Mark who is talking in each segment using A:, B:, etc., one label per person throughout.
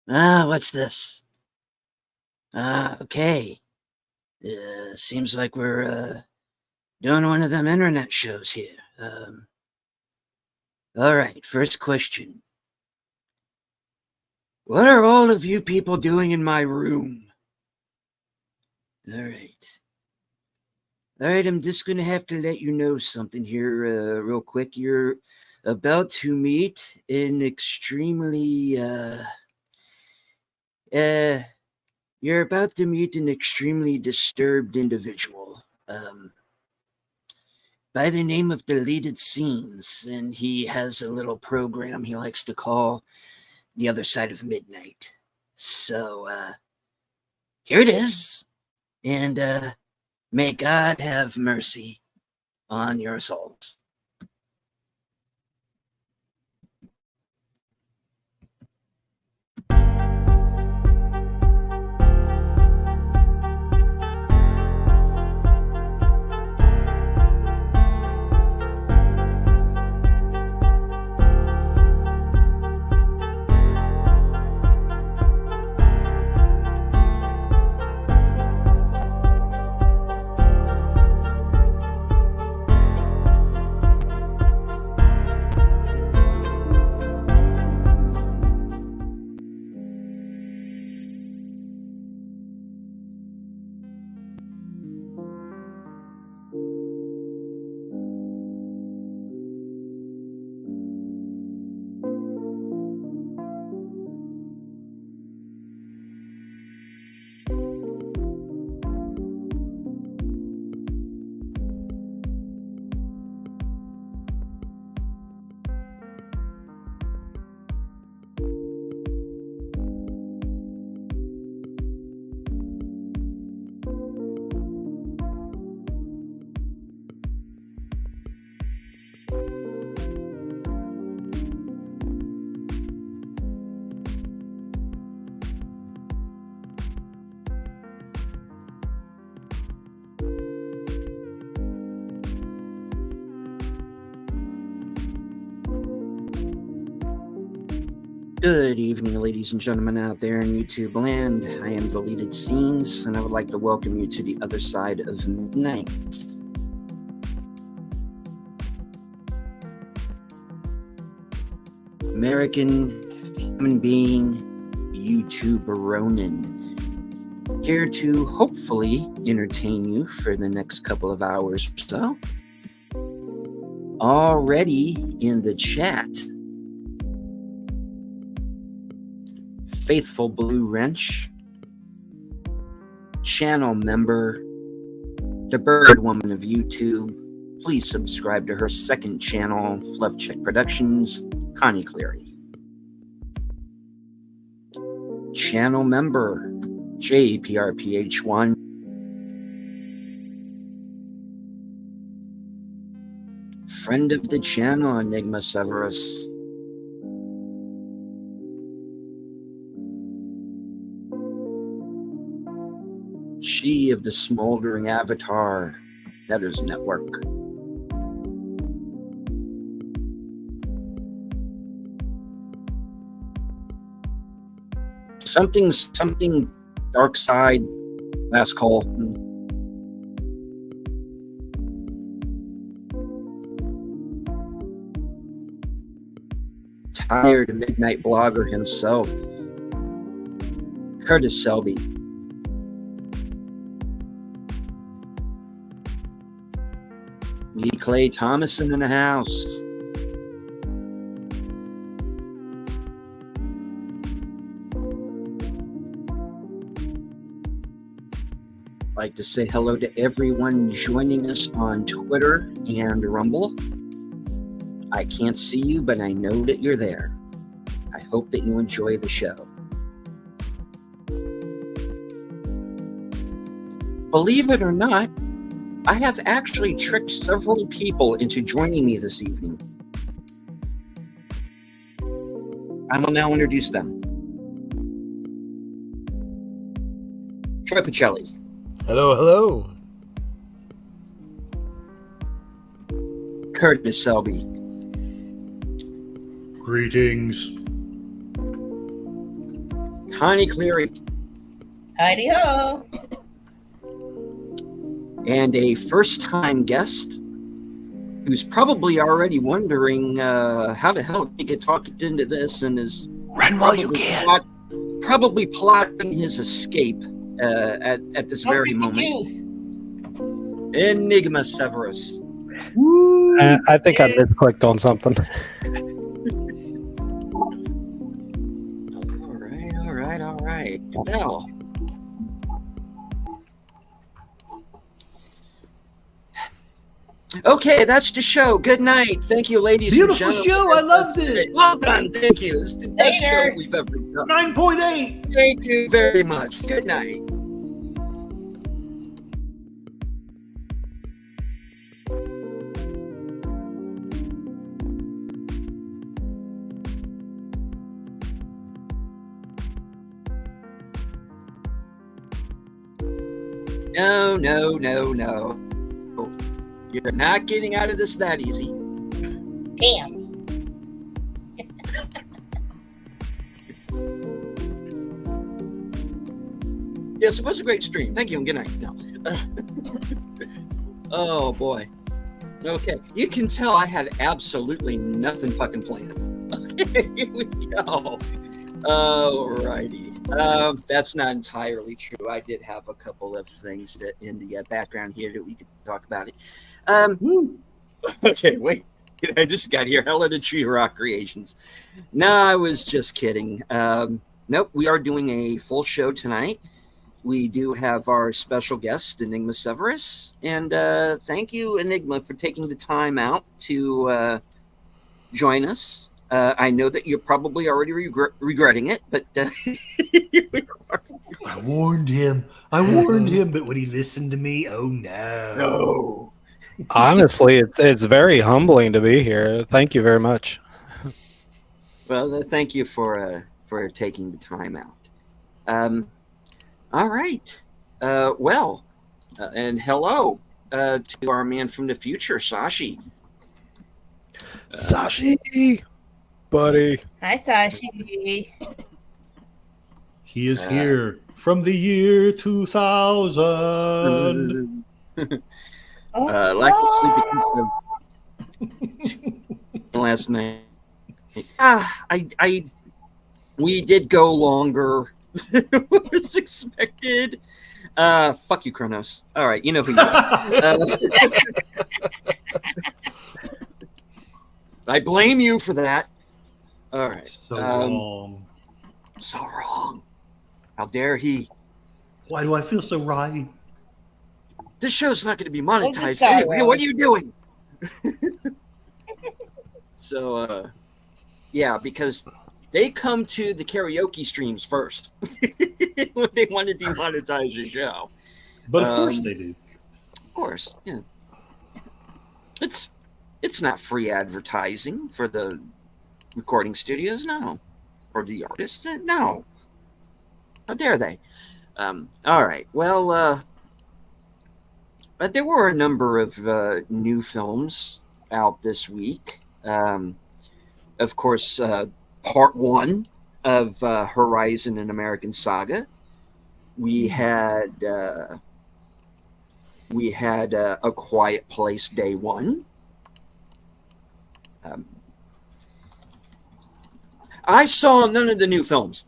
A: What's this? Okay. Seems like we're doing one of them internet shows here. All right, first question. What are all of you people doing in my room? All right. All right, I'm just going to have to let you know something here real quick. You're about to meet an extremely you're about to meet an extremely disturbed individual by the name of Deleted Scenes, and he has a little program he likes to call The Other Side of Midnight. So, here it is, and may God have mercy on your souls. Good evening, ladies and gentlemen out there in YouTube land. I am Deleted Scenes, and I would like to welcome you to the other side of midnight. American human being, YouTuber Ronin, here to hopefully entertain you for the next couple of hours or so. Already in the chat, Faithful Blue Wrench, channel member, the Bird Woman of YouTube. Please subscribe to her second channel, Fluff Check Productions, Connie Cleary. Channel member, JPRPH1. Friend of the channel, Enigma Severus. She of the smoldering avatar, Netters Network. Something dark side, last call. Tired midnight blogger himself, Curtis Selby. Clay Thomason in the house. I'd like to say hello to everyone joining us on Twitter and Rumble. I can't see you, but I know that you're there. I hope that you enjoy the show. Believe it or not, I have actually tricked several people into joining me this evening. I will now introduce them. Troy Pacelli.
B: Hello, hello.
A: Curtis Selby.
C: Greetings.
A: Connie Cleary.
B: Heidi ho.
A: And a first-time guest who's probably already wondering how the hell he get talked into this and is
C: Run while you can.
A: Probably plotting his escape at this very moment. Enigma Severus.
D: I think I misclicked on something.
A: All right. Well. Okay, that's the show. Good night. Thank you, ladies and gentlemen.
C: Beautiful show. I loved it.
A: Well done. Thank you. It's the best show we've ever done.
C: 9.8.
A: Thank you very much. Good night. No. You're not getting out of this that easy.
B: Damn.
A: Yes, it was a great stream. Thank you and good night. No. Oh boy. Okay. You can tell I had absolutely nothing fucking planned. Okay, here we go. Alrighty. That's not entirely true. I did have a couple of things that in the background here that we could talk about it. Okay, wait. I just got here. Hello to Tree Rock Creations. No, I was just kidding. Nope, we are doing a full show tonight. We do have our special guest, Enigma Severus. And thank you, Enigma, for taking the time out to join us. I know that you're probably already regretting it, but
C: I warned him, but would he listen to me? Oh, no.
A: No.
D: Honestly, it's very humbling to be here. Thank you very much.
A: Well, thank you for taking the time out. All right. And hello to our man from the future, Sashi.
D: Sashi, buddy.
B: Hi, Sashi.
C: He is here from the year 2000.
A: Like to sleep last night. We did go longer than was expected. Fuck you, Kronos. All right, you know who you are. I blame you for that. All right.
C: So wrong.
A: So wrong. How dare he?
C: Why do I feel so right?
A: This show's not going to be monetized anyway. What are you doing? So, yeah, because they come to the karaoke streams first when they want to demonetize the show.
C: But of course they do.
A: Of course, yeah. It's not free advertising for the recording studios, no, or the artists, no. How dare they? All right. Well, there were a number of new films out this week. Of course, part one of Horizon: An American Saga. We had A Quiet Place Day One. I saw none of the new films.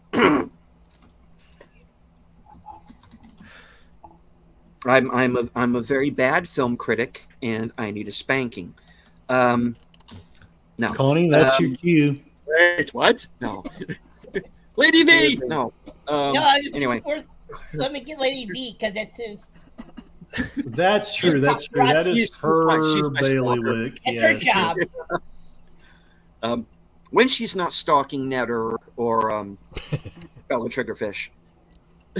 A: I'm a very bad film critic, and I need a spanking. No,
C: Connie, that's your cue.
A: Wait, what? No, Lady V. No. Anyway,
B: Let me get Lady V because that's his.
C: That's true. That's true. That is her bailiwick.
B: It's her job.
A: When she's not stalking Ned or Bella Triggerfish.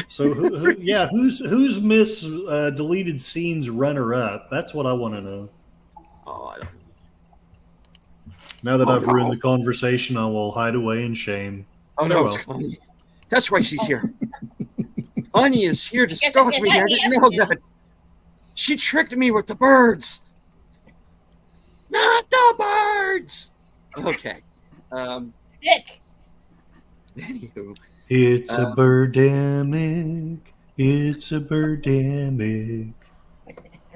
C: So who's Miss Deleted Scenes runner up? That's what I want to know.
A: Oh, I don't.
C: Now that I've ruined the conversation, I will hide away in shame.
A: Oh no, it's Connie. That's why she's here. Connie is here to stalk me. I didn't know that. She tricked me with the birds. Not the birds. Okay.
B: Sick.
A: Anywho.
C: It's a birdemic. It's a birdemic.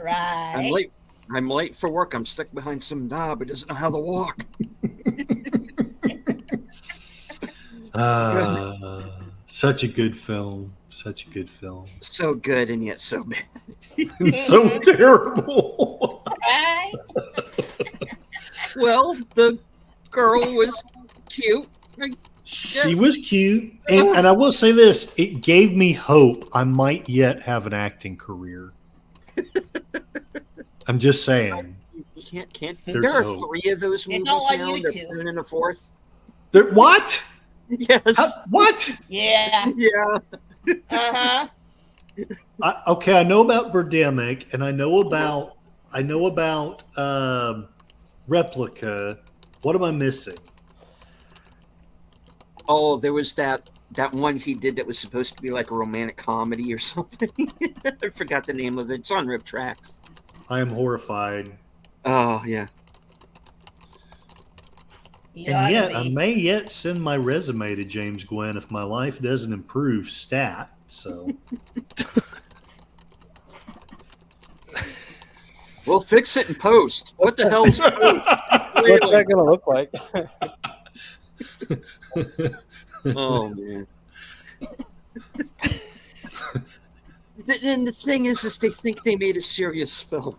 B: Right.
A: I'm late for work. I'm stuck behind some knob who doesn't know how to walk.
C: Such a good film. Such a good film.
A: So good and yet so bad.
C: It's so terrible.
B: Right.
A: Well, the girl was cute.
C: She was cute. And I will say this. It gave me hope I might yet have an acting career. I'm just saying.
A: You can't.
C: There's
A: There are
C: hope.
A: 3 of those
B: It's
A: movies
B: all on
A: now. They're
B: YouTube.
A: planning a 4th.
C: What?
A: Yes.
C: What?
B: Yeah.
A: Yeah.
B: Uh-huh.
C: Okay, I know about Birdemic, and I know about Replica. What am I missing?
A: Oh, there was that one he did that was supposed to be like a romantic comedy or something. I forgot the name of it. It's on Rip Tracks.
C: I am horrified.
A: Oh, yeah.
B: You
C: And
B: oughta
C: yet,
B: be.
C: I may yet send my resume to James Gwynn if my life doesn't improve stat. So
A: We'll fix it in post. What the hell's post?
D: What's that going to look like?
A: Oh, man. And the thing is they think they made a serious film.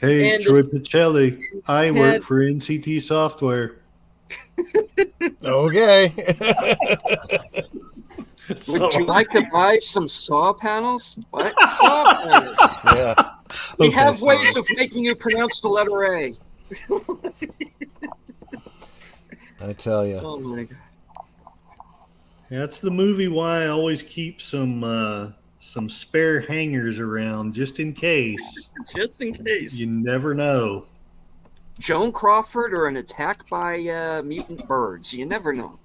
C: hey,
A: And
C: Troy Pacelli, I work
A: and-
C: for NCT Software.
E: Okay.
A: Would you like to buy some saw panels? What? Saw panels.
E: Yeah.
A: We
C: Okay,
A: have
C: sorry.
A: ways of making you pronounce the letter A.
E: I tell you.
A: Oh, my God.
C: That's the movie why I always keep some spare hangers around just in case.
A: Just in case.
C: You never know.
A: Joan Crawford or an attack by mutant birds. You never know.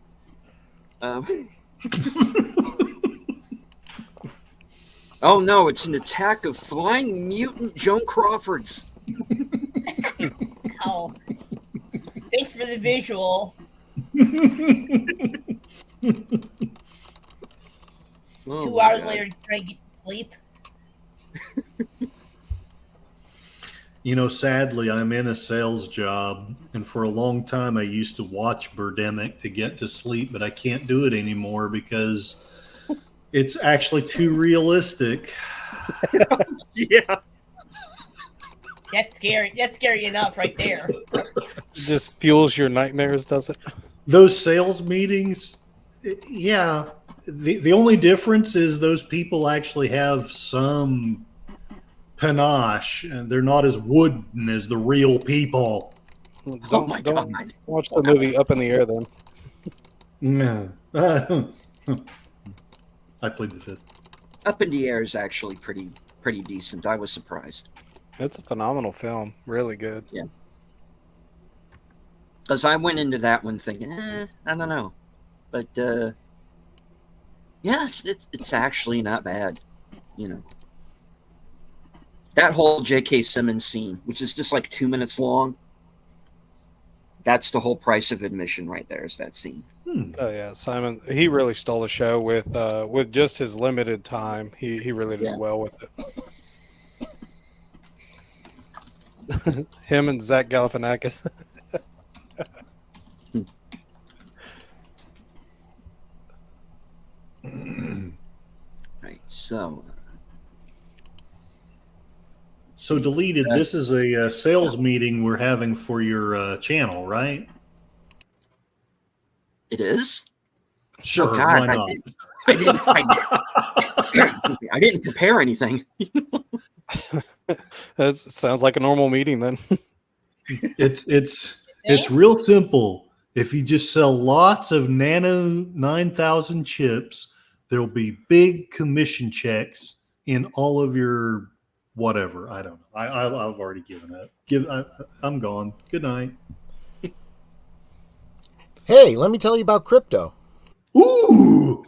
A: Oh no, it's an attack of flying mutant Joan Crawfords.
B: Oh. Thanks for the visual.
A: Oh,
B: 2
A: my
B: hours
A: God.
B: later, try to get to sleep.
C: You know, sadly, I'm in a sales job, and for a long time I used to watch Birdemic to get to sleep, but I can't do it anymore because it's actually too realistic.
A: Yeah.
B: That's scary. That's scary enough right there.
D: Just fuels your nightmares, does it?
C: Those sales meetings, yeah. The only difference is those people actually have some panache, and they're not as wooden as the real people.
A: Oh my
D: Don't
A: God.
D: watch the movie Up in the Air then.
C: No. I plead the fifth.
A: Up in the Air is actually pretty decent. I was surprised.
D: It's a phenomenal film. Really good.
A: Because I went into that one thinking, I don't know. But, yeah, it's actually not bad. You know. That whole J.K. Simmons scene, which is just like 2 minutes long, that's the whole price of admission right there, is that scene.
D: Oh yeah, Simon. He really stole the show with just his limited time. He really did
A: Yeah.
D: well with it. Him and Zach Galifianakis.
A: Right, so...
C: So, Deleted, this is a sales meeting we're having for your channel, right?
A: It is?
C: Sure,
A: Oh, God,
C: why not?
A: I didn't prepare anything.
D: That sounds like a normal meeting then.
C: It's real simple. If you just sell lots of Nano 9000 chips, there'll be big commission checks in all of your whatever. I don't know. I've already given up. I'm gone. Good night.
E: Hey, let me tell you about crypto.
C: Ooh,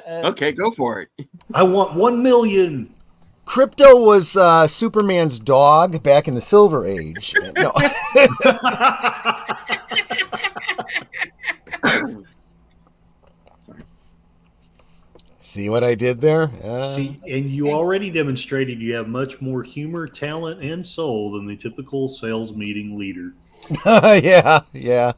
A: Okay, go for it.
C: I want 1 million.
E: Crypto was Superman's dog back in the Silver Age. No. what I did there?
C: See, and you already demonstrated you have much more humor, talent, and soul than the typical sales meeting leader.
E: Yeah.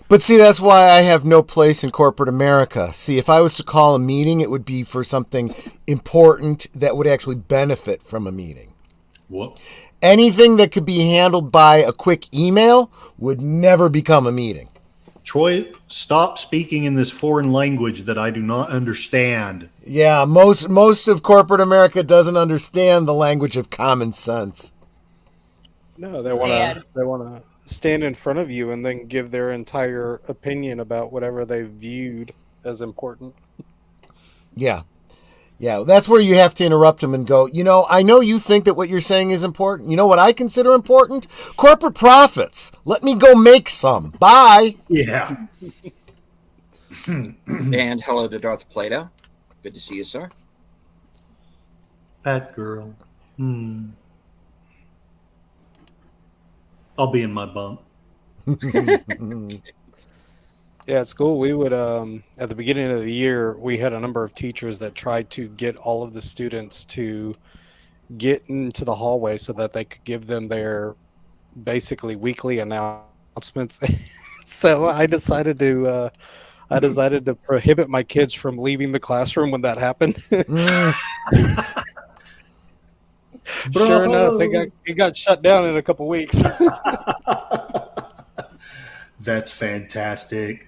E: But see, that's why I have no place in corporate America. See, if I was to call a meeting, it would be for something important that would actually benefit from a meeting.
C: What?
E: Anything that could be handled by a quick email would never become a meeting.
C: Troy, stop speaking in this foreign language that I do not understand.
E: Yeah, most of corporate America doesn't understand the language of common sense.
D: No, they want to stand in front of you and then give their entire opinion about whatever they viewed as important.
E: Yeah, that's where you have to interrupt them and go, I know you think that what you're saying is important. You know what I consider important? Corporate profits. Let me go make some. Bye.
C: Yeah.
A: And hello to Darth Plato. Good to see you, sir.
C: That girl. I'll be in my bunk.
D: Yeah, at school we would at the beginning of the year we had a number of teachers that tried to get all of the students to get into the hallway so that they could give them their basically weekly announcements. So I decided to prohibit my kids from leaving the classroom when that happened. Sure enough, it got shut down in a couple weeks.
C: That's fantastic.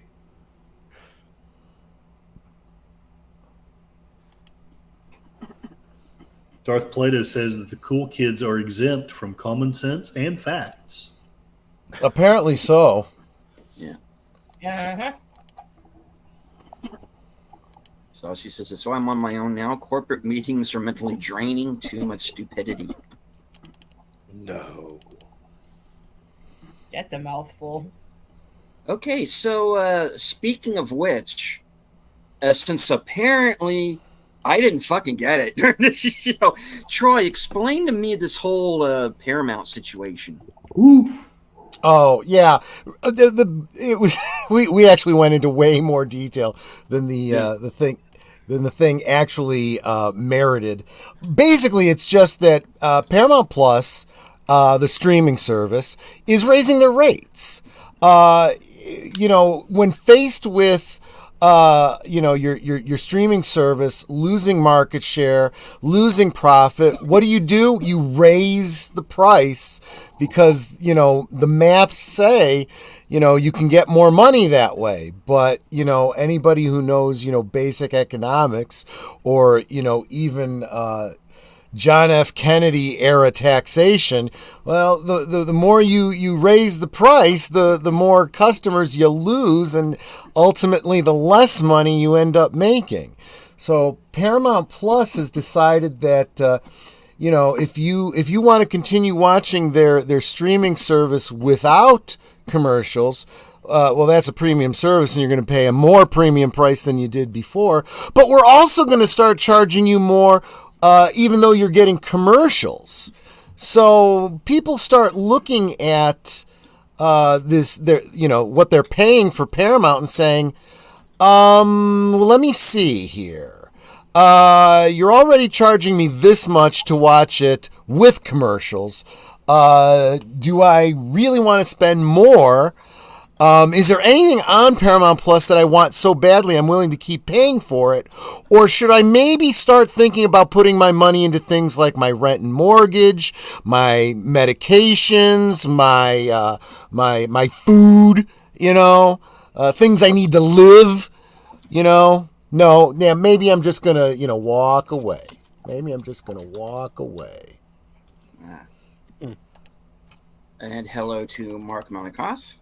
C: Darth Plato says that the cool kids are exempt from common sense and facts.
E: Apparently so.
A: Yeah.
B: Uh-huh.
A: So she says, so I'm on my own now. Corporate meetings are mentally draining. Too much stupidity.
D: No.
B: That's a mouthful.
A: Okay, so speaking of which, since apparently I didn't fucking get it, Troy, explain to me this whole Paramount situation.
C: Ooh.
E: Oh yeah, it was we actually went into way more detail than the thing actually merited. Basically, it's just that Paramount Plus, the streaming service, is raising their rates. When faced with your streaming service losing market share, losing profit, what do? You raise the price because, the maths say, you can get more money that way. But, anybody who knows, basic economics or, even John F. Kennedy era taxation, well, the more you raise the price, the more customers you lose, and ultimately the less money you end up making. So Paramount Plus has decided that if you want to continue watching their streaming service without commercials, well, that's a premium service, and you're going to pay a more premium price than you did before. But we're also going to start charging you more. Even though you're getting commercials. So people start looking at what they're paying for Paramount and saying, well, let me see here. You're already charging me this much to watch it with commercials. Do I really want to spend more? Is there anything on Paramount Plus that I want so badly I'm willing to keep paying for it? Or should I maybe start thinking about putting my money into things like my rent and mortgage, my medications, my food, things I need to live, No, yeah, maybe I'm just going to, walk away.
A: And hello to Mark Malikoff.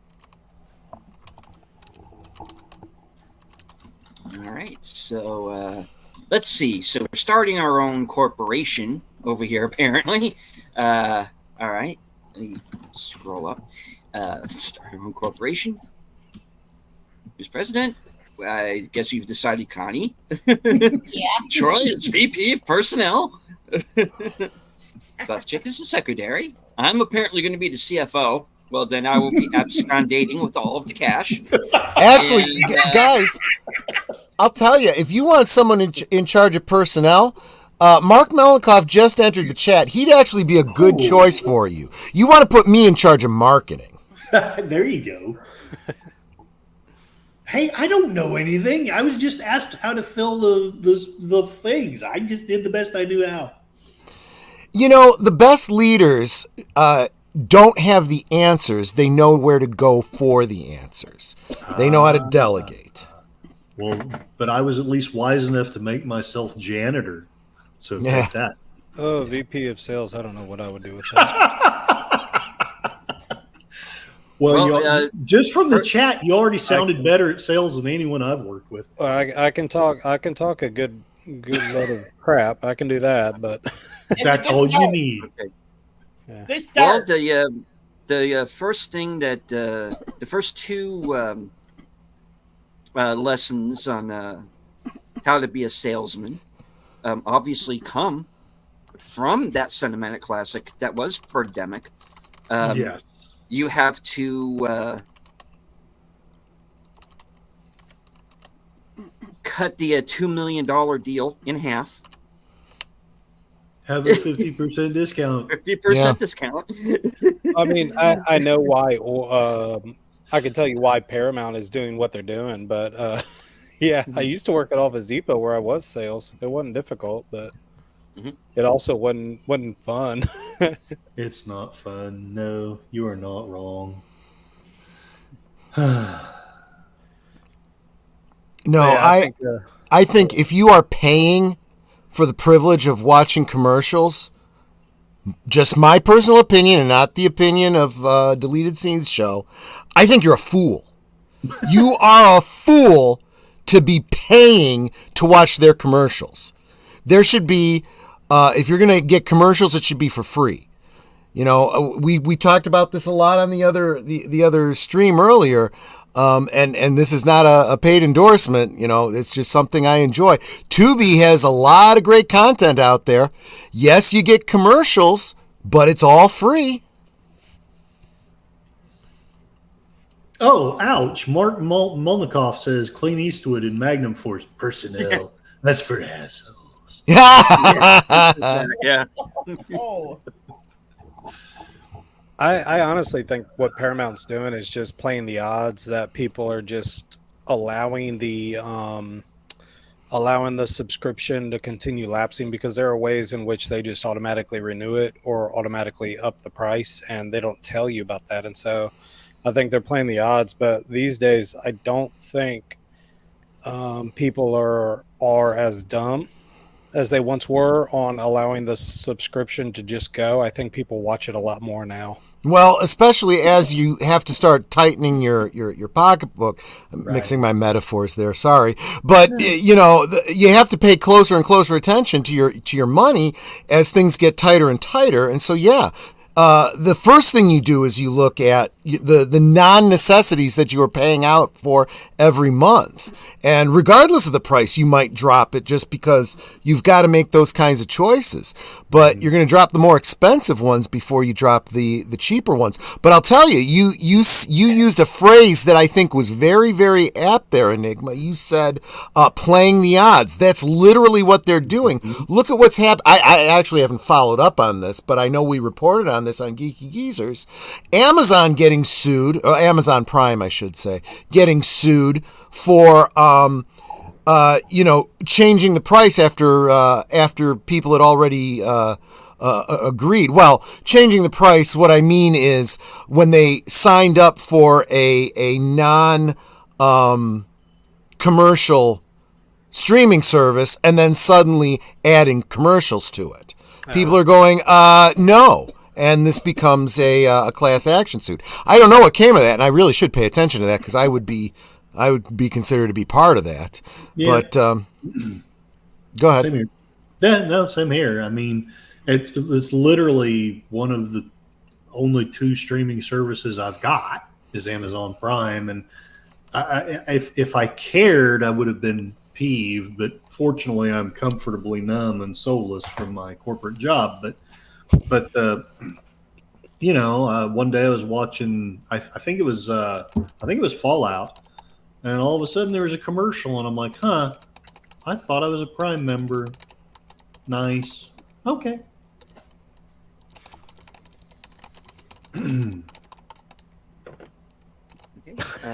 A: All right, so let's see. So we're starting our own corporation over here, apparently. All right, let me scroll up. Start our own corporation. Who's president? I guess you've decided, Connie.
B: Yeah.
A: Troy is VP of Personnel. Buff Chick is the secretary. I'm apparently going to be the CFO. Well, then I will be absconding with all of the cash.
E: Actually, guys, I'll tell you, if you want someone in charge of personnel, Mark Melankoff just entered the chat. He'd actually be a good choice for you. You want to put me in charge of marketing.
C: There you go. Hey, I don't know anything. I was just asked how to fill the things. I just did the best I knew how.
E: You know, the best leaders don't have the answers. They know where to go for the answers. They know how to delegate.
C: Well, but I was at least wise enough to make myself janitor. So
E: Yeah.
C: take that.
D: Oh, VP of sales. I don't know what I would do with that.
C: Well, just from the chat, you already sounded better at sales than anyone I've worked with.
D: I can talk a good load of crap. I can do that, but
C: That's all you need.
A: Okay.
D: yeah.
B: Good
A: Well,
B: start.
A: the first thing that the first two lessons on how to be a salesman obviously come from that cinematic classic that was Birdemic.
C: Yes.
A: You have to cut the $2 million deal in half.
C: Have a 50% discount.
A: 50% discount.
D: I mean, I know why. I can tell you why Paramount is doing what they're doing, but yeah, I used to work at Office Depot where I was sales. It wasn't difficult, but it also wasn't fun.
C: It's not fun. No, you are not wrong.
E: No,
D: Yeah,
E: I think if you are paying for the privilege of watching commercials, just my personal opinion and not the opinion of Deleted Scenes Show, I think you're a fool. You are a fool to be paying to watch their commercials. There should be, if you're going to get commercials, it should be for free. You know, we talked about this a lot on the other stream earlier. And this is not a paid endorsement, you know, it's just something I enjoy. Tubi has a lot of great content out there. Yes, you get commercials, but it's all free.
C: Oh, ouch. Mark Molnikoff says Clint Eastwood and Magnum Force personnel. That's for assholes.
A: Yeah.
B: Oh,
D: I honestly think what Paramount's doing is just playing the odds that people are just allowing the subscription to continue lapsing, because there are ways in which they just automatically renew it or automatically up the price, and they don't tell you about that. And so I think they're playing the odds. But these days, I don't think people are as dumb as they once were on allowing the subscription to just go. I think people watch it a lot more now.
E: Well, especially as you have to start tightening your pocketbook. I'm mixing my metaphors there, sorry. But, you know, you have to pay closer and closer attention to your money as things get tighter and tighter. And so, yeah, the first thing you do is you look at the non-necessities that you are paying out for every month. And regardless of the price, you might drop it just because you've got to make those kinds of choices. But you're going to drop the more expensive ones before you drop the cheaper ones. But I'll tell you, you used a phrase that I think was very, very apt there, Enigma. You said playing the odds. That's literally what they're doing. Look at what's happened. I actually haven't followed up on this, but I know we reported on this on Geeky Geezers. Amazon getting sued, or Amazon Prime, I should say, getting sued for changing the price after people had already agreed. Well, changing the price, what I mean is when they signed up for a non commercial streaming service and then suddenly adding commercials to it. People are going, no. And this becomes a class action suit. I don't know what came of that, and I really should pay attention to that because I would be considered to be part of that. Yeah. But go ahead.
C: Same here. Yeah, no, same here. I mean, it's literally one of the only two streaming services I've got is Amazon Prime, and if I cared, I would have been peeved. But fortunately, I'm comfortably numb and soulless from my corporate job. But one day I was watching. I think it was Fallout, And all of a sudden there was a commercial, and I'm like, huh, I thought I was a Prime member. Nice. Okay.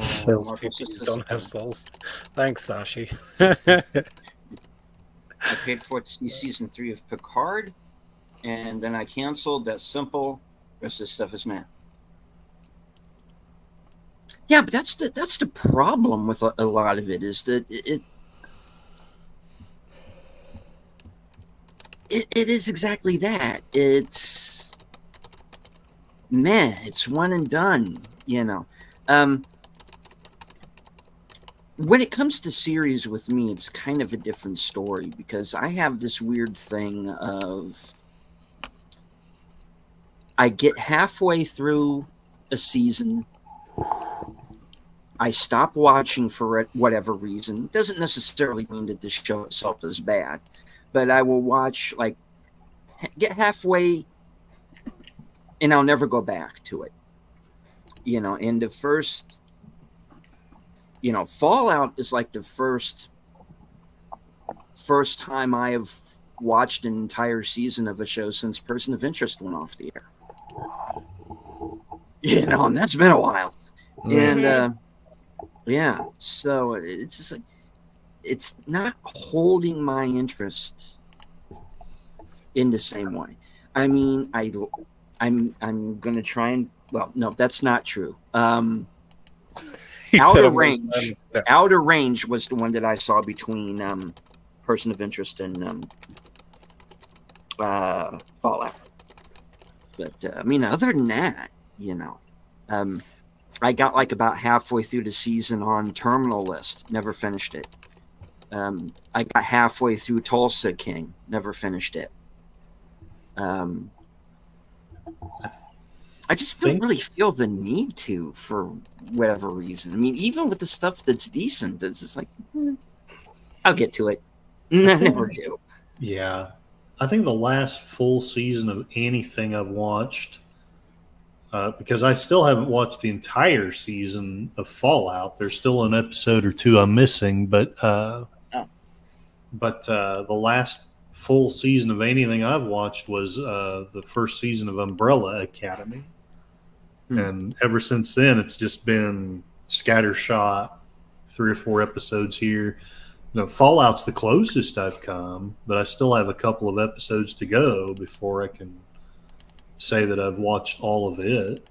D: Sales
A: Marvel
D: PPs
A: Business
D: don't have souls. Thanks, Sashi.
A: I paid for it to see season 3 of Picard, and then I canceled. That's simple. The rest of the stuff is math. Yeah, but that's the problem with a lot of it is that it is exactly that. It's meh. It's one and done. You know. When it comes to series with me, it's kind of a different story because I have this weird thing of I get halfway through a season, I stop watching for whatever reason. It doesn't necessarily mean that the show itself is bad, but I will watch, like, get halfway and I'll never go back to it. You know, and the first, you know, Fallout is like the first time I have watched an entire season of a show since Person of Interest went off the air. You know, and that's been a while. And yeah, so it's just like it's not holding my interest in the same way. I mean, I'm gonna try and no, that's not true. Outer Range was the one that I saw between Person of Interest and Fallout. But I mean, other than that, you know, I got like about halfway through the season on Terminal List, never finished it. I got halfway through Tulsa King, never finished it. I just don't really feel the need to for whatever reason. I mean, even with the stuff that's decent, it's just like, I'll get to it. I never do.
C: Yeah. I think the last full season of anything I've watched, because I still haven't watched the entire season of Fallout. There's still an episode or two I'm missing, but the last full season of anything I've watched was the first season of Umbrella Academy. And ever since then, it's just been scattershot, 3 or 4 episodes here. You know, Fallout's the closest I've come, but I still have a couple of episodes to go before I can say that I've watched all of it.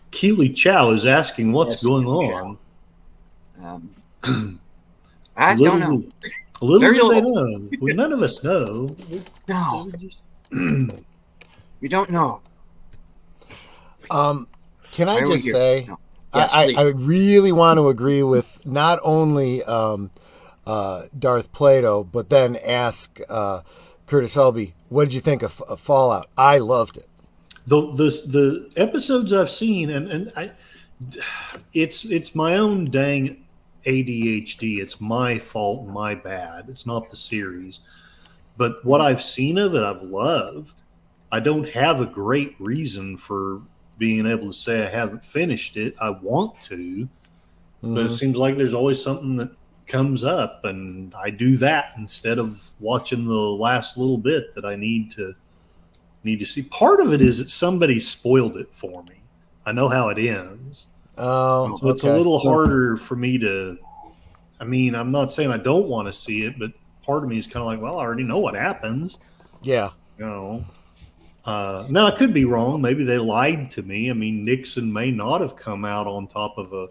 C: Keely Chow is asking what's going on.
A: I don't know.
C: Little do they know. Well, none of us know.
A: No. We don't know.
E: Can I just say, no. Yes, I really want to agree with not only Darth Plato, but then ask Curtis Elby, what did you think of Fallout? I loved it.
C: The episodes I've seen, and it's my own dang ADHD. It's my fault, my bad. It's not the series. But what I've seen of it, I've loved. I don't have a great reason for being able to say I haven't finished it. I want to, but it seems like there's always something that comes up, and I do that instead of watching the last little bit that I need to see. Part of it is that somebody spoiled it for me. I know how it ends.
E: Oh,
C: so it's a little harder for me to. I mean, I'm not saying I don't want to see it, but part of me is kind of like, well, I already know what happens.
E: Yeah.
C: You know. Now, I could be wrong. Maybe they lied to me. I mean, Nixon may not have come out on top of a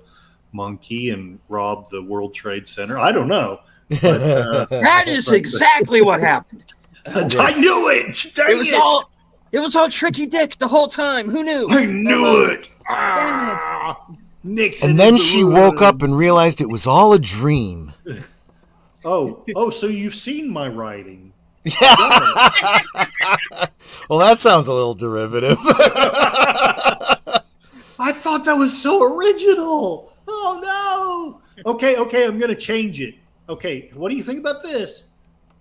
C: monkey and robbed the World Trade Center. I don't know. But,
A: that is exactly what happened.
C: I knew it.
A: It was all Tricky Dick the whole time. Who knew?
C: I knew it.
A: Damn it.
C: Nixon.
E: And then she woke up and realized it was all a dream.
C: Oh, so you've seen my writing.
E: Yeah. Well, that sounds a little derivative.
C: I thought that was so original. Oh, no. Okay, I'm going to change it. Okay, what do you think about this?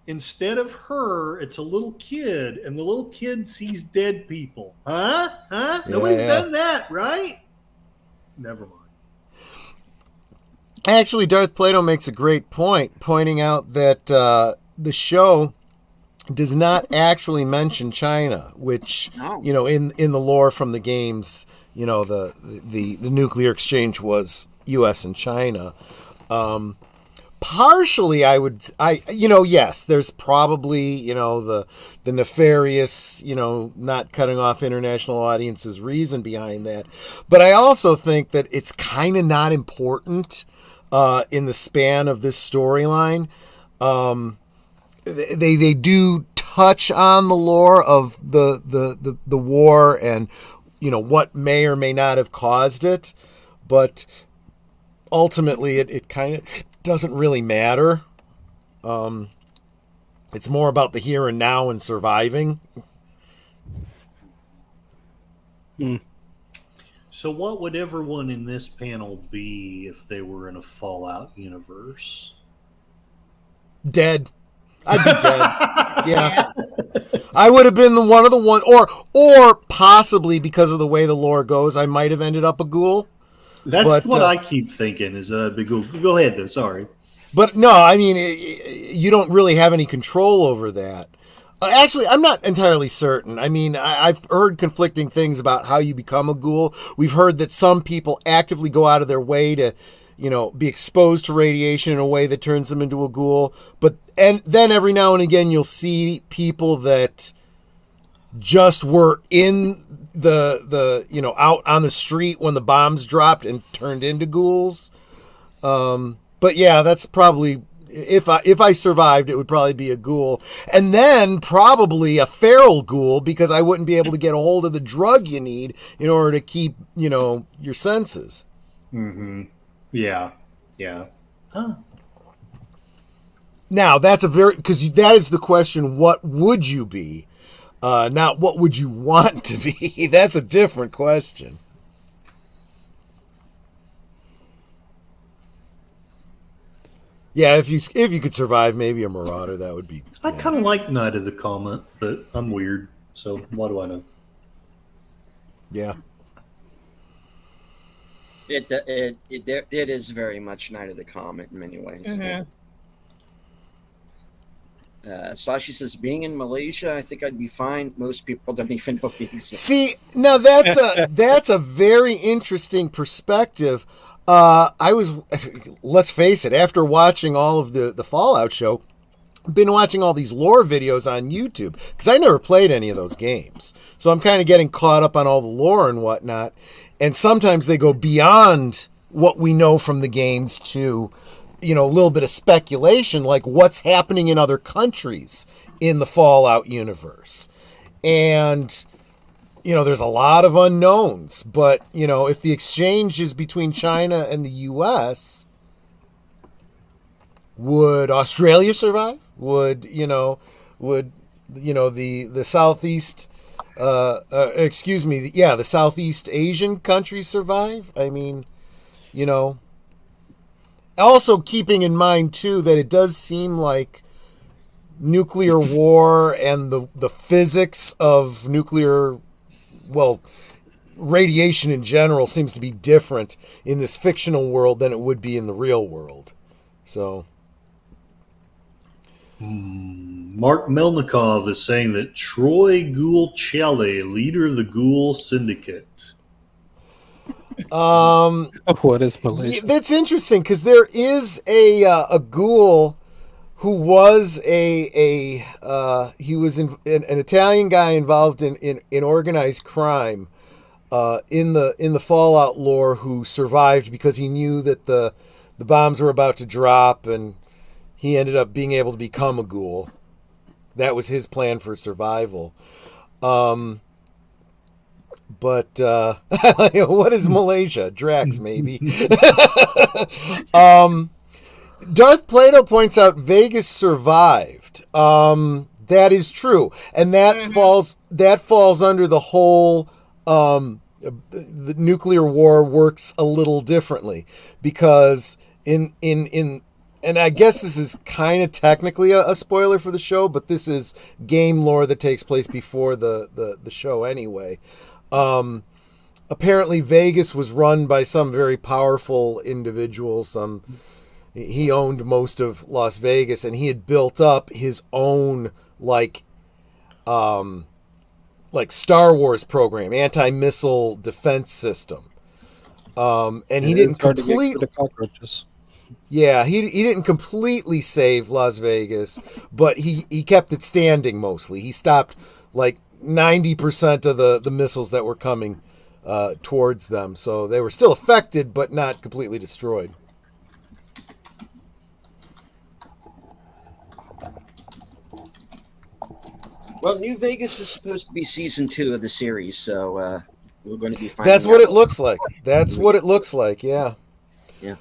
C: Instead of her, it's a little kid, and the little kid sees dead people. Huh? Nobody's done that, right? Never mind.
E: Actually, Darth Plato makes a great point, pointing out that the show does not actually mention China, which
A: No.
E: in the lore from the games, the nuclear exchange was U.S. and China. Partially, yes, there's probably the nefarious not cutting off international audiences reason behind that, but I also think that it's kind of not important in the span of this storyline. They do touch on the lore of the war and what may or may not have caused it, but ultimately it kind of doesn't really matter. It's more about the here and now and surviving.
C: So what would everyone in this panel be if they were in a Fallout universe?
E: Dead. I'd be dead. Yeah. I would have been one of the one, or possibly because of the way the lore goes, I might have ended up a ghoul.
C: That's what I keep thinking is a big ghoul. Go ahead though. Sorry.
E: But no, I mean, you don't really have any control over that. Actually, I'm not entirely certain. I mean, I've heard conflicting things about how you become a ghoul. We've heard that some people actively go out of their way to, be exposed to radiation in a way that turns them into a ghoul. And then every now and again, you'll see people that just were in the out on the street when the bombs dropped and turned into ghouls. But yeah, that's probably, if I survived, it would probably be a ghoul. And then probably a feral ghoul, because I wouldn't be able to get a hold of the drug you need in order to keep, your senses.
C: Mm-hmm. Yeah. Yeah. Huh.
E: Now, because that is the question, what would you be? Not what would you want to be? That's a different question. Yeah, if you could survive, maybe a marauder, that would be.
C: I kind of like Night of the Comet, but I'm weird, so what do I know?
E: Yeah.
A: It is very much Night of the Comet in many ways.
B: Mm-hmm.
A: Sashi says, being in Malaysia, I think I'd be fine. Most people don't even know the exist.
E: See, now that's a very interesting perspective. Let's face it, after watching all of the Fallout show, I've been watching all these lore videos on YouTube, because I never played any of those games. So I'm kind of getting caught up on all the lore and whatnot. And sometimes they go beyond what we know from the games to, a little bit of speculation, like what's happening in other countries in the Fallout universe. And, there's a lot of unknowns. But, if the exchange is between China and the U.S., would Australia survive? Would the Southeast... the Southeast Asian countries survive? I mean, also keeping in mind too that it does seem like nuclear war and the physics of nuclear, radiation in general seems to be different in this fictional world than it would be in the real world. So
C: Mark Melnikov is saying that Troy Ghoul-Chelly, leader of the Ghoul Syndicate.
D: What is Malaysia?
E: That's interesting, because there is a ghoul who was he was an Italian guy involved in organized crime in the Fallout lore, who survived because he knew that the bombs were about to drop, and he ended up being able to become a ghoul. That was his plan for survival. But what is Malaysia? Drax, maybe. Darth Plato points out Vegas survived. That is true, and that falls under the whole. The nuclear war works a little differently, because in and I guess this is kind of technically a spoiler for the show, but this is game lore that takes place before the show anyway. apparently Vegas was run by some very powerful individual. He owned most of Las Vegas, and he had built up his own like Star Wars program, anti-missile defense system. And he didn't completely. Yeah, he didn't completely save Las Vegas, but he kept it standing mostly. He stopped like 90% of the missiles that were coming towards them. So they were still affected, but not completely destroyed.
A: Well, New Vegas is supposed to be season 2 of the series, so we're going to be finding
E: That's what
A: out.
E: it looks like. That's what it looks like. Yeah.
A: Yeah.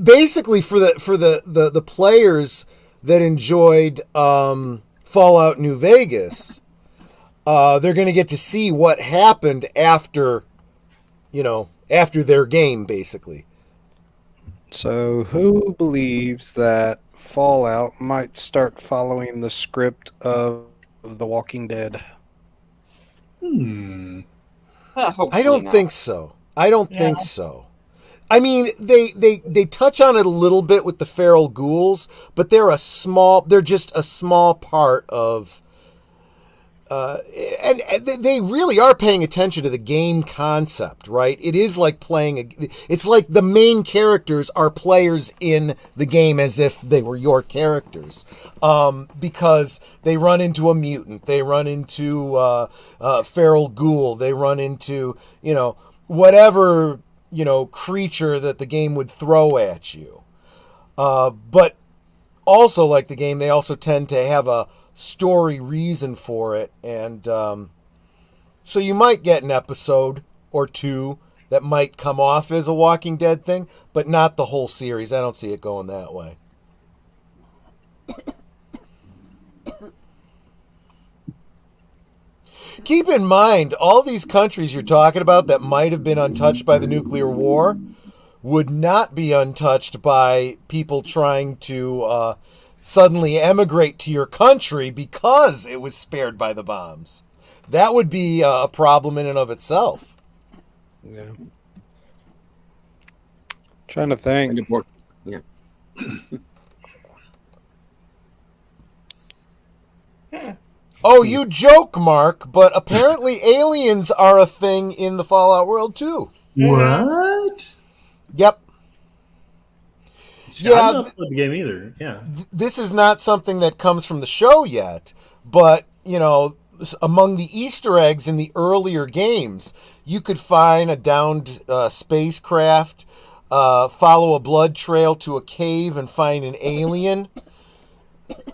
E: Basically, for the players that enjoyed Fallout New Vegas, they're going to get to see what happened after their game, basically.
D: So, who believes that Fallout might start following the script of The Walking Dead?
E: I don't think so. I don't think so. I mean, they touch on it a little bit with the feral ghouls, but they're just a small part of, and they really are paying attention to the game concept, right? It is like it's like the main characters are players in the game as if they were your characters, because they run into a mutant, they run into feral ghoul, they run into, whatever, creature that the game would throw at you. But also, like the game, they also tend to have a story reason for it, and so you might get an episode or two that might come off as a Walking Dead thing, but not the whole series. I don't see it going that way. Keep in mind, all these countries you're talking about that might have been untouched by the nuclear war would not be untouched by people trying to suddenly emigrate to your country because it was spared by the bombs. That would be a problem in and of itself.
D: Yeah. Trying to think.
A: Yeah.
E: Oh, you joke, Mark, but apparently aliens are a thing in the Fallout world too.
C: What?
E: Yep.
C: Yeah, I've not played the game either. Yeah.
E: This is not something that comes from the show yet, but, among the Easter eggs in the earlier games, you could find a downed spacecraft, follow a blood trail to a cave and find an alien.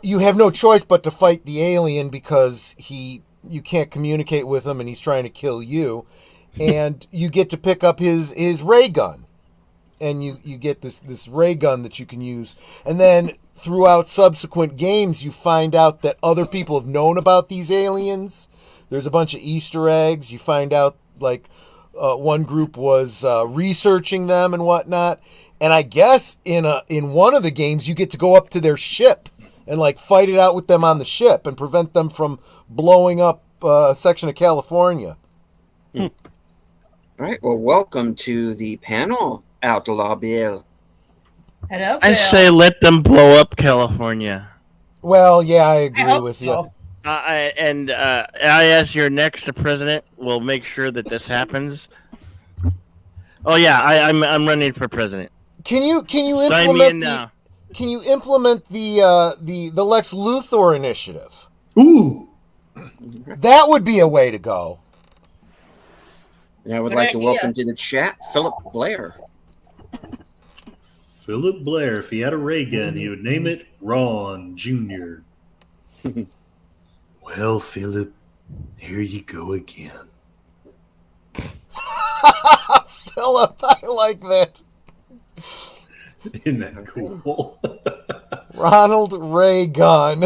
E: You have no choice but to fight the alien because you can't communicate with him and he's trying to kill you. And you get to pick up his ray gun. And you get this ray gun that you can use. And then throughout subsequent games, you find out that other people have known about these aliens. There's a bunch of Easter eggs. You find out, one group was researching them and whatnot. And I guess in one of the games, you get to go up to their ship and fight it out with them on the ship and prevent them from blowing up a section of California.
A: All right. Well, welcome to the panel, Outlaw Bill.
B: Hello,
F: I
B: Bill.
F: say let them blow up California.
E: Well, yeah, I agree
B: hope
E: with
B: so.
E: you.
F: I as your next president will make sure that this happens. Oh yeah, I'm running for president.
E: Can you
F: Sign me in now.
E: Can you implement the Lex Luthor initiative?
C: Ooh.
E: That would be a way to go.
A: And I would
B: Good
A: like to
B: idea.
A: welcome to the chat Philip Blair.
C: Philip Blair, if he had a ray gun, he would name it Ron Jr. Well, Philip, here you go again.
E: Philip, I like that.
C: Isn't that cool?
E: Ronald Reagan.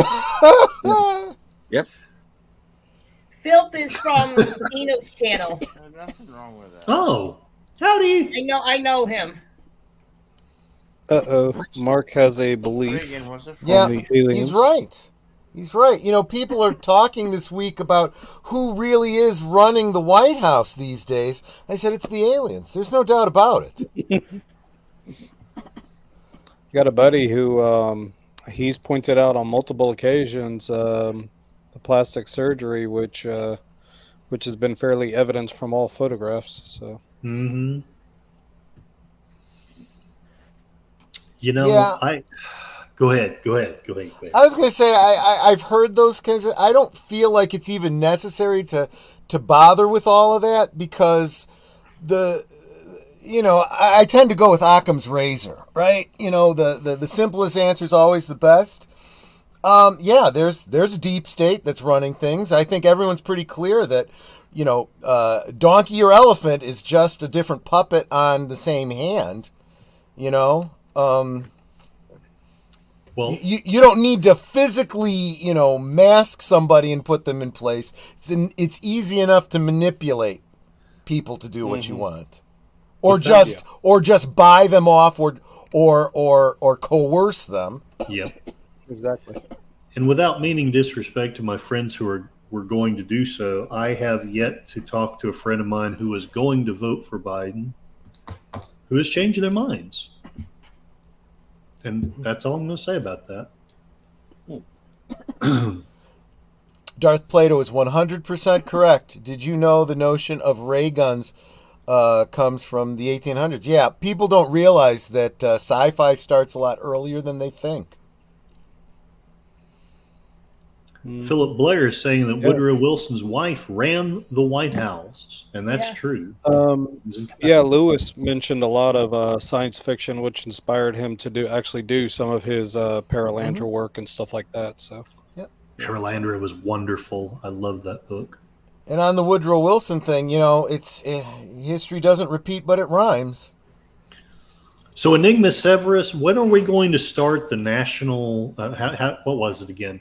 A: Yep.
B: Filth is from Eno's channel.
F: There's nothing wrong with that.
C: Oh, howdy.
B: I know him.
D: Uh-oh. Mark has a belief.
F: Reagan, what's it for?
E: Yeah,
D: the aliens.
E: he's right. He's right. You know, people are talking this week about who really is running the White House these days. I said it's the aliens. There's no doubt about it.
D: Got a buddy who he's pointed out on multiple occasions the plastic surgery, which has been fairly evident from all photographs. So,
C: Mm-hmm. You know,
E: Yeah.
C: Go ahead.
E: I was going to say I've heard those kinds of. I don't feel like it's even necessary to bother with all of that because I tend to go with Occam's razor, right? You know, the simplest answer is always the best. Yeah, there's a deep state that's running things. I think everyone's pretty clear that, donkey or elephant is just a different puppet on the same hand, you know?
C: Well,
E: you don't need to physically, mask somebody and put them in place. It's easy enough to manipulate people to do what you want. Or just buy them off or coerce them.
C: Yep.
D: exactly.
C: And without meaning disrespect to my friends who were going to do so, I have yet to talk to a friend of mine who is going to vote for Biden who is changing their minds. And that's all I'm going to say about that.
E: Darth Plato is 100% correct. Did you know the notion of ray guns comes from the 1800s? Yeah, people don't realize that sci-fi starts a lot earlier than they think.
C: Philip Blair is saying that Woodrow Wilson's wife ran the White House, and that's true.
D: Yeah, Lewis mentioned a lot of science fiction, which inspired him to do some of his Paralandra work and stuff like that. So,
C: Paralandra was wonderful. I love that book.
E: And on the Woodrow Wilson thing, it's history doesn't repeat, but it rhymes.
C: So, Enigma Severus, when are we going to start the national? What was it again?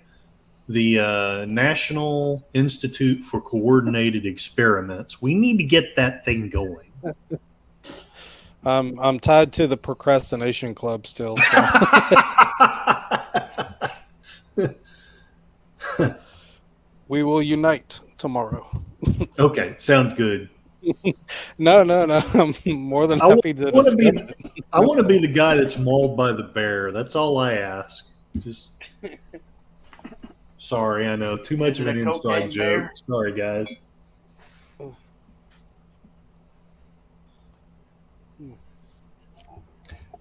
C: The National Institute for Coordinated Experiments. We need to get that thing going.
D: I'm tied to the procrastination club still. So. We will unite tomorrow.
C: Okay, sounds good.
D: No. I'm more than happy to discuss it.
C: I want to be the guy that's mauled by the bear. That's all I ask. Just sorry, I know too much of an inside joke. Bear. Sorry, guys.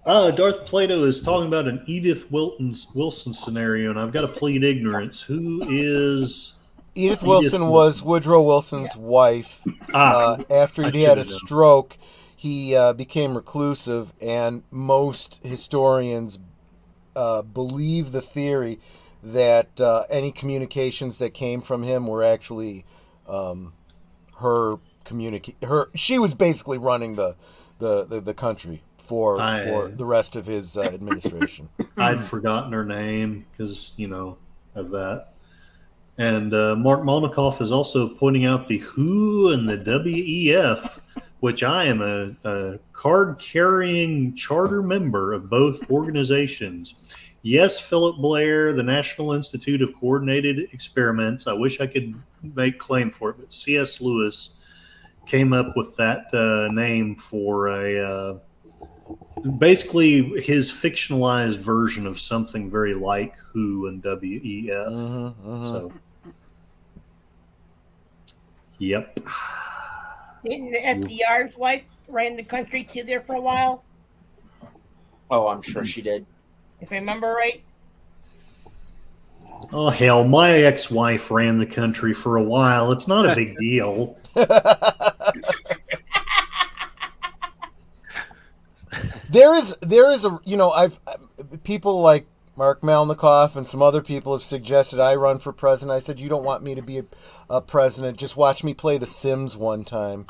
C: Darth Plato is talking about an Edith Wilson scenario, and I've got to plead ignorance. Who is
E: Edith Wilson? Was Woodrow Wilson's wife. After he had a stroke, he became reclusive, and most historians believe the theory that any communications that came from him were actually she was basically running the country for the rest of his administration.
C: I'd forgotten her name because of that. And Mark Molnikoff is also pointing out the WHO and the WEF, which I am a card-carrying charter member of both organizations. Yes, Philip Blair, the National Institute of Coordinated Experiments. I wish I could make claim for it, but C.S. Lewis came up with that name for basically his fictionalized version of something very like WHO and WEF. So, yep.
B: Didn't FDR's wife ran the country too there for a while?
A: Oh, I'm sure she did.
B: If I remember right.
C: Oh, hell, my ex-wife ran the country for a while. It's not a big deal.
E: There is I've people like Mark Melnikoff and some other people have suggested I run for president. I said, you don't want me to be a president. Just watch me play The Sims one time.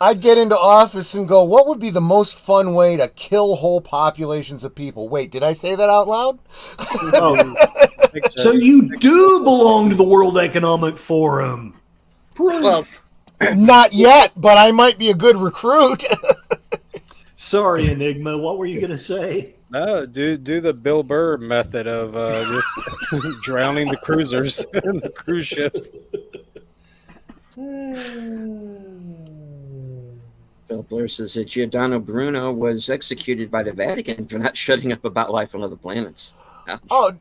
E: I'd get into office and go, what would be the most fun way to kill whole populations of people? Wait, did I say that out loud?
C: So you do belong to the World Economic Forum. Proof.
A: Well,
E: not yet, but I might be a good recruit.
C: Sorry, Enigma. What were you going to say?
D: No, do the Bill Burr method of just drowning the cruisers and the cruise ships.
A: Phil Blair says that Giordano Bruno was executed by the Vatican for not shutting up about life on other planets. Ouch.
E: Oh,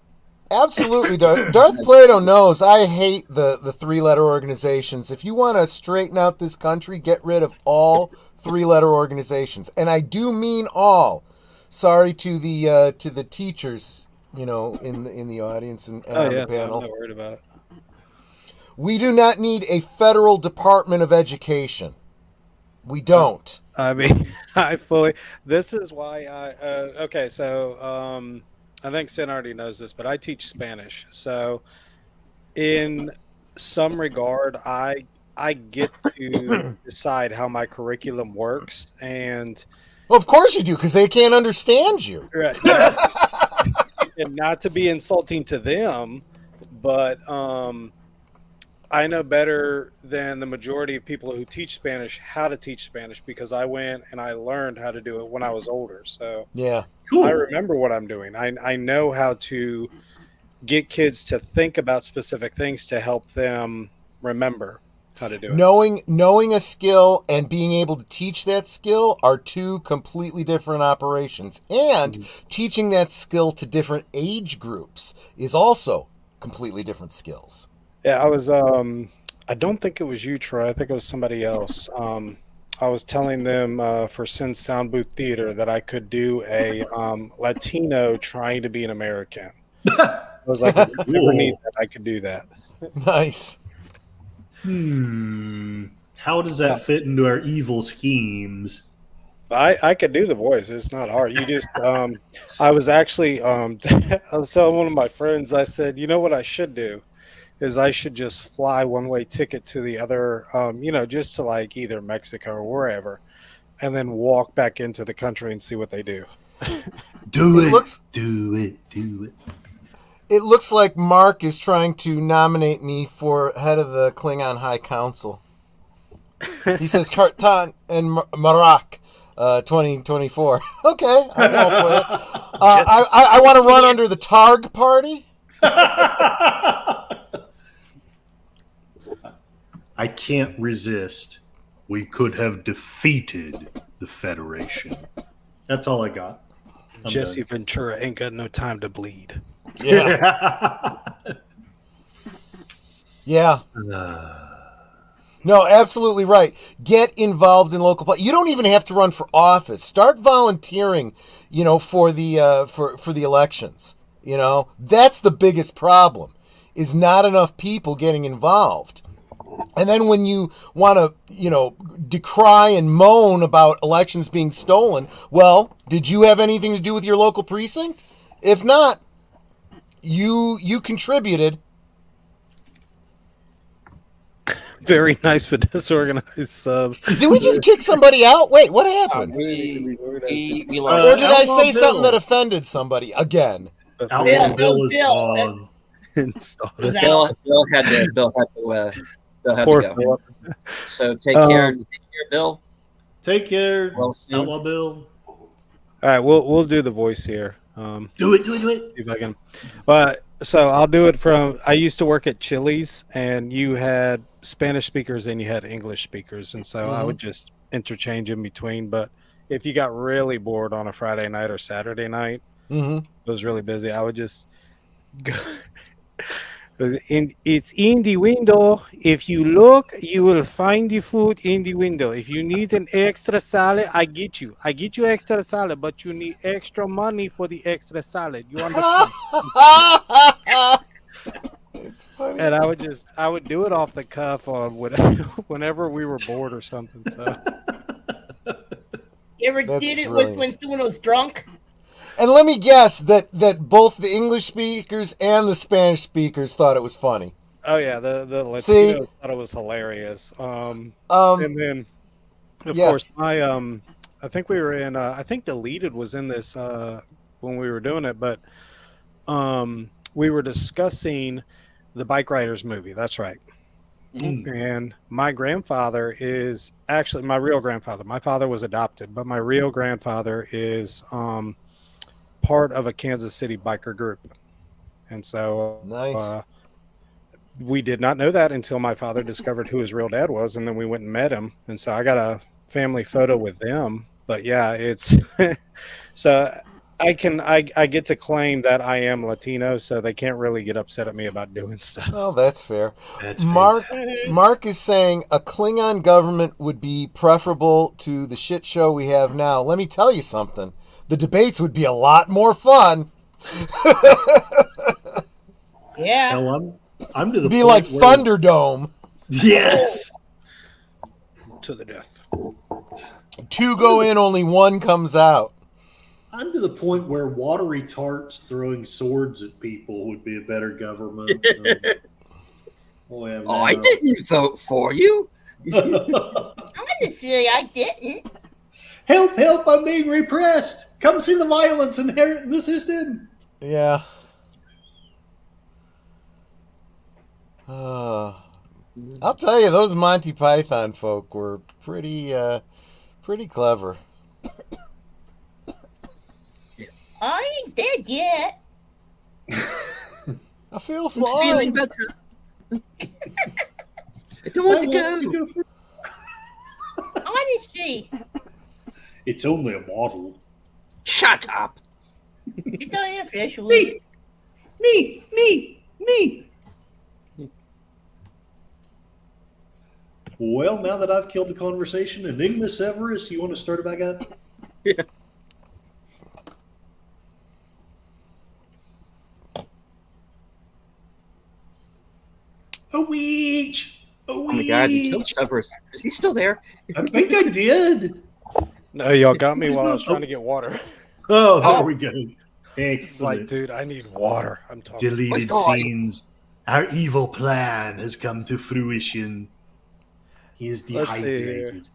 E: absolutely. Darth Plato knows I hate the three-letter organizations. If you want to straighten out this country, get rid of all three-letter organizations. And I do mean all. Sorry to the teachers, in the audience and on the panel.
D: I'm not worried about it.
E: We do not need a federal Department of Education. We don't.
D: I mean, this is why okay, so I think Sin already knows this, but I teach Spanish. So in some regard, I get to decide how my curriculum works. And
E: Well, of course you do, because they can't understand you.
D: right, and not to be insulting to them, but I know better than the majority of people who teach Spanish how to teach Spanish, because I went and I learned how to do it when I was older. So
E: Yeah.
C: Cool.
D: I remember what I'm doing. I know how to get kids to think about specific things to help them remember how to do it.
E: Knowing a skill and being able to teach that skill are two completely different operations. And teaching that skill to different age groups is also completely different skills.
D: Yeah, I was. I don't think it was you, Troy. I think it was somebody else. I was telling them for Sin Sound Booth Theater that I could do a Latino trying to be an American. I was like, if you ever need that, I could do that.
E: Nice.
C: How does that fit into our evil schemes?
D: I could do the voice. It's not hard. You just. I was actually. I was telling one of my friends. I said, you know what I should do is I should just fly one-way ticket to the other, just to like either Mexico or wherever, and then walk back into the country and see what they do.
C: Do
E: It
C: it.
E: looks-
C: Do it. Do it.
E: It looks like Mark is trying to nominate me for head of the Klingon High Council. He says Kartan and Marak 2024. Okay, I'm all for it. I want to run under the Targ Party.
C: I can't resist. We could have defeated the Federation. That's all I got. I'm
D: Jesse
C: done.
D: Ventura ain't got no time to bleed.
E: Yeah. Yeah. No, absolutely right. Get involved in local. You don't even have to run for office. Start volunteering, for the elections. That's the biggest problem. Is not enough people getting involved. And then when you want to, decry and moan about elections being stolen, well, did you have anything to do with your local precinct? If not, you contributed.
D: Very nice but disorganized sub.
E: Did we just kick somebody out? Wait, what happened?
A: We
E: Or
A: lost.
E: did I
C: Outlaw
E: say
C: Bill.
E: something that offended somebody again?
C: Outlaw
B: Bill,
C: Bill is
B: Bill.
C: on.
A: Bill had to
D: Poor
A: go.
D: Philip.
A: So take care, Bill.
C: Take care,
A: Well, soon.
C: Outlaw Bill.
D: All right, we'll do the voice here.
C: Do it.
D: See if I can. So I'll do it from. I used to work at Chili's, and you had Spanish speakers and you had English speakers, and so I would just interchange in between. But if you got really bored on a Friday night or Saturday night, it was really busy, I would just go. It's in the window. If you look, you will find the food in the window. If you need an extra salad, I get you extra salad, but you need extra money for the extra salad. You understand?
E: It's funny.
D: And I would do it off the cuff on whenever we were bored or something. So
B: You ever
E: That's
B: did it
E: brilliant.
B: when someone was drunk?
E: And let me guess that both the English speakers and the Spanish speakers thought it was funny.
D: oh yeah, the
E: See?
D: Latinos thought it was hilarious. And then of
E: yeah.
D: course I think we were in I think Deleted was in this when we were doing it, but we were discussing the Bike Riders movie. That's right. And my grandfather is actually my real grandfather. My father was adopted, but my real grandfather is part of a Kansas City biker group. And so
E: Nice.
D: we did not know that until my father discovered who his real dad was, and then we went and met him. And so I got a family photo with them. But yeah, it's so I get to claim that I am Latino, so they can't really get upset at me about doing stuff.
E: Oh, that's fair.
C: That's
E: Mark is saying a Klingon government would be preferable to the shit show we have now. Let me tell you something. The debates would be a lot more fun.
B: Yeah.
C: Hell, I'm to the
E: Be
C: point
E: like
C: where-
E: Thunderdome.
C: Yes.
D: To the death.
E: 2 go in, only 1 comes out.
C: I'm to the point where watery tarts throwing swords at people would be a better government.
A: I didn't vote for you.
B: Honestly, I didn't.
C: Help, help, I'm being repressed. Come see the violence inherent in the system.
E: Yeah. I'll tell you, those Monty Python folk were pretty clever.
B: I ain't dead yet.
E: I feel
A: I'm feeling
E: fine.
A: better. I don't want to go.
B: Honestly,
C: It's only a model.
A: Shut up.
B: it's only a fish.
C: Me. Well, now that I've killed the conversation, Enigma Severus, you want to start it back up?
A: Yeah.
C: A weech.
A: Oh my god, you killed Severus. Is he still there?
C: I think I did.
D: No, y'all got me while I was trying to get water.
C: Oh, there we go.
D: It's like,
C: Excellent.
D: dude, I need water. I'm talking.
C: Deleted
A: What's going-
C: scenes. Our evil plan has come to fruition. He is
D: Let's see here.
C: dehydrated.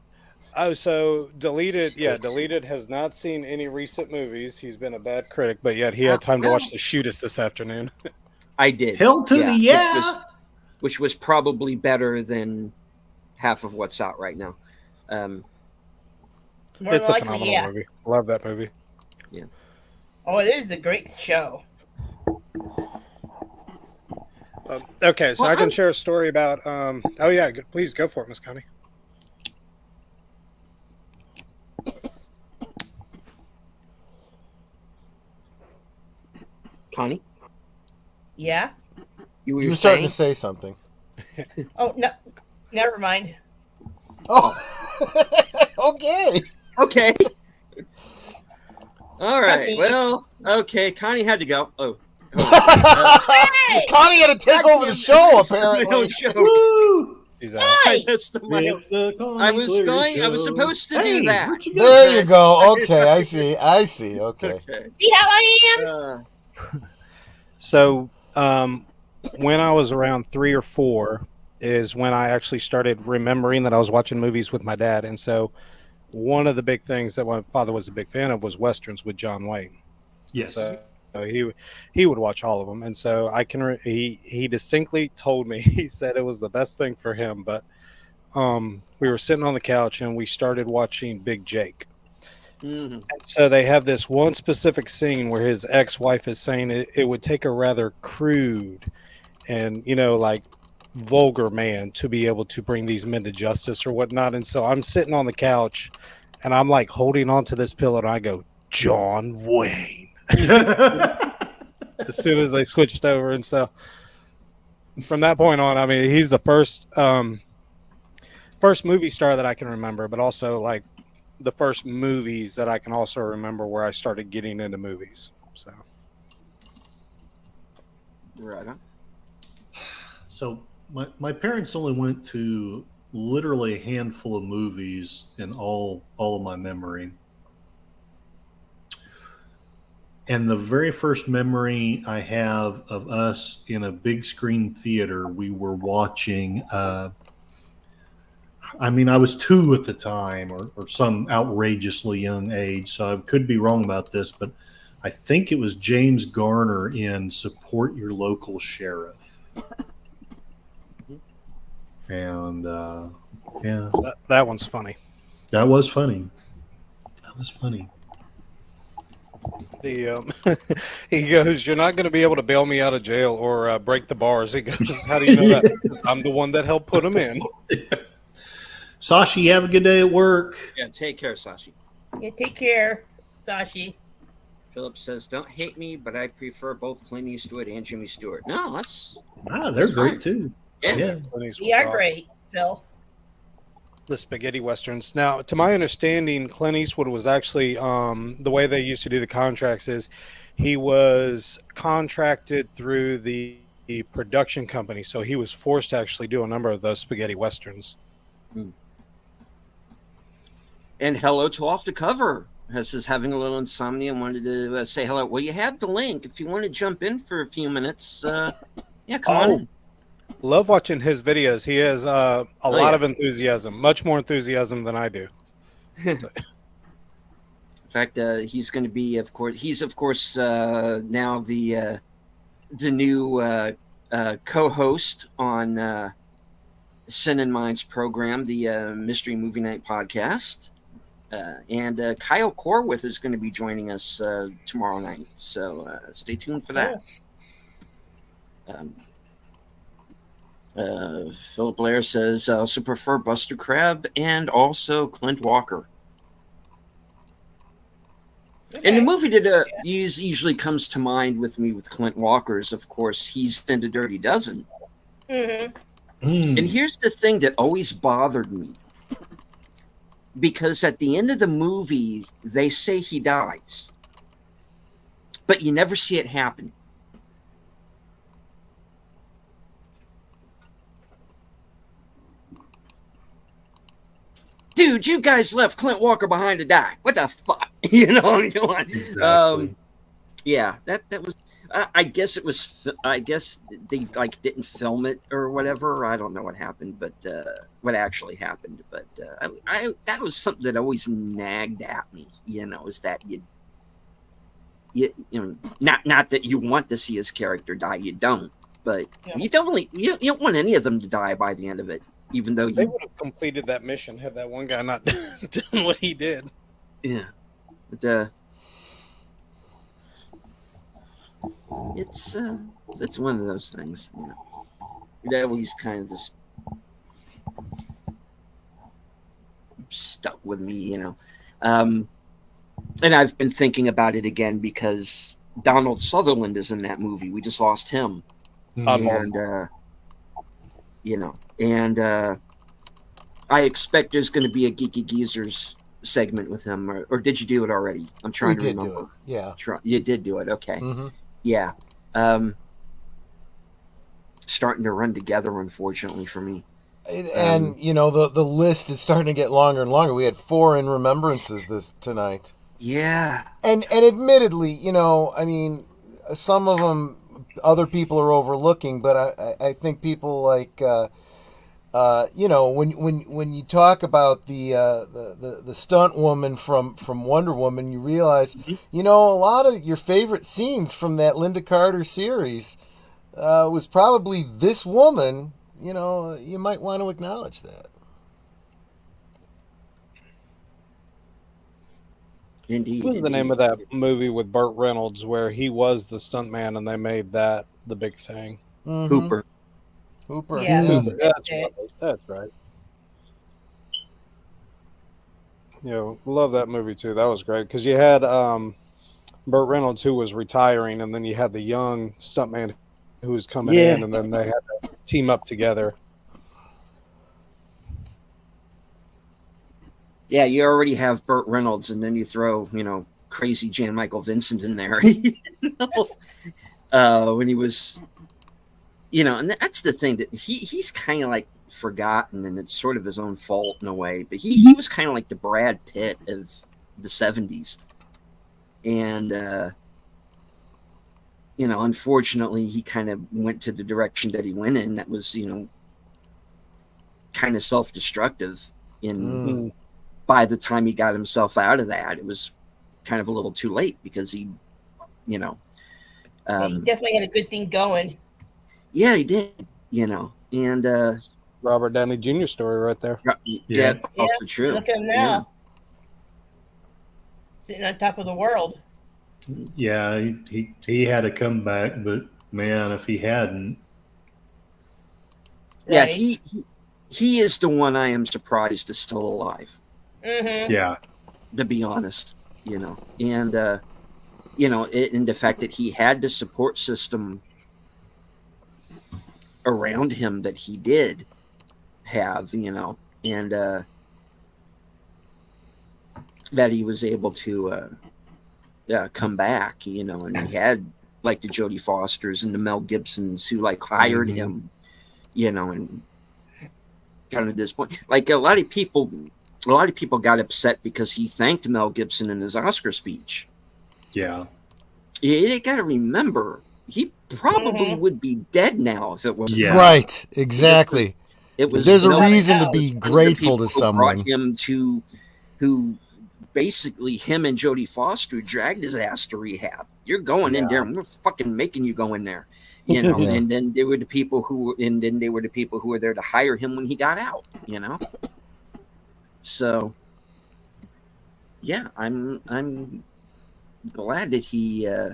D: Oh, so Deleted, yeah, Deleted has not seen any recent movies. He's been a bad critic, but yet he had time to watch The Shoot Us this afternoon.
A: I did.
C: Hell to the yeah.
A: Which was probably better than half of what's out right now.
B: More
D: It's a
B: likely,
D: phenomenal
B: yeah.
D: movie. Love that movie.
B: Oh, it is a great show.
D: Okay, so
A: Well,
D: I can
A: I'm-
D: share a story about. Oh yeah, please go for it, Miss Connie.
A: Connie,
B: Yeah.
A: you were
E: You were starting to
A: saying?
E: say something.
B: Oh no, never mind.
E: Oh, okay.
A: Okay. All right.
B: Nothing.
A: Well, okay. Connie had to go. Oh.
B: Hey!
E: Connie had to take over the show,
A: My own
E: apparently.
A: joke.
C: Woo!
D: He's out.
B: Hey!
A: I messed up my own.
C: It's the Connie
A: I was
C: Clear
A: going- I was
C: Show.
A: supposed to do
C: Hey,
A: that.
C: where'd you go,
E: There you
C: Zach?
E: go. Okay, I see. Okay.
A: Okay.
B: See how I am?
D: So, when I was around 3 or 4 is when I actually started remembering that I was watching movies with my dad. And so one of the big things that my father was a big fan of was Westerns with John Wayne.
C: Yes.
D: So he would watch all of them. And so I can, he distinctly told me, he said it was the best thing for him. But we were sitting on the couch and we started watching Big Jake.
A: Mhm.
D: And so they have this one specific scene where his ex-wife is saying it would take a rather crude and, like vulgar man to be able to bring these men to justice or whatnot. And so I'm sitting on the couch and I'm like holding onto this pillow and I go, John Wayne, as soon as they switched over. And so from that point on, I mean, he's the first movie star that I can remember, but also like the first movies that I can also remember where I started getting into movies. So
A: Right on.
C: So my parents only went to literally a handful of movies in all of my memory. And the very first memory I have of us in a big screen theater, we were watching I was 2 at the time or some outrageously young age, so I could be wrong about this, but I think it was James Garner in Support Your Local Sheriff. And yeah,
D: that one's funny.
C: that was funny. That was funny.
D: He goes, "You're not going to be able to bail me out of jail or break the bars." He goes, "How do you know that?" Because I'm the one that helped put him in.
C: Sashi, you have a good day at work.
A: Yeah, take care, Sashi.
B: Yeah, take care, Sashi.
A: Philip says, "Don't hate me, but I prefer both Clint Eastwood and Jimmy Stewart." No, that's
C: Ah, they're
A: That's
C: great
A: fine.
C: too.
A: yeah.
C: Yeah.
D: Clint Eastwood
B: You are
D: rocks.
B: great, Phil.
D: The spaghetti westerns. Now, to my understanding, Clint Eastwood was actually the way they used to do the contracts is he was contracted through the production company, so he was forced to actually do a number of those spaghetti westerns.
A: And hello to Off the Cover. Has is having a little insomnia and wanted to say hello. Well, you have the link if you want to jump in for a few minutes. Yeah, come on in.
D: Love watching his videos. He has a lot
A: yeah.
D: of enthusiasm, much more enthusiasm than I do.
A: In fact, he's going to be, of course, now the new co-host on Sin and Minds program, the Mystery Movie Night podcast. And Kyle Corwith is going to be joining us tomorrow night. So stay tuned for that. Philip Blair says, I also prefer Buster Crabbe and also Clint Walker.
B: Okay.
A: And the movie that usually comes to mind with me with Clint Walker is, of course, he's in The Dirty Dozen.
B: Mm-hmm.
A: And here's the thing that always bothered me. Because at the end of the movie, they say he dies. But you never see it happen. Dude, you guys left Clint Walker behind to die. What the fuck? You know,
C: Exactly.
A: yeah, that was. I guess it was. I guess they didn't film it or whatever. I don't know what happened, but what actually happened. But I that was something that always nagged at me. You know, is that you know, not that you want to see his character die. You don't, but you don't want any of them to die by the end of it. Even though
D: they would have completed that mission had that one guy not done what he did.
A: Yeah, but it's one of those things. You know, that always kind of just stuck with me. You know, and I've been thinking about it again because Donald Sutherland is in that movie. We just lost him, and you know, and I expect there's going to be a Geeky Geezers segment with him, or did you do it already? I'm trying to remember.
E: Do it. Yeah,
A: you did do it. Okay, yeah. Starting to run together, unfortunately for me.
E: And you know the list is starting to get longer and longer. We had 4 in remembrances tonight.
A: Yeah,
E: and admittedly, you know, I mean, some of them other people are overlooking, but I think people like. You know, when you talk about the stunt woman from Wonder Woman, you realize, you know, a lot of your favorite scenes from that Linda Carter series was probably this woman. You know, you might want to acknowledge that.
A: Indeed.
D: What was the name of that movie with Burt Reynolds where he was the stuntman and they made that the big thing?
A: Hooper.
B: Yeah.
D: Hooper. That's right. You know, love that movie too. That was great because you had Burt Reynolds who was retiring, and then you had the young stuntman who was coming in, and then they had to team up together.
A: Yeah, you already have Burt Reynolds, and then you throw, you know, crazy Jan Michael Vincent in there. You know? When he was, you know, and that's the thing that he's kind of like forgotten, and it's sort of his own fault in a way. But he was kind of like the Brad Pitt of the 70s, and you know, unfortunately, he kind of went to the direction that he went in. That was, you know, kind of self-destructive. By the time he got himself out of that, it was kind of a little too late because he, you know,
B: he definitely had a good thing going.
A: Yeah, he did. You know, and
D: Robert Downey Jr. story right there.
A: Yeah, also true.
B: Look at him now, sitting on top of the world.
C: Yeah, he had a comeback, but man, if he hadn't,
A: Yeah,
B: Right.
A: he is the one I am surprised is still alive,
B: Mm-hmm.
C: yeah,
A: to be honest. And and the fact that he had the support system around him that he did have, and that he was able to come back, and he had like the Jodie Fosters and the Mel Gibsons who like hired him, and kind of this point, like a lot of people got upset because he thanked Mel Gibson in his Oscar speech.
C: yeah,
A: You got to remember, he probably
B: Mm-hmm.
A: would be dead now if it wasn't for
C: yeah,
E: Right, exactly.
A: it was
E: There's a
A: Mel
B: Without a
E: reason to
B: doubt.
E: be
A: one of the
E: grateful
A: people
E: to
A: who brought
E: someone.
A: him to, who basically him and Jodie Foster dragged his ass to rehab. You're going in there, and we're fucking making you go in there,
E: Yeah.
A: And then they were the people who were there to hire him when he got out, So, yeah, I'm glad that he
C: yeah.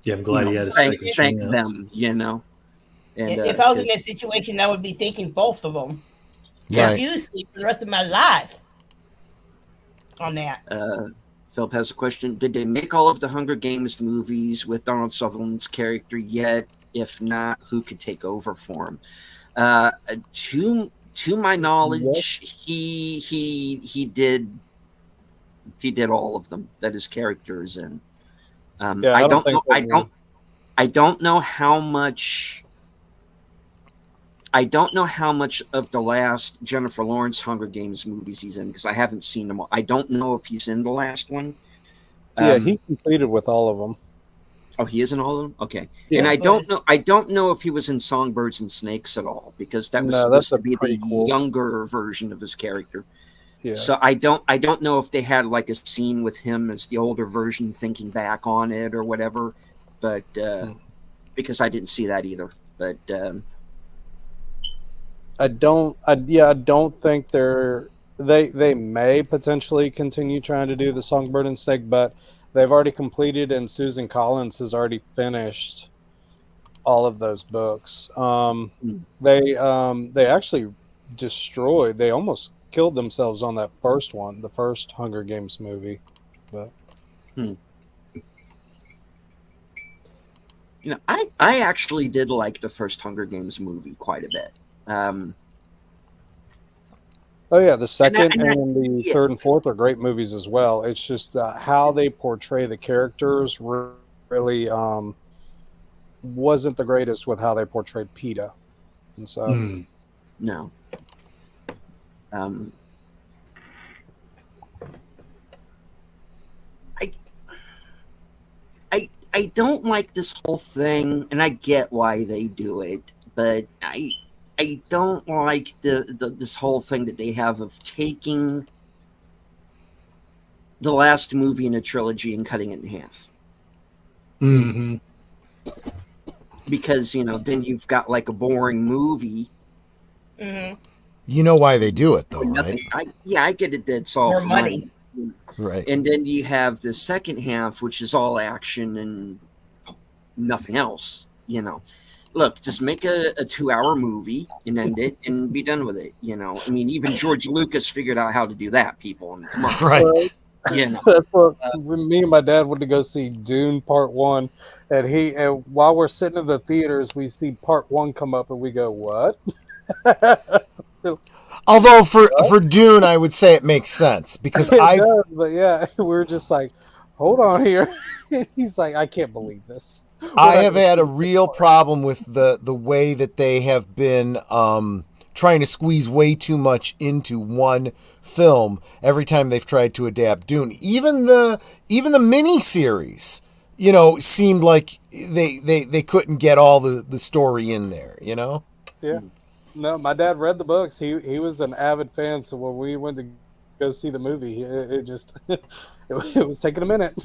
C: I'm glad he had a
A: thank
C: second
A: thank
C: chance.
A: them, and
B: If I was in that
A: 'cause,
B: situation, I would be thanking both of them
A: yeah,
E: Right.
B: profusely for the rest of my life on that.
A: Philip has a question. Did they make all of the Hunger Games movies with Donald Sutherland's character yet? If not, who could take over for him? To my knowledge, he did all of them that his character is in.
D: Yeah,
A: I
D: I don't
A: don't
D: think
A: know. I don't know how much. I don't know how much of the last Jennifer Lawrence Hunger Games movies he's in because I haven't seen them all. I don't know if he's in the last one.
D: Yeah, he completed with all of them.
A: Oh, he is in all of them? Okay.
D: Yeah.
A: And I
B: Good.
A: don't know if he was in Songbirds and Snakes at all because that was
D: No, that's
A: supposed to
D: a
A: be the
D: prequel.
A: younger version of his character.
D: Yeah.
A: So I don't know if they had like a scene with him as the older version thinking back on it or whatever, but because I didn't see that either. But
D: I don't think they may potentially continue trying to do the Songbird and Snake, but they've already completed and Susan Collins has already finished all of those books. They actually they almost killed themselves on that first one, the first Hunger Games movie. But
A: I actually did like the first Hunger Games movie quite a bit.
D: oh yeah, the second
A: and
D: and the
A: yeah.
D: third and fourth are great movies as well. It's just how they portray the characters really wasn't the greatest with how they portrayed PETA, and so
A: No. I don't like this whole thing, and I get why they do it, but I don't like this whole thing that they have of taking the last movie in a trilogy and cutting it in half.
C: Mm-hmm.
A: Because then you've got like a boring movie.
B: Mm-hmm.
E: You know why they do it, though, right?
A: I get it. That's all
B: More
A: for
B: money.
E: Right.
A: And then you have the second half, which is all action and nothing else. Look, just make a 2-hour movie and end it and be done with it. I mean, even George Lucas figured out how to do that. People, I mean, come on.
E: Right.
D: that's what me and my dad went to go see Dune Part 1, and while we're sitting in the theaters, we see Part 1 come up, and we go, "What?"
E: Although for Dune, I would say it makes sense because
D: but yeah, we're just like, hold on here. He's like, I can't believe this.
E: I have had a real problem with the way that they have been trying to squeeze way too much into one film every time they've tried to adapt Dune. Even the mini series, seemed like they couldn't get all the story in there.
D: Yeah. No, my dad read the books. He was an avid fan, so when we went to go see the movie, it just it was taking a minute.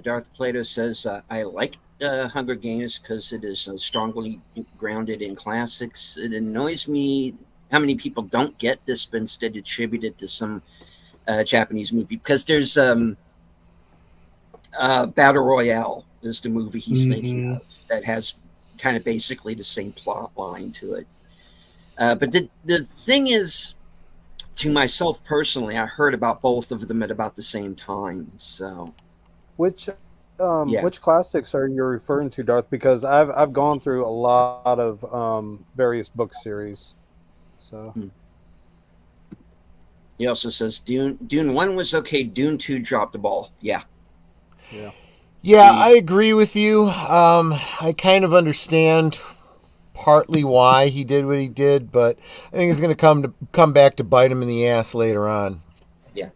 A: Darth Plato says, I like Hunger Games because it is strongly grounded in classics. It annoys me how many people don't get this, but instead attribute it to some Japanese movie, because there's Battle Royale is the movie he's thinking of that has kind of basically the same plot line to it. But the thing is, to myself personally, I heard about both of them at about the same time. So
D: Which
A: Yeah.
D: which classics are you referring to, Darth? Because I've gone through a lot of various book series. So
A: he also says Dune 1 was okay. Dune 2 dropped the ball. Yeah.
E: Yeah, I agree with you. I kind of understand partly why he did what he did, but I think it's going to come back to bite him in the ass later on.
A: Yeah.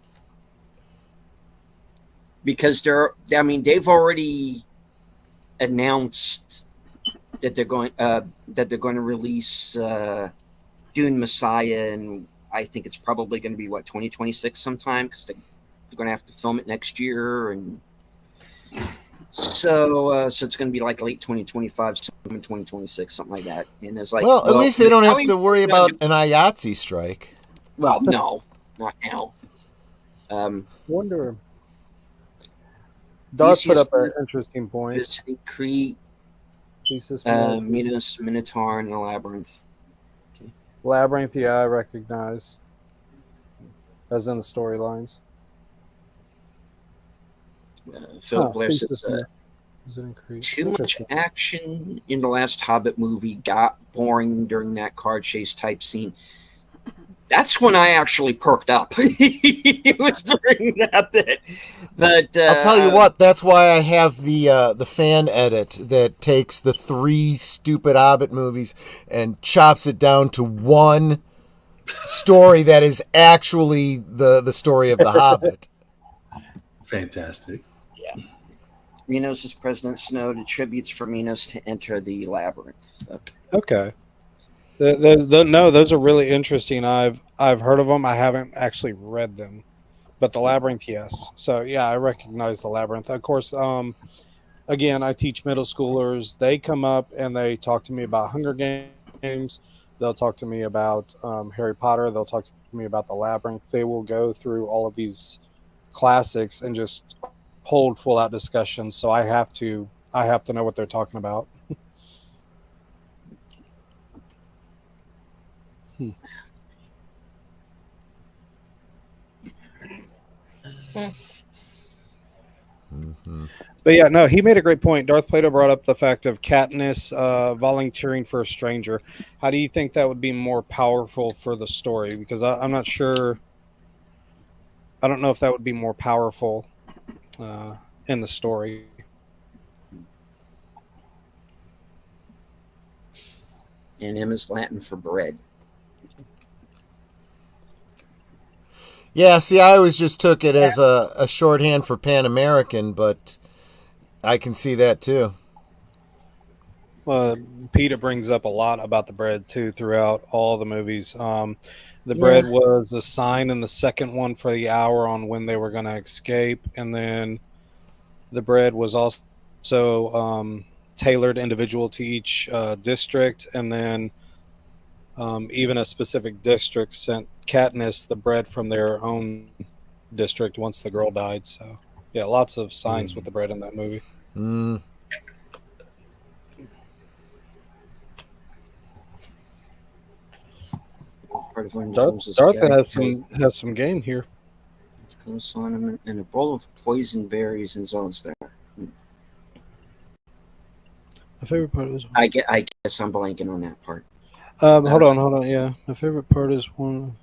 A: Because they've already announced that they're going to release Dune Messiah, and I think it's probably going to be 2026 sometime, because they're going to have to film it next year, and so it's going to be like late 2025, 2026, something like that. And it's like,
E: Well, at least they don't have to worry about
A: an
E: an IATSE strike.
A: Well, no, not now.
D: wonder. Darth put
A: Theseus
D: up an interesting point.
A: Visiting Crete,
D: Thesis
A: Minos, Minotaur, and the Labyrinth.
D: Labyrinth, yeah, I recognize. As in the storylines.
A: Phil Blair says,
D: Visiting
A: too much action in the last Hobbit movie got boring during that car chase type scene. That's when I actually perked up. It was during that bit. But
E: I'll tell you what, that's why I have the fan edit that takes the 3 stupid Hobbit movies and chops it down to one story that is actually the story of the Hobbit.
C: Fantastic.
A: Minos is President Snow, the tributes for Minos to enter the labyrinth.
D: Okay. No, those are really interesting. I've heard of them. I haven't actually read them, but the Labyrinth, yes. So yeah, I recognize the Labyrinth. Of course, again, I teach middle schoolers. They come up and they talk to me about Hunger Games. They'll talk to me about Harry Potter. They'll talk to me about the Labyrinth. They will go through all of these classics and just hold full out discussions. So I have to know what they're talking about. But yeah, no, he made a great point. Darth Plato brought up the fact of Katniss volunteering for a stranger. How do you think that would be more powerful for the story? Because I'm not sure. I don't know if that would be more powerful in the story.
A: And M is Latin for bread.
E: Yeah, see, I always just took it as a shorthand for Pan American, but I can see that too.
D: Peter brings up a lot about the bread too throughout all the movies. The bread was a sign in the second one for the hour on when they were going to escape, and then the bread was also tailored individual to each district, and then even a specific district sent Katniss the bread from their own district once the girl died. So yeah, lots of signs with the bread in that movie.
A: Part of
D: Darth has some game here.
A: Close on him, and a bowl of poison berries and zones there.
D: My favorite part is
A: I guess I'm blanking on that part.
D: hold on. Yeah, my favorite part is one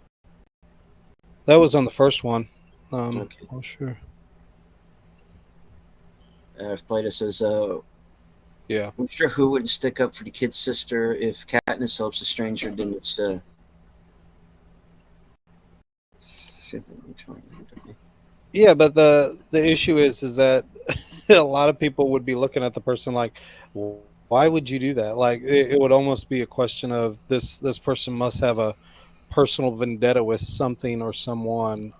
D: that was on the first one.
A: Okay.
D: Oh sure.
A: If Plato says,
D: Yeah.
A: I'm sure who wouldn't stick up for the kid's sister if Katniss helps a stranger, then it's
D: Yeah, but the issue is that a lot of people would be looking at the person like, why would you do that? Like it would almost be a question of this person must have a personal vendetta with something or someone.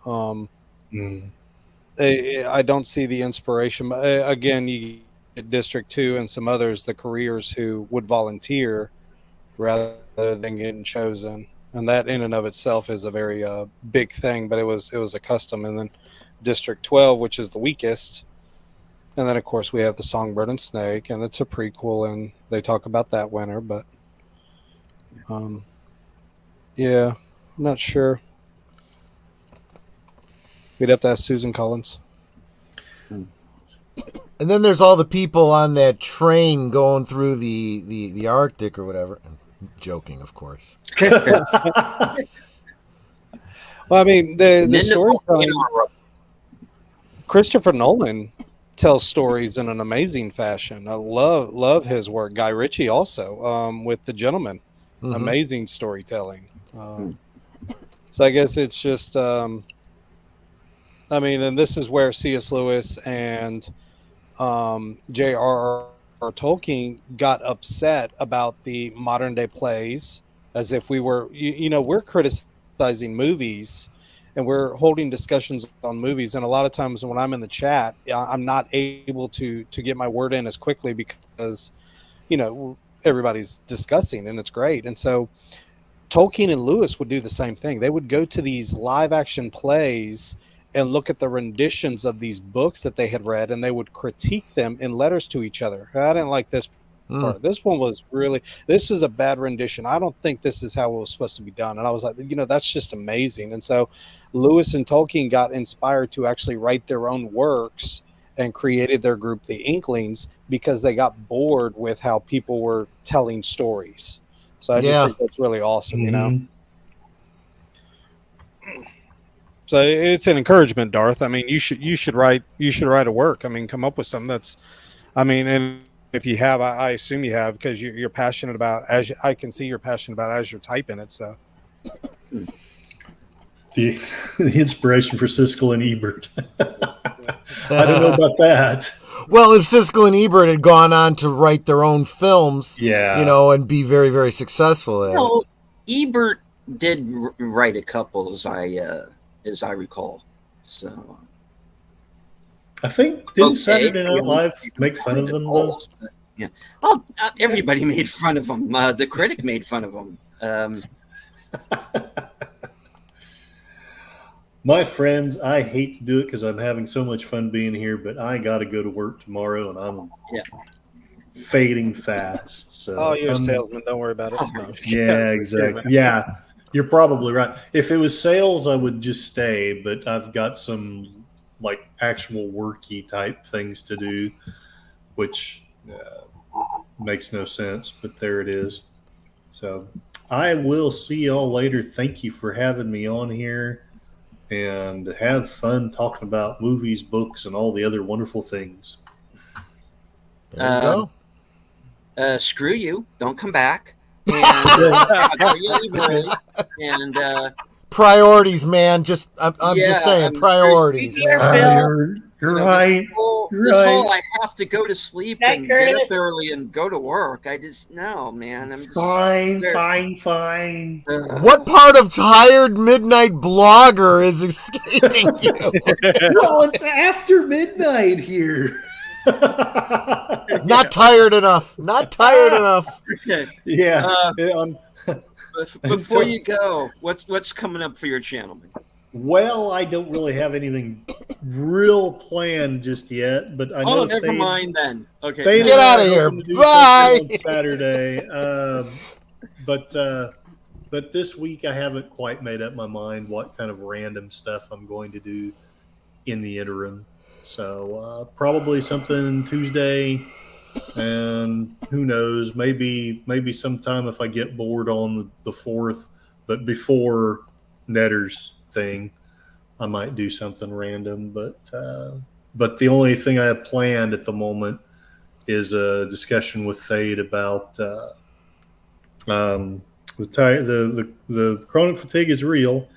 D: I don't see the inspiration. Again, you get District 2 and some others, the careers who would volunteer rather than getting chosen. and that in and of itself is a very big thing. But it was a custom, and then District 12, which is the weakest, and then of course we have the Songbird and Snake, and it's a prequel, and they talk about that winner. But yeah, I'm not sure. We'd have to ask Susan Collins.
E: And then there's all the people on that train going through the Arctic or whatever. I'm joking, of course.
D: Well, I mean, the storytelling. Christopher Nolan tells stories in an amazing fashion. I love his work. Guy Ritchie also with The Gentleman, amazing storytelling. So I guess it's just, I mean, and this is where C.S. Lewis and J.R.R. Tolkien got upset about the modern day plays, as if we were, we're criticizing movies and we're holding discussions on movies. And a lot of times when I'm in the chat, I'm not able to get my word in as quickly because, everybody's discussing and it's great. And so Tolkien and Lewis would do the same thing. They would go to these live action plays and look at the renditions of these books that they had read, and they would critique them in letters to each other. I didn't like this part. This one was this is a bad rendition. I don't think this is how it was supposed to be done. And I was like, that's just amazing. And so Lewis and Tolkien got inspired to actually write their own works and created their group, the Inklings, because they got bored with how people were telling stories. So I just think that's really awesome, So it's an encouragement, Darth. I mean, you should write a work. I mean, come up with something and if you have, I assume you have, because you're passionate about, I can see you're passionate about as you're typing it. So
C: the inspiration for Siskel and Ebert. I don't know about that.
E: Well, if Siskel and Ebert had gone on to write their own films, and be very, very successful at it.
A: Ebert did write a couple, as I recall. So
C: I think didn't Saturday Night Live make fun of them though?
A: Yeah. Well, everybody made fun of them. The critic made fun of them.
C: My friends, I hate to do it because I'm having so much fun being here, but I got to go to work tomorrow, and I'm fading fast. So
D: you're a salesman. Don't worry about it. No.
C: Yeah, exactly. Yeah, you're probably right. If it was sales, I would just stay, but I've got some like actual worky type things to do, which makes no sense, but there it is. So I will see y'all later. Thank you for having me on here. And have fun talking about movies, books, and all the other wonderful things.
E: There you
A: go. Screw you. Don't come back. And
E: priorities, man. I'm just saying, priorities.
C: You're right.
A: This whole I have to go to sleep and get up early and go to work. I just man. I'm just
C: fine.
E: What part of tired midnight blogger is escaping you?
C: Well, it's after midnight here.
E: Not tired enough.
A: Okay.
C: Yeah.
A: Before you go, what's coming up for your channel, man?
C: Well, I don't really have anything real planned just yet, but I know.
A: Never mind then. Okay,
E: get out of here. Bye.
C: On Saturday, but this week I haven't quite made up my mind what kind of random stuff I'm going to do in the interim. So probably something Tuesday, and who knows? Maybe sometime if I get bored on the 4th, but before Netter's thing, I might do something random. But the only thing I have planned at the moment is a discussion with Fade about the chronic fatigue is real.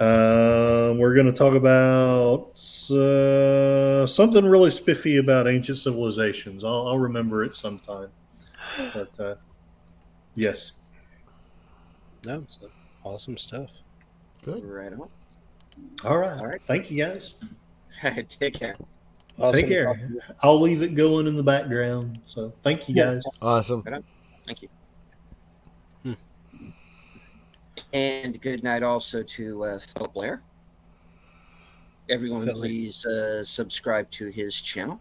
C: We're going to talk about something really spiffy about ancient civilizations. I'll remember it sometime. But yes.
D: No, awesome stuff.
E: Good.
A: Right on.
C: All right. Thank you, guys.
A: Take care.
D: Awesome.
C: Take care. I'll leave it going in the background. So thank you, guys.
E: Awesome.
A: Right on. Thank you. And good night also to Phil Blair. Everyone,
D: Philly.
A: please subscribe to his channel.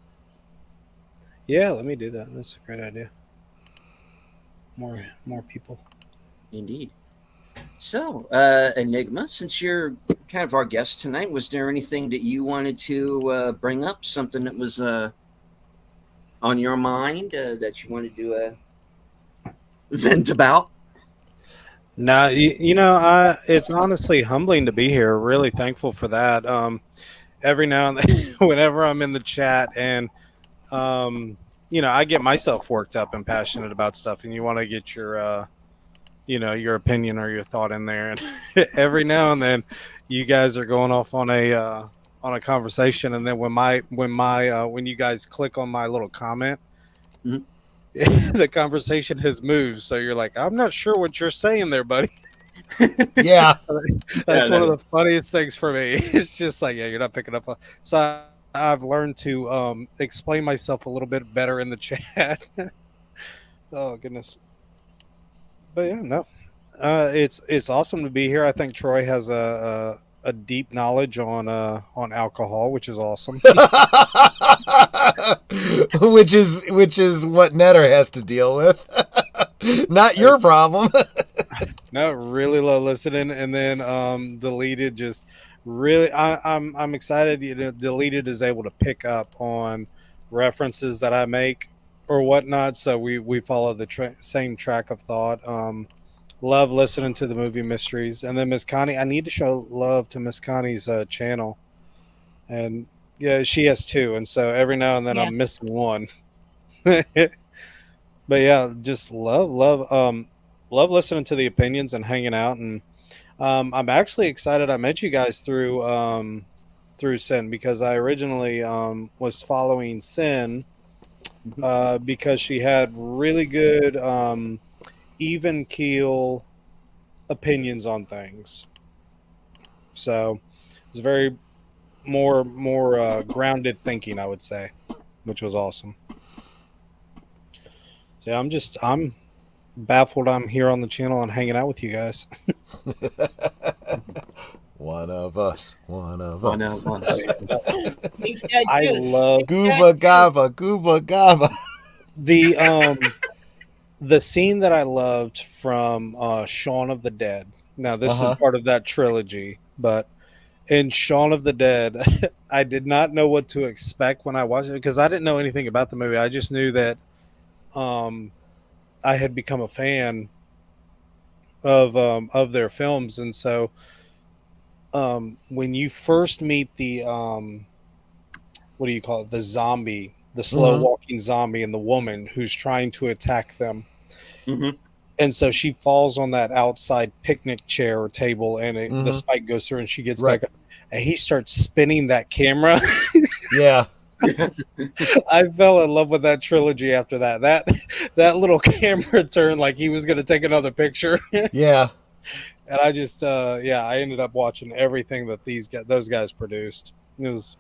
D: Yeah, let me do that. That's a great idea. More people.
A: Indeed. So, Enigma, since you're kind of our guest tonight, was there anything that you wanted to bring up? Something that was on your mind that you wanted to vent about?
D: No, it's honestly humbling to be here. Really thankful for that. Every now and then, whenever I'm in the chat and I get myself worked up and passionate about stuff, and you want to get your opinion or your thought in there. And every now and then, you guys are going off on a conversation, and then when you guys click on my little comment,
A: Mhm.
D: the conversation has moved. So you're like, I'm not sure what you're saying there, buddy.
E: Yeah.
D: That's one of the funniest things for me. It's just like, yeah, you're not picking up. So I've learned to explain myself a little bit better in the chat. Oh goodness. But yeah, no, it's awesome to be here. I think Troy has a deep knowledge on alcohol, which is awesome.
E: which is what Netter has to deal with. Not your problem.
D: No, really love listening, and then Deleted just really. I'm excited. Deleted is able to pick up on references that I make or whatnot, so we follow the same track of thought. Love listening to the movie mysteries, and then Miss Connie. I need to show love to Miss Connie's channel, and yeah, she has two, and so every now and then
B: Yeah.
D: I'm missing one. But yeah, just love listening to the opinions and hanging out, and I'm actually excited. I met you guys through Sin, because I originally was following Sin because she had really good even keel opinions on things. So it's very more grounded thinking, I would say, which was awesome. So I'm baffled I'm here on the channel and hanging out with you guys.
E: One of us. One of
A: One
E: us.
A: of us.
B: Big Dad
D: I
B: Juice.
D: love
E: Gooba gaba, gooba gaba.
D: the scene that I loved from Shaun of the Dead. Now this is part of that trilogy, but in Shaun of the Dead, I did not know what to expect when I watched it, because I didn't know anything about the movie. I just knew that I had become a fan of their films, and so when you first meet the what do you call it, the zombie, the slow walking zombie, and the woman who's trying to attack them.
A: Mm-hmm.
D: And so she falls on that outside picnic chair or table, and the spike goes through, and she gets back up, and he starts spinning that camera.
E: Yeah.
D: I fell in love with that trilogy after that. That little camera turned like he was going to take another picture.
E: Yeah.
D: And I just I ended up watching everything that those guys produced. It was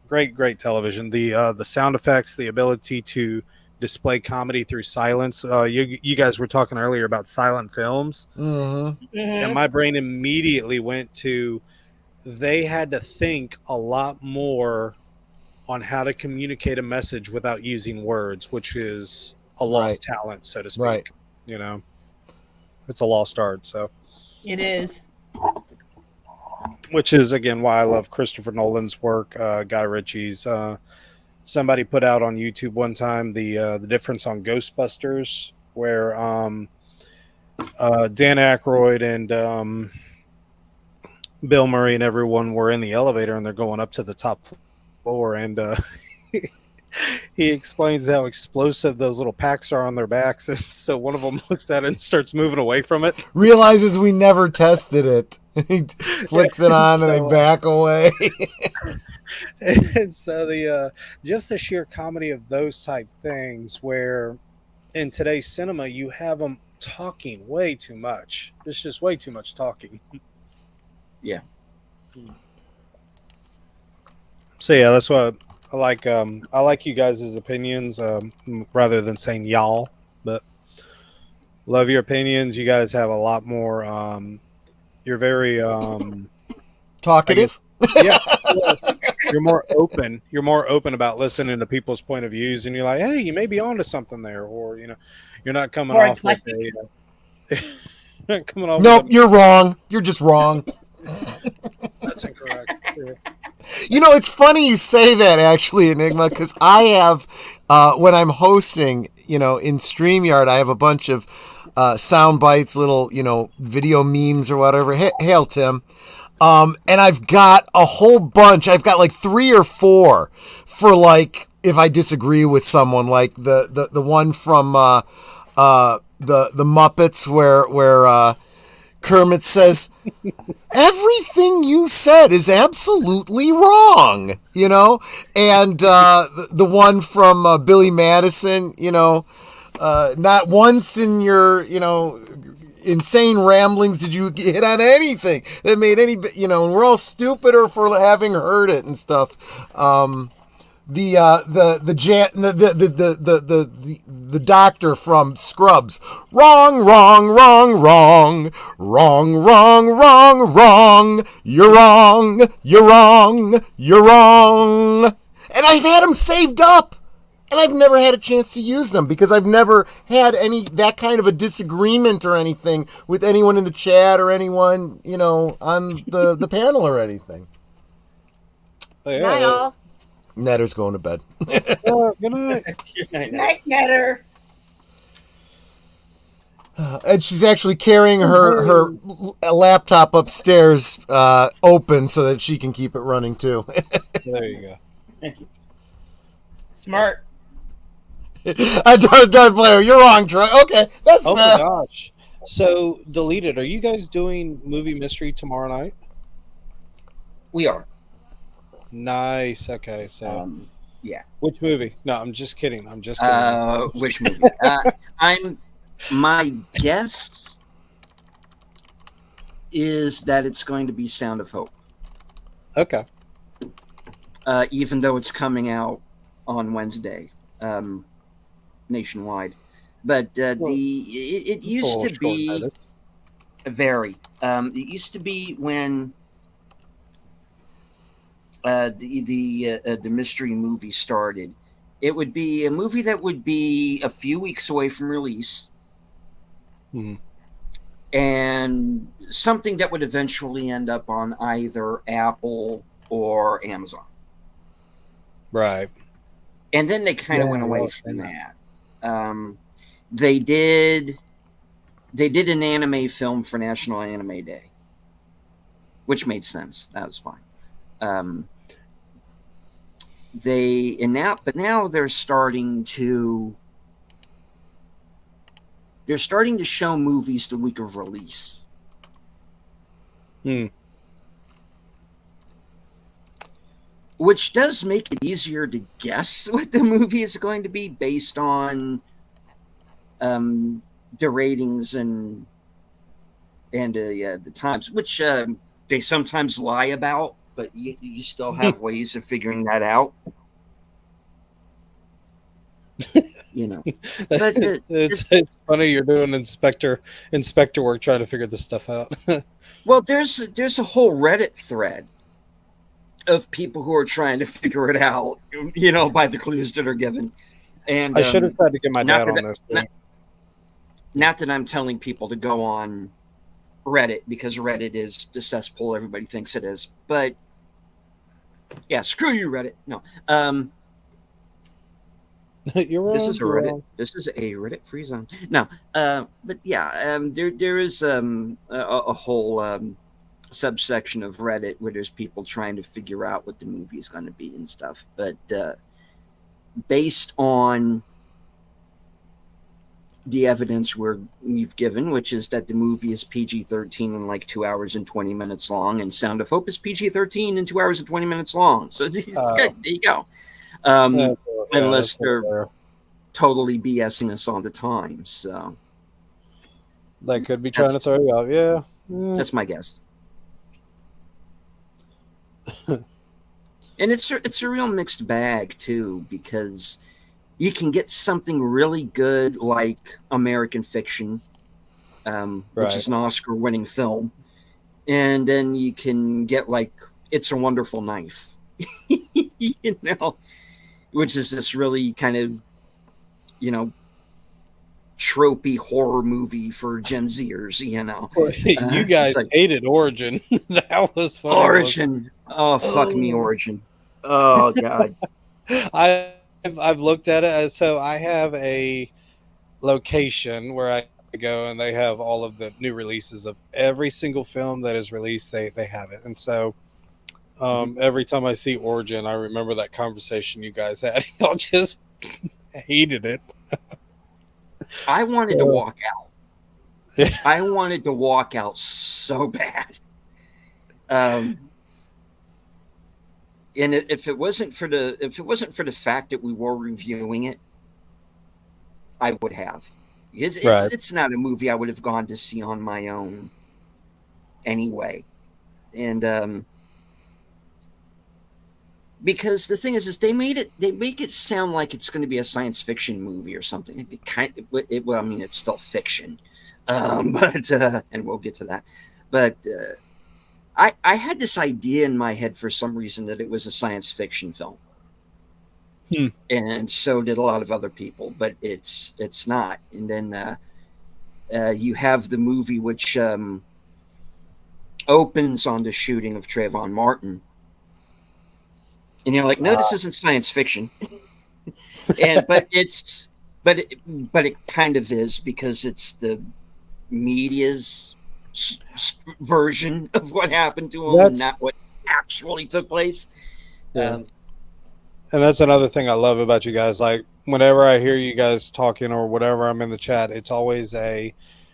D: great television. The sound effects, the ability to display comedy through silence. You guys were talking earlier about silent films, and my brain immediately went to, they had to think a lot more on how to communicate a message without using words, which is a lost talent, so to speak.
E: Right.
D: You know, it's a lost art. So
B: It is.
D: which is again why I love Christopher Nolan's work, Guy Ritchie's. Somebody put out on YouTube one time the difference on Ghostbusters, where Dan Aykroyd and Bill Murray and everyone were in the elevator, and they're going up to the top floor, and he explains how explosive those little packs are on their backs, and so one of them looks at it and starts moving away from it.
E: Realizes we never tested it. He flicks it on and they back away.
D: And so just the sheer comedy of those type things, where in today's cinema you have them talking way too much. There's just way too much talking.
A: Yeah.
D: So yeah, that's what I like. I like you guys' opinions rather than saying y'all. But Love your opinions. You guys have a lot more. You're very
E: Talkative.
D: yeah. You're more open. You're more open about listening to people's point of views, and you're like, hey, you may be onto something there, or you're not coming
B: More
D: off like
B: eclectic.
D: a coming off.
E: Nope,
D: with
E: you're wrong. You're just wrong.
D: that's incorrect.
E: You know, it's funny you say that, actually, Enigma, because I have, when I'm hosting, in StreamYard, I have a bunch of sound bites, little, video memes or whatever. Hail, Tim. And I've got a whole bunch. I've got like 3 or 4 for like if I disagree with someone, like the one from the Muppets where Kermit says everything you said is absolutely wrong, and the one from Billy Madison, not once in your insane ramblings did you hit on anything that made any, and we're all stupider for having heard it and stuff. The doctor from Scrubs. Wrong, wrong, wrong, wrong, wrong, wrong, wrong, wrong. You're wrong. You're wrong. You're wrong. And I've had them saved up. And I've never had a chance to use them because I've never had that kind of a disagreement or anything with anyone in the chat or anyone, on the panel or anything.
B: Not all.
E: Netter's going to bed.
D: Good night.
B: Night, Netter.
E: And she's actually carrying her laptop upstairs open so that she can keep it running too.
D: There you go.
A: Thank you.
B: Smart.
E: I don't blame her. You're wrong, Troy. Okay, that's
D: Oh
E: fair.
D: my gosh. So, Deleted, are you guys doing movie mystery tomorrow night?
A: We are.
D: Nice. Okay, so
A: Yeah.
D: which movie? No, I'm just kidding. I'm just kidding.
A: Which movie? My guess is that it's going to be Sound of Hope.
D: Okay.
A: Even though it's coming out on Wednesday, nationwide. But it used to be very. It used to be when the mystery movie started. It would be a movie that would be a few weeks away from release, and something that would eventually end up on either Apple or Amazon.
D: Right.
A: And then they kind of went away from that. They did an anime film for National Anime Day, which made sense. That was fine. Now they're starting to show movies the week of release. Which does make it easier to guess what the movie is going to be based on the ratings and the times, which they sometimes lie about, but you still have ways of figuring that out. But
D: it's funny you're doing inspector work trying to figure this stuff out.
A: Well, there's a whole Reddit thread of people who are trying to figure it out, by the clues that are given. And
D: I should have tried to get my dad on this.
A: Not that I'm telling people to go on Reddit, because Reddit is the cesspool everybody thinks it is. But yeah, screw you, Reddit. No.
D: You're wrong.
A: This is a Reddit. This is a Reddit free zone. No. But yeah, there is a whole subsection of Reddit where there's people trying to figure out what the movie is going to be and stuff. But based on the evidence we've given, which is that the movie is PG-13 and like 2 hours and 20 minutes long, and Sound of Hope is PG-13 and 2 hours and 20 minutes long. So it's good. There you go. Unless they're totally BSing us all the time. So
D: they could be trying to throw you out. Yeah.
A: That's my guess. And it's a real mixed bag too, because you can get something really good like American Fiction, which is an Oscar-winning film, and then you can get like It's a Wonderful Knife, you know, which is this really kind of, you know, tropey horror movie for Gen Zers, you know.
D: You guys
A: like,
D: hated Origin. That was funny.
A: Origin. Oh, fuck me, Origin. Oh, God.
D: I've looked at it. So I have a location where I go, and they have all of the new releases of every single film that is released. They have it, and so every time I see Origin, I remember that conversation you guys had. Y'all just hated it.
A: I wanted to walk out.
D: Yeah.
A: I wanted to walk out so bad. And if it wasn't for the fact that we were reviewing it, I would have. It's not a movie I would have gone to see on my own anyway. And because the thing is they make it sound like it's going to be a science fiction movie or something. Well, I mean, it's still fiction, but and we'll get to that. But I had this idea in my head for some reason that it was a science fiction film, and so did a lot of other people. But it's not. And then you have the movie which opens on the shooting of Trayvon Martin. And you're like, no, this isn't science fiction, but it kind of is, because it's the media's version of what happened to him, and not what actually took place.
D: Yeah. And that's another thing I love about you guys. Like, whenever I hear you guys talking or whatever, I'm in the chat, it's always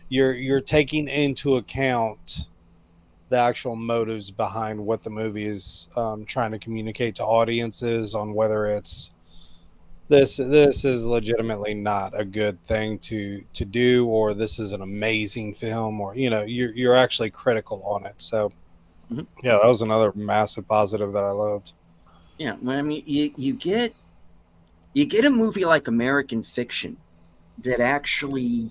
D: you're taking into account the actual motives behind what the movie is trying to communicate to audiences, on whether it's this is legitimately not a good thing to do, or this is an amazing film, or you're actually critical on it. So yeah, that was another massive positive that I loved.
A: Yeah, well, I mean, you get a movie like American Fiction that actually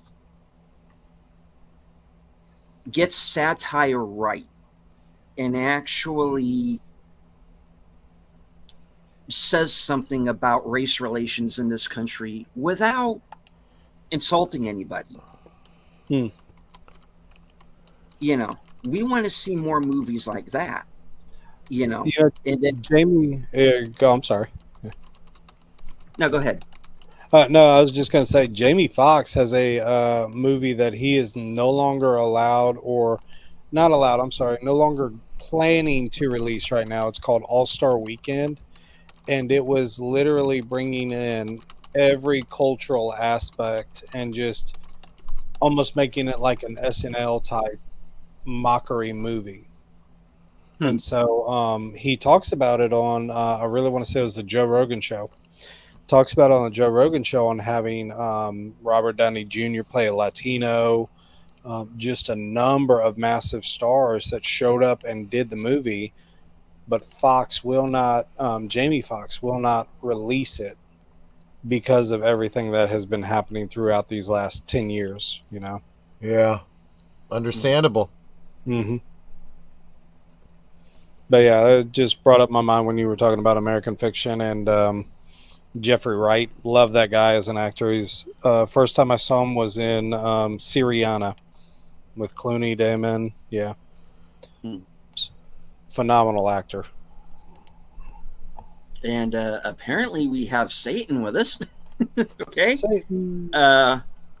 A: gets satire right, and actually says something about race relations in this country without insulting anybody. You know, we want to see more movies like that. You know, and then
D: Jamie, go. I'm sorry.
A: No, go ahead.
D: No, I was just going to say, Jamie Foxx has a movie that he is no longer allowed, or not allowed, I'm sorry, no longer planning to release right now. It's called All-Star Weekend, and it was literally bringing in every cultural aspect and just almost making it like an SNL type mockery movie. And so he talks about it on, I really want to say it was the Joe Rogan show. Talks about it on the Joe Rogan show, on having Robert Downey Jr. play a Latino, just a number of massive stars that showed up and did the movie, but Fox will not, Jamie Foxx will not release it because of everything that has been happening throughout these last 10 years,
E: Yeah. Understandable.
D: Mm-hmm. But yeah, it just brought up my mind when you were talking about American Fiction, and Jeffrey Wright. Love that guy as an actor. He's first time I saw him was in Syriana with Clooney, Damon. Yeah. Phenomenal actor.
A: And apparently we have Satan with us. Okay.
D: Satan.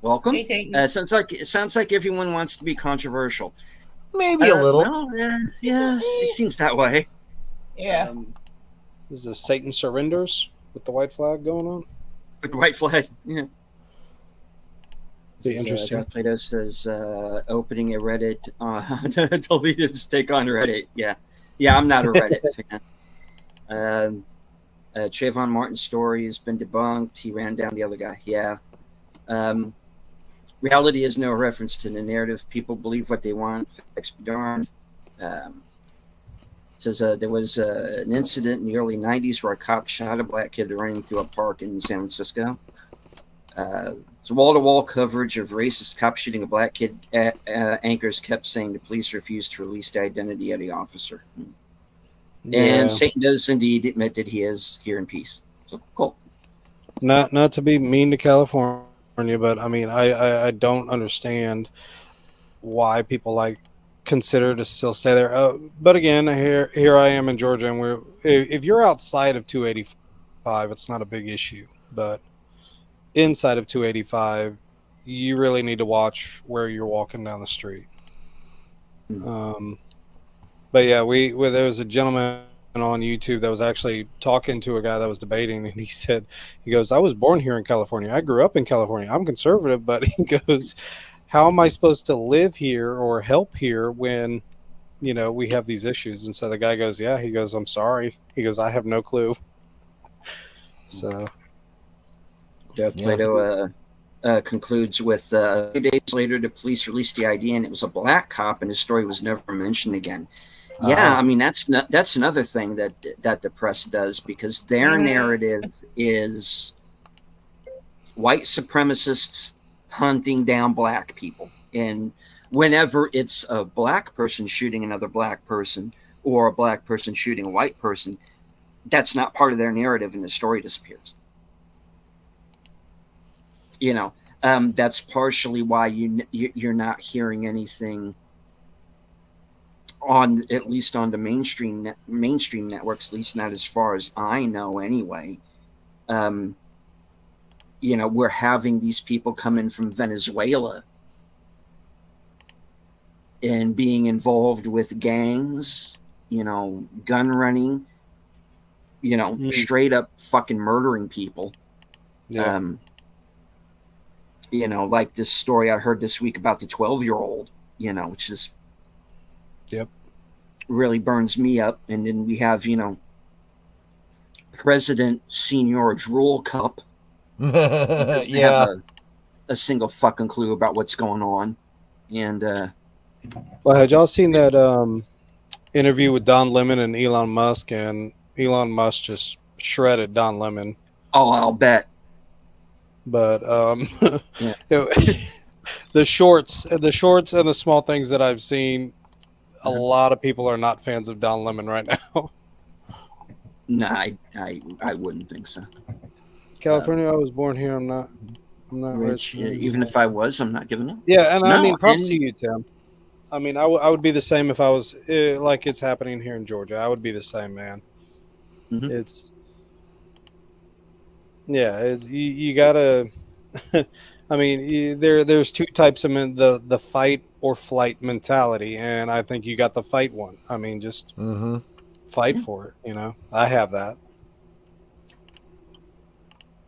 A: Welcome.
B: Hey, Satan.
A: It sounds like everyone wants to be controversial.
E: Maybe a little.
A: Well, yeah, it seems that way.
B: Yeah.
D: This is Satan Surrenders with the white flag going on.
A: With the white flag. Yeah.
D: Be interesting.
A: Darth Plato says opening a Reddit deleted take on Reddit. Yeah, I'm not a Reddit fan. Trayvon Martin's story has been debunked. He ran down the other guy. Yeah. Reality is no reference to the narrative. People believe what they want. Facts be darned. Says there was an incident in the early 90s where a cop shot a black kid running through a park in San Francisco. It's wall-to-wall coverage of racist cop shooting a black kid. Anchors kept saying the police refused to release the identity of the officer. And Satan does indeed admit that he is here in peace. So cool.
D: Not to be mean to California, but I mean, I don't understand why people consider to still stay there. But again, here I am in Georgia, and if you're outside of 285, it's not a big issue. But inside of 285, you really need to watch where you're walking down the street. But yeah, there was a gentleman on YouTube that was actually talking to a guy that was debating, and he goes, I was born here in California. I grew up in California. I'm conservative, but he goes, how am I supposed to live here or help here when, we have these issues? And so the guy goes, yeah, he goes, I'm sorry. He goes, I have no clue. So
A: Death Plato concludes with a few days later, the police released the ID, and it was a black cop, and his story was never mentioned again. Yeah, I mean that's another thing that the press does, because their narrative is white supremacists hunting down black people, and whenever it's a black person shooting another black person or a black person shooting a white person, that's not part of their narrative, and the story disappears. That's partially why you're not hearing anything at least on the mainstream networks, at least not as far as I know anyway. We're having these people come in from Venezuela and being involved with gangs, gun running, straight up fucking murdering people.
D: yeah.
A: Like this story I heard this week about the 12-year-old, which is really burns me up. And then we have, President Senior Drool Cup. Doesn't have a single fucking clue about what's going on. And
D: well, had y'all seen that interview with Don Lemon and Elon Musk? And Elon Musk just shredded Don Lemon.
A: Oh, I'll bet.
D: But the shorts and the small things that I've seen, a lot of people are not fans of Don Lemon right now.
A: Nah, I wouldn't think so.
D: California, I was born here. I'm not
A: Rich.
D: rich.
A: Even if I was, I'm not giving up.
D: Yeah, and
A: No,
D: I mean, props to
A: and-
D: you, Tim. I mean, I would be the same if I was like it's happening here in Georgia. I would be the same, man.
A: Mhm.
D: It's you gotta. I mean, there's two types of the fight or flight mentality, and I think you got the fight one. I mean, just fight for it. I have that.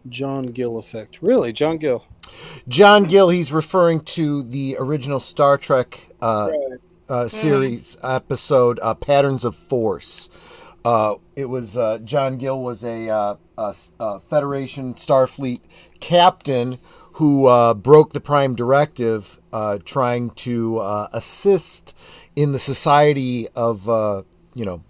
D: John Gill effect, really? John Gill.
E: John Gill, he's referring to the original Star Trek series episode, Patterns of Force. It was John Gill was a Federation Starfleet captain who broke the Prime Directive, trying to assist in the society of,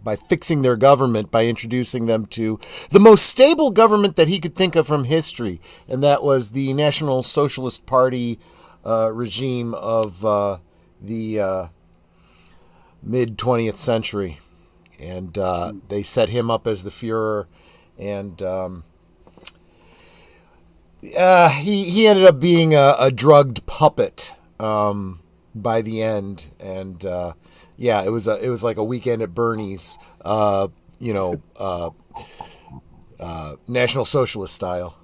E: by fixing their government, by introducing them to the most stable government that he could think of from history, and that was the National Socialist Party regime of the mid-20th century. And they set him up as the Fuhrer, and he ended up being a drugged puppet by the end. And it was like a weekend at Bernie's, National Socialist style.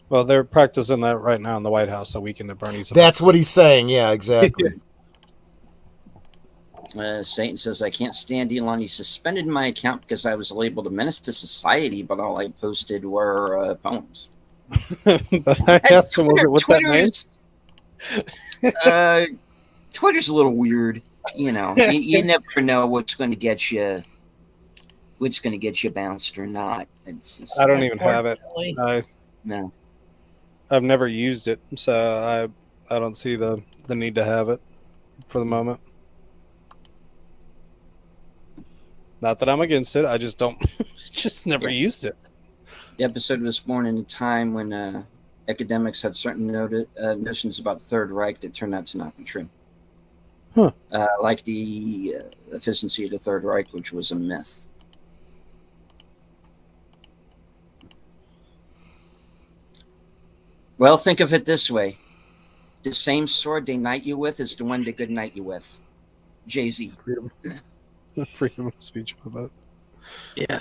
D: Well, they're practicing that right now in the White House. A weekend at Bernie's.
E: That's what he's saying. Yeah, exactly.
A: Satan says, I can't stand Elon. He suspended my account because I was labeled a menace to society, but all I posted were poems.
D: But I asked him what that means.
A: Twitter's a little weird. You never know what's going to get you bounced or not. It's just,
D: I don't even have it.
A: No.
D: I've never used it, so I don't see the need to have it for the moment. Not that I'm against it. I just don't, just never used it.
A: The episode was born in a time when academics had certain notions about the Third Reich that turned out to not be true.
D: Huh.
A: Like the efficiency of the Third Reich, which was a myth. Well, think of it this way. The same sword they knight you with is the one they good knight you with. Jay-Z.
D: Freedom of speech, about
F: Yeah.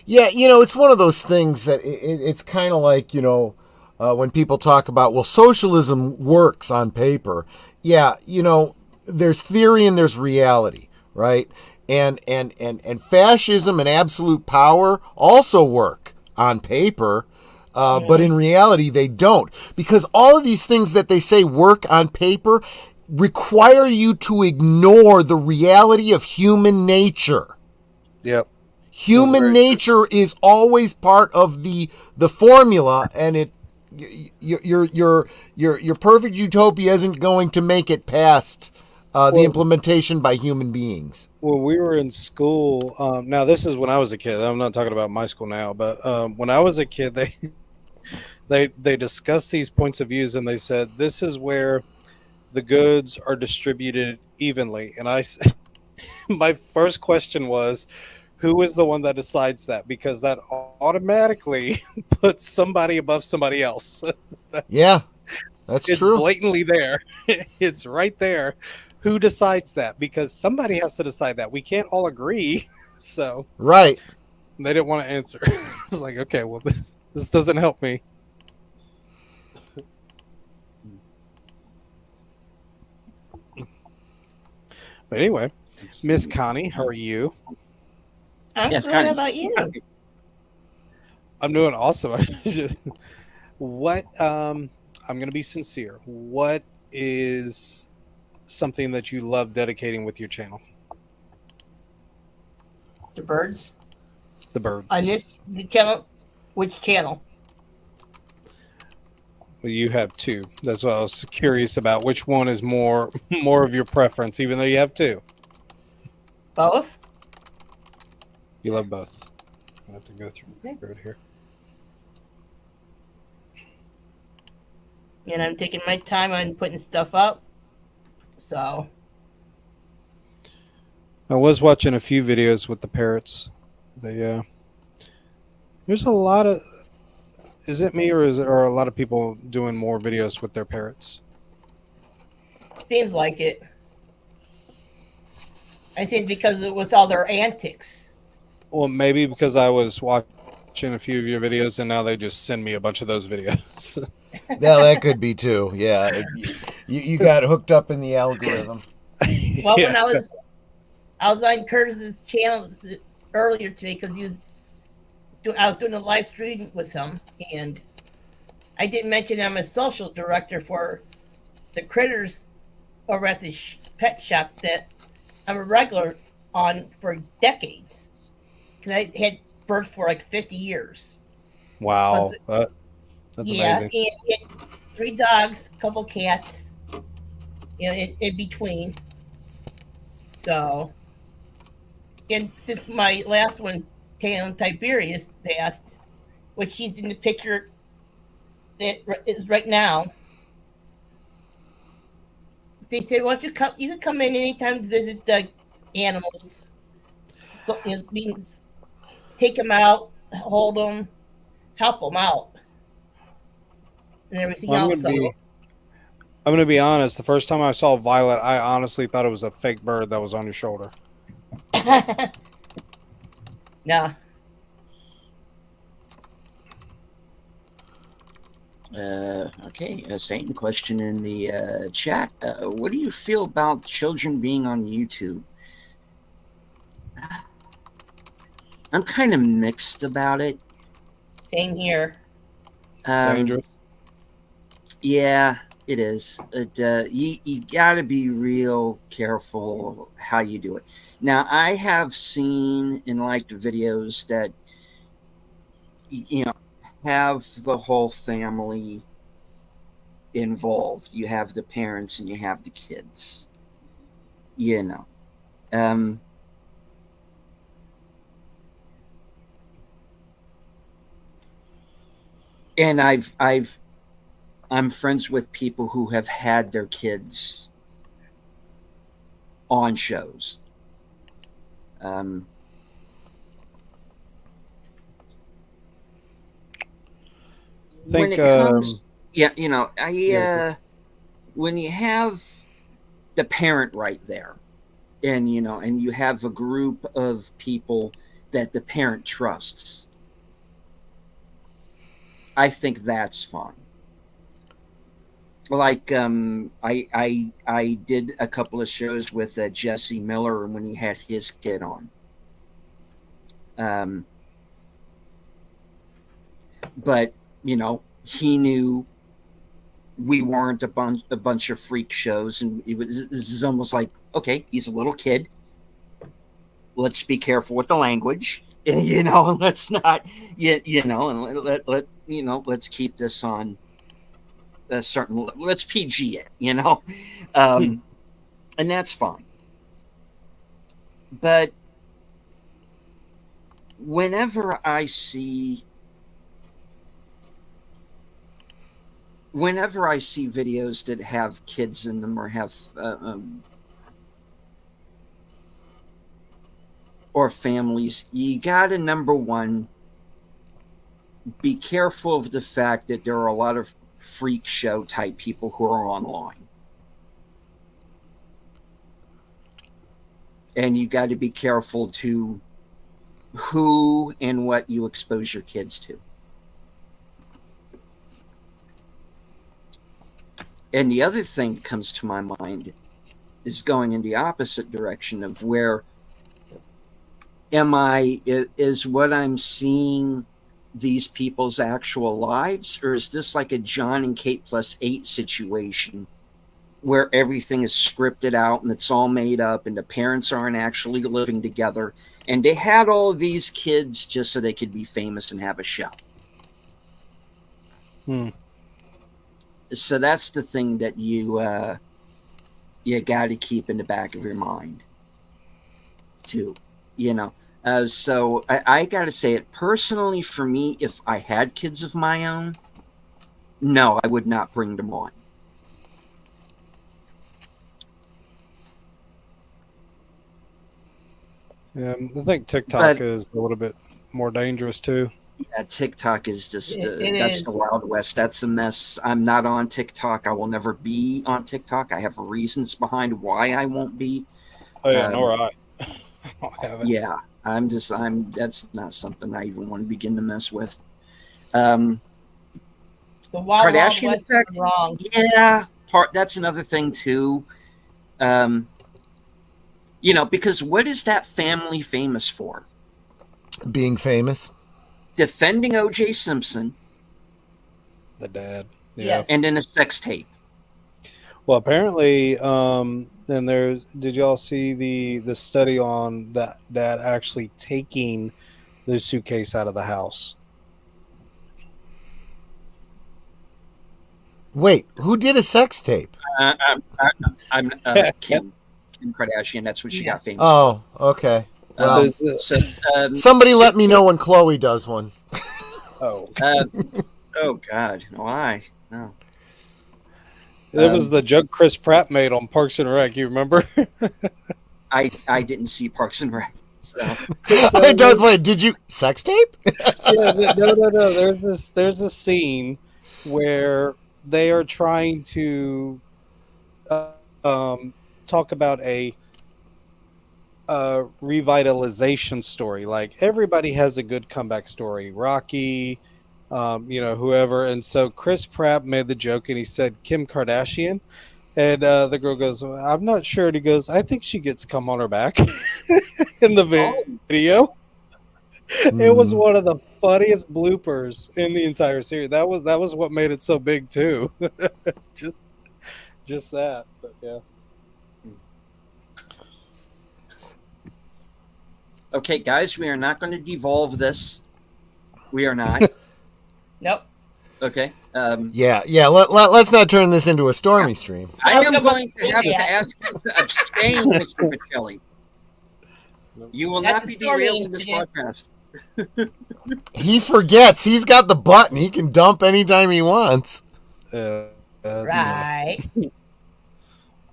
E: Yeah, it's one of those things that it's kind of like, when people talk about, well, socialism works on paper. Yeah, there's theory and there's reality, right? And fascism and absolute power also work on paper. But in reality, they don't. Because all of these things that they say work on paper require you to ignore the reality of human nature.
D: Yep.
E: Human nature is always part of the formula, and your perfect utopia isn't going to make it past the implementation by human beings.
D: When we were in school, now this is when I was a kid. I'm not talking about my school now, but when I was a kid, they discussed these points of views, and they said this is where the goods are distributed evenly. And my first question was, who is the one that decides that? Because that automatically puts somebody above somebody else.
E: That's
D: it's
E: true.
D: blatantly there. It's right there. Who decides that? Because somebody has to decide that. We can't all agree. So
E: right.
D: They didn't want to answer. I was like, okay, well, this doesn't help me. But anyway, Miss Connie, how are you?
B: I'm
A: Yes,
B: good.
A: Connie.
B: How about you?
D: I'm doing awesome. What I'm going to be sincere. What is something that you love dedicating with your channel?
B: The birds.
D: The birds.
B: On this channel? Which channel?
D: Well, you have two. That's what I was curious about. Which one is more of your preference, even though you have two?
B: Both?
D: You love both. I have to go through it here.
B: And I'm taking my time on putting stuff up. So.
D: I was watching a few videos with the parrots. They there's a lot of. Is it me, or are a lot of people doing more videos with their parrots?
B: Seems like it. I think because it was all their antics.
D: Well, maybe because I was watching a few of your videos, and now they just send me a bunch of those videos.
E: Yeah, that could be too. Yeah, you got hooked up in the algorithm.
B: Well, when I was on Curtis's channel earlier today because I was doing a live stream with him, and I didn't mention I'm a social director for the critters over at the pet shop that I'm a regular on for decades. Because I had birds for like 50 years.
D: Wow, that's amazing.
B: And he had 3 dogs, a couple cats, in between. So, and since my last one, Tiberius, passed, which she's in the picture that is right now, they said, "Why don't you come? You can come in anytime to visit the animals. So it means take them out, hold them, help them out, and everything
D: I'm
B: else."
D: gonna be honest. The first time I saw Violet, I honestly thought it was a fake bird that was on your shoulder.
B: Nah.
A: Okay, same question in the chat. What do you feel about children being on YouTube? I'm kind of mixed about it.
B: Same here.
D: Dangerous.
A: Yeah, it is. You got to be real careful how you do it. Now, I have seen and liked videos that, have the whole family involved. You have the parents and you have the kids. And I've I'm friends with people who have had their kids on shows. Um, when
D: Think
A: it comes, yeah,
D: yeah,
A: when you have the parent right there, and and you have a group of people that the parent trusts, I think that's fun. Like I did a couple of shows with Jesse Miller when he had his kid on. Um, but he knew we weren't a bunch of freak shows, and this is almost like, okay, he's a little kid. Let's be careful with the language, and let's not, and let's keep this on a certain. Let's PG it, and that's fine. But whenever I see videos that have kids in them, or have or families, you gotta, number one, be careful of the fact that there are a lot of freak show type people who are online. And you got to be careful to who and what you expose your kids to. And the other thing that comes to my mind is going in the opposite direction of where is what I'm seeing these people's actual lives, or is this like a John and Kate plus 8 situation where everything is scripted out and it's all made up and the parents aren't actually living together, and they had all of these kids just so they could be famous and have a show? So that's the thing that you got to keep in the back of your mind too, so I got to say it personally, for me, if I had kids of my own, no, I would not bring them on.
D: yeah, I think TikTok is a little bit more dangerous too.
A: Yeah, TikTok is just
B: It
A: the
B: is.
A: Wild West. That's a mess. I'm not on TikTok. I will never be on TikTok. I have reasons behind why I won't be.
D: Oh yeah, nor I. I don't have it.
A: Yeah, that's not something I even want to begin to mess with.
B: The Wild
A: Kardashian
B: West
A: effect?
B: is wrong.
A: Yeah, that's another thing too. Because what is that family famous for?
E: Being famous.
A: Defending O.J. Simpson,
D: The dad. Yeah.
B: Yes.
A: and then a sex tape.
D: Well, apparently, and did y'all see the study on that dad actually taking the suitcase out of the house?
E: Wait, who did a sex tape?
A: I'm Kim Kardashian. That's what she got famous.
E: Oh, okay. Well,
A: So,
E: somebody let me know when Chloe does one.
D: Oh,
A: oh God, why? No.
D: it was the joke Chris Pratt made on Parks and Rec. You remember?
A: I didn't see Parks and Rec. So
E: Did you sex tape?
D: No. There's a scene where they are trying to talk about a revitalization story. Like, everybody has a good comeback story. Rocky, whoever. And so Chris Pratt made the joke and he said Kim Kardashian. And the girl goes, well, I'm not sure. And he goes, I think she gets cum on her back in the video. It was one of the funniest bloopers in the entire series. That was what made it so big too. just that. But yeah.
A: Okay, guys, we are not going to devolve this. We are not.
B: Nope.
A: Okay.
E: Yeah. Let's not turn this into a stormy stream.
A: I am going to have to ask you to abstain, Mr. Pacelli. You will not be derailing this podcast.
E: He forgets. He's got the button. He can dump anytime he wants.
D: It's,
B: Right.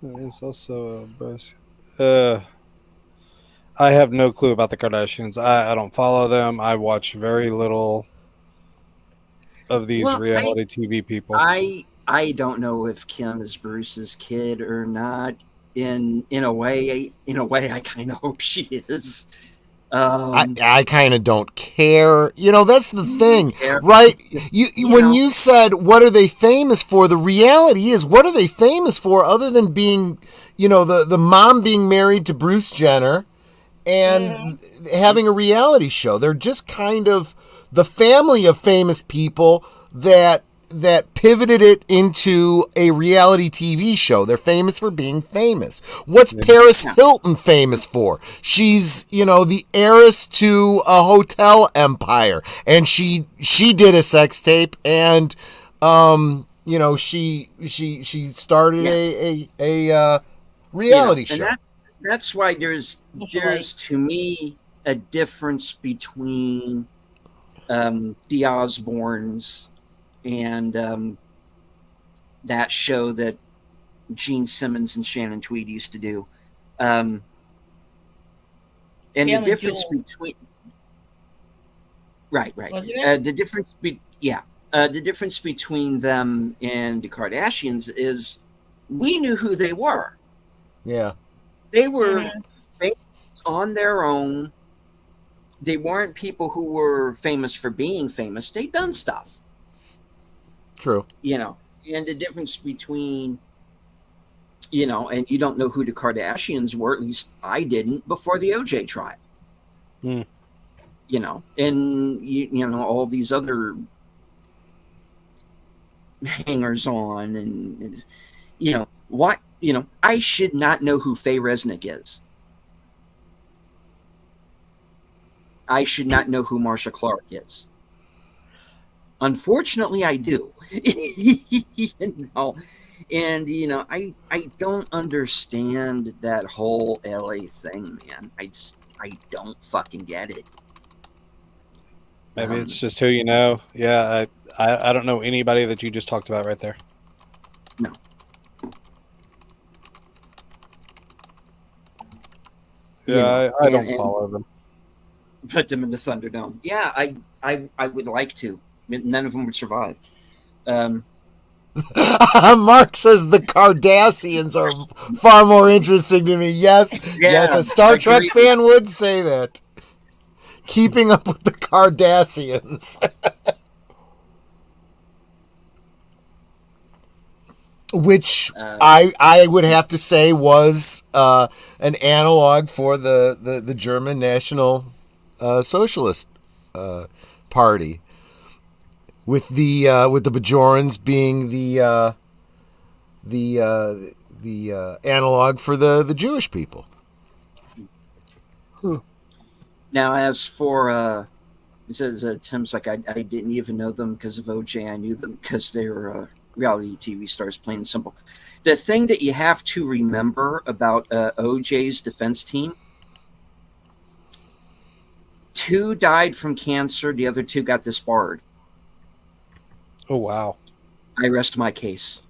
D: it's also I have no clue about the Kardashians. I don't follow them. I watch very little of these
A: Well,
D: reality TV people.
A: I don't know if Kim is Bruce's kid or not. In a way, I kind of hope she is.
E: I kind of don't care. That's the thing,
A: Yeah.
E: right? When
A: know.
E: you said, what are they famous for? The reality is, what are they famous for other than being, the mom being married to Bruce Jenner and having a reality show? They're just kind of the family of famous people that pivoted it into a reality TV show. They're famous for being famous. What's Paris Hilton famous for? She's, the heiress to a hotel empire, and she did a sex tape, and she started a reality show.
A: That's why there's to me a difference between the Osbournes and that show that Gene Simmons and Shannon Tweed used to do, and
B: Family
A: the difference
B: Jewels.
A: between right,
B: Wasn't it?
A: the difference between them and the Kardashians is we knew who they were.
E: Yeah.
A: They were famous on their own. They weren't people who were famous for being famous. They'd done stuff.
E: True.
A: And the difference between, and you don't know who the Kardashians were, at least I didn't, before the OJ trial.
D: Hmm.
A: And, all these other hangers on and what, I should not know who Faye Resnick is. I should not know who Marsha Clark is. Unfortunately, I do. And I don't understand that whole LA thing, man. I don't fucking get it.
D: Maybe it's just who you know. Yeah, I don't know anybody that you just talked about right there.
A: No.
D: Yeah, I don't follow them.
A: Put them in the Thunderdome. Yeah, I would like to. None of them would survive.
E: Mark says the Kardashians are far more interesting to me. Yes, yes, a Star Trek fan would say that. Keeping up with the Kardashians. Which I would have to say was an analog for the German National Socialist Party, with the Bajorans being the analog for the Jewish people.
A: Now, as for it says Tim's like I didn't even know them because of OJ. I knew them because they were reality TV stars, plain and simple. The thing that you have to remember about OJ's defense team: 2 died from cancer. The other 2 got disbarred.
D: Oh wow!
A: I rest my case.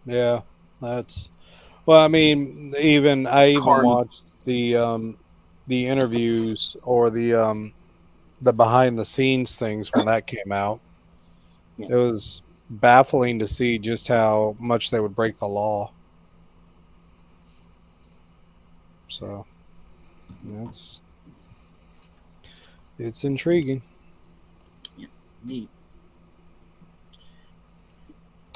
D: Yeah, that's. Well, I mean, I even watched the interviews or the behind the scenes things when that came out.
A: Yeah.
D: It was baffling to see just how much they would break the law. So it's intriguing.
A: Yeah, neat.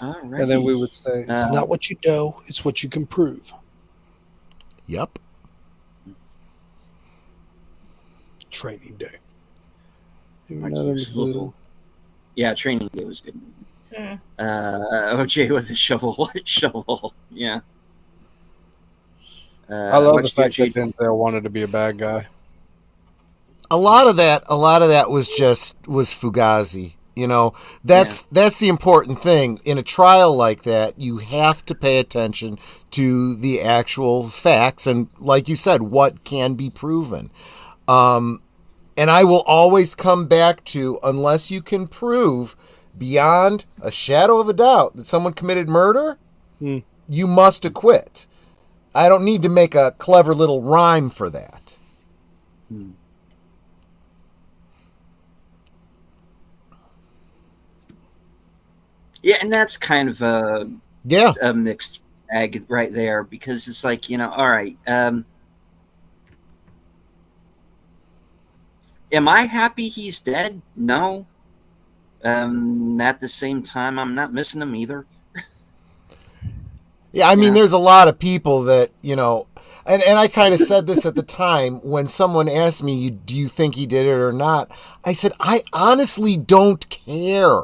A: All right.
D: And then we would say it's not what you know, it's what you can prove.
E: Yep.
D: Training Day.
A: Yeah, Training Day was good. OJ with the shovel. Yeah.
D: I love the fact that Denzel wanted to be a bad guy.
E: A lot of that was Fugazi. That's the important thing in a trial like that. You have to pay attention to the actual facts and, like you said, what can be proven. And I will always come back to, unless you can prove beyond a shadow of a doubt that someone committed murder, you must acquit. I don't need to make a clever little rhyme for that.
A: Yeah, and that's kind of a
E: Yeah.
A: mixed bag right there, because it's like, all right, am I happy he's dead? No. At the same time, I'm not missing him either.
E: Yeah, I mean,
A: Yeah.
E: there's a lot of people that, and I kind of said this at the time when someone asked me, do you think he did it or not? I said, I honestly don't care.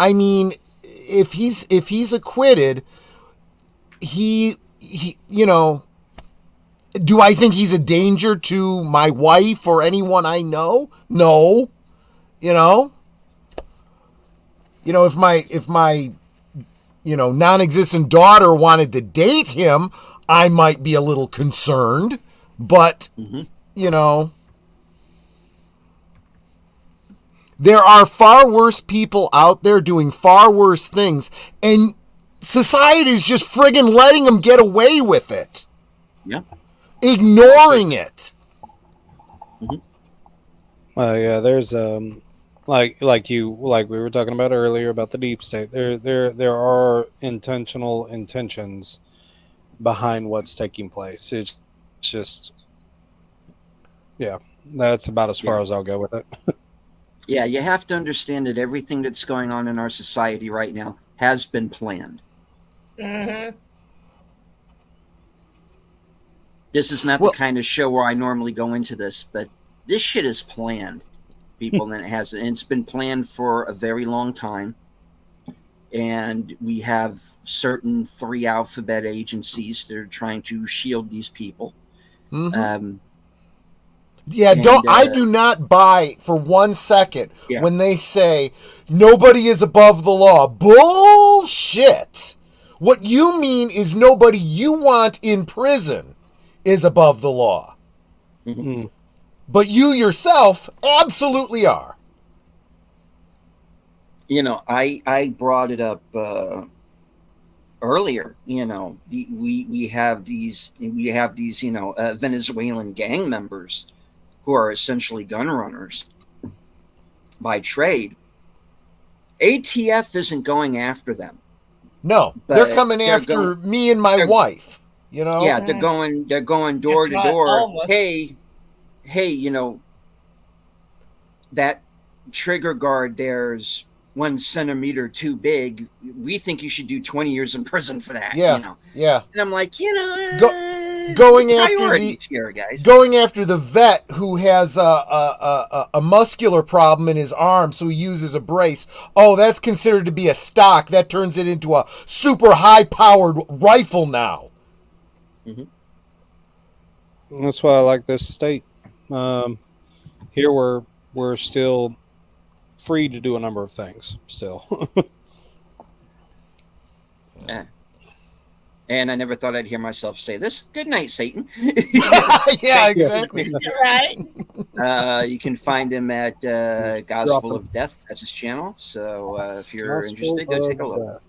E: I mean, if he's acquitted, he do I think he's a danger to my wife or anyone I know? No. If my non-existent daughter wanted to date him, I might be a little concerned, but there are far worse people out there doing far worse things, and society's just friggin' letting them get away with it.
A: Yeah.
E: Ignoring it.
D: Yeah, there's like we were talking about earlier about the deep state. There are intentional intentions behind what's taking place. It's just, yeah, that's about as far as I'll go with it.
A: Yeah, you have to understand that everything that's going on in our society right now has been planned.
B: Mm-hmm.
A: This is not the kind of show where I normally go into this, but this shit is planned, people, and it's been planned for a very long time. And we have certain 3 alphabet agencies that are trying to shield these people.
E: Mm-hmm. I do not buy for 1 second when they say nobody is above the law. Bullshit. What you mean is nobody you want in prison is above the law.
A: Mm-hmm.
E: But you yourself absolutely are.
A: I brought it up earlier. We have these Venezuelan gang members who are essentially gun runners by trade. ATF isn't going after them.
E: No, they're coming after me and my wife.
A: Yeah, they're going door to door. Hey, that trigger guard there's 1 centimeter too big. We think you should do 20 years in prison for that.
E: Yeah.
A: And I'm like,
E: going after the vet who has a muscular problem in his arm, so he uses a brace. Oh, that's considered to be a stock. That turns it into a super high-powered rifle now.
A: Mm-hmm.
D: That's why I like this state. Here we're still free to do a number of things still.
A: And I never thought I'd hear myself say this. Good night, Satan.
E: Yeah, exactly.
B: Right.
A: You can find him at Gospel of Death. That's his channel. So if you're interested, go take a look.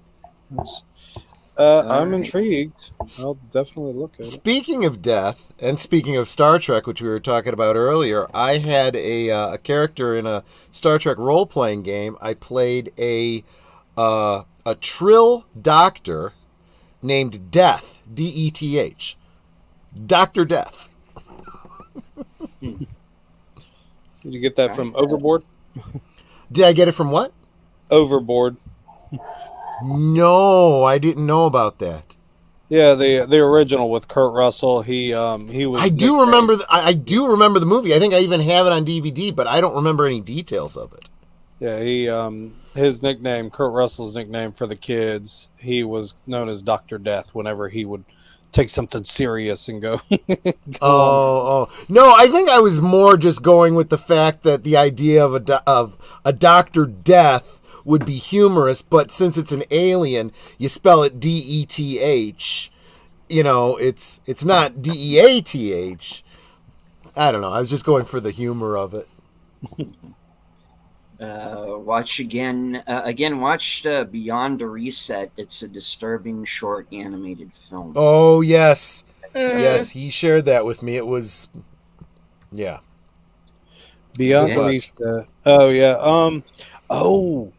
D: I'm intrigued. I'll definitely look at it.
E: Speaking of death, and speaking of Star Trek, which we were talking about earlier, I had a character in a Star Trek role-playing game. I played a Trill doctor named Death, D-E-T-H. Dr. Death.
D: Did you get that from Overboard?
E: Did I get it from what?
D: Overboard.
E: No, I didn't know about that.
D: Yeah, the original with Kurt Russell. He was.
E: I do remember the movie. I think I even have it on DVD, but I don't remember any details of it.
D: Yeah, he his nickname, Kurt Russell's nickname for the kids, he was known as Dr. Death whenever he would take something serious and go.
E: No, I think I was more just going with the fact that the idea of a Dr. Death would be humorous, but since it's an alien, you spell it D-E-T-H. It's not D-E-A-T-H. I don't know. I was just going for the humor of it.
A: Watch again. Watch Beyond a Reset. It's a disturbing short animated film.
E: Oh yes,
B: Mhm.
E: yes, he shared that with me. It was, yeah,
D: Beyond
E: good
D: the
E: watch.
D: Reset. Oh yeah. Oh,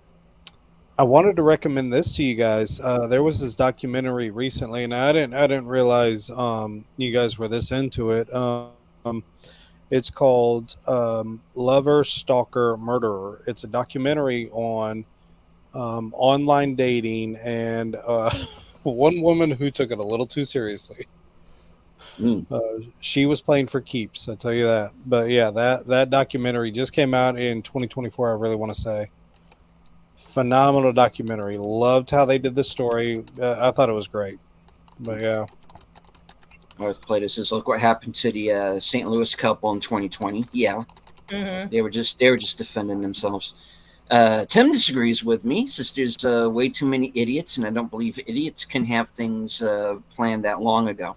D: I wanted to recommend this to you guys. There was this documentary recently, and I didn't realize you guys were this into it. It's called Lover, Stalker, Murderer. It's a documentary on online dating and one woman who took it a little too seriously.
A: Mm.
D: She was playing for keeps, I tell you that. But yeah, that documentary just came out in 2024. I really want to say, phenomenal documentary. Loved how they did the story. I thought it was great. But yeah,
A: North Plato says, "Look what happened to the St. Louis couple in 2020." Yeah,
B: Mhm.
A: they were just defending themselves. Tim disagrees with me. Says there's way too many idiots, and I don't believe idiots can have things planned that long ago.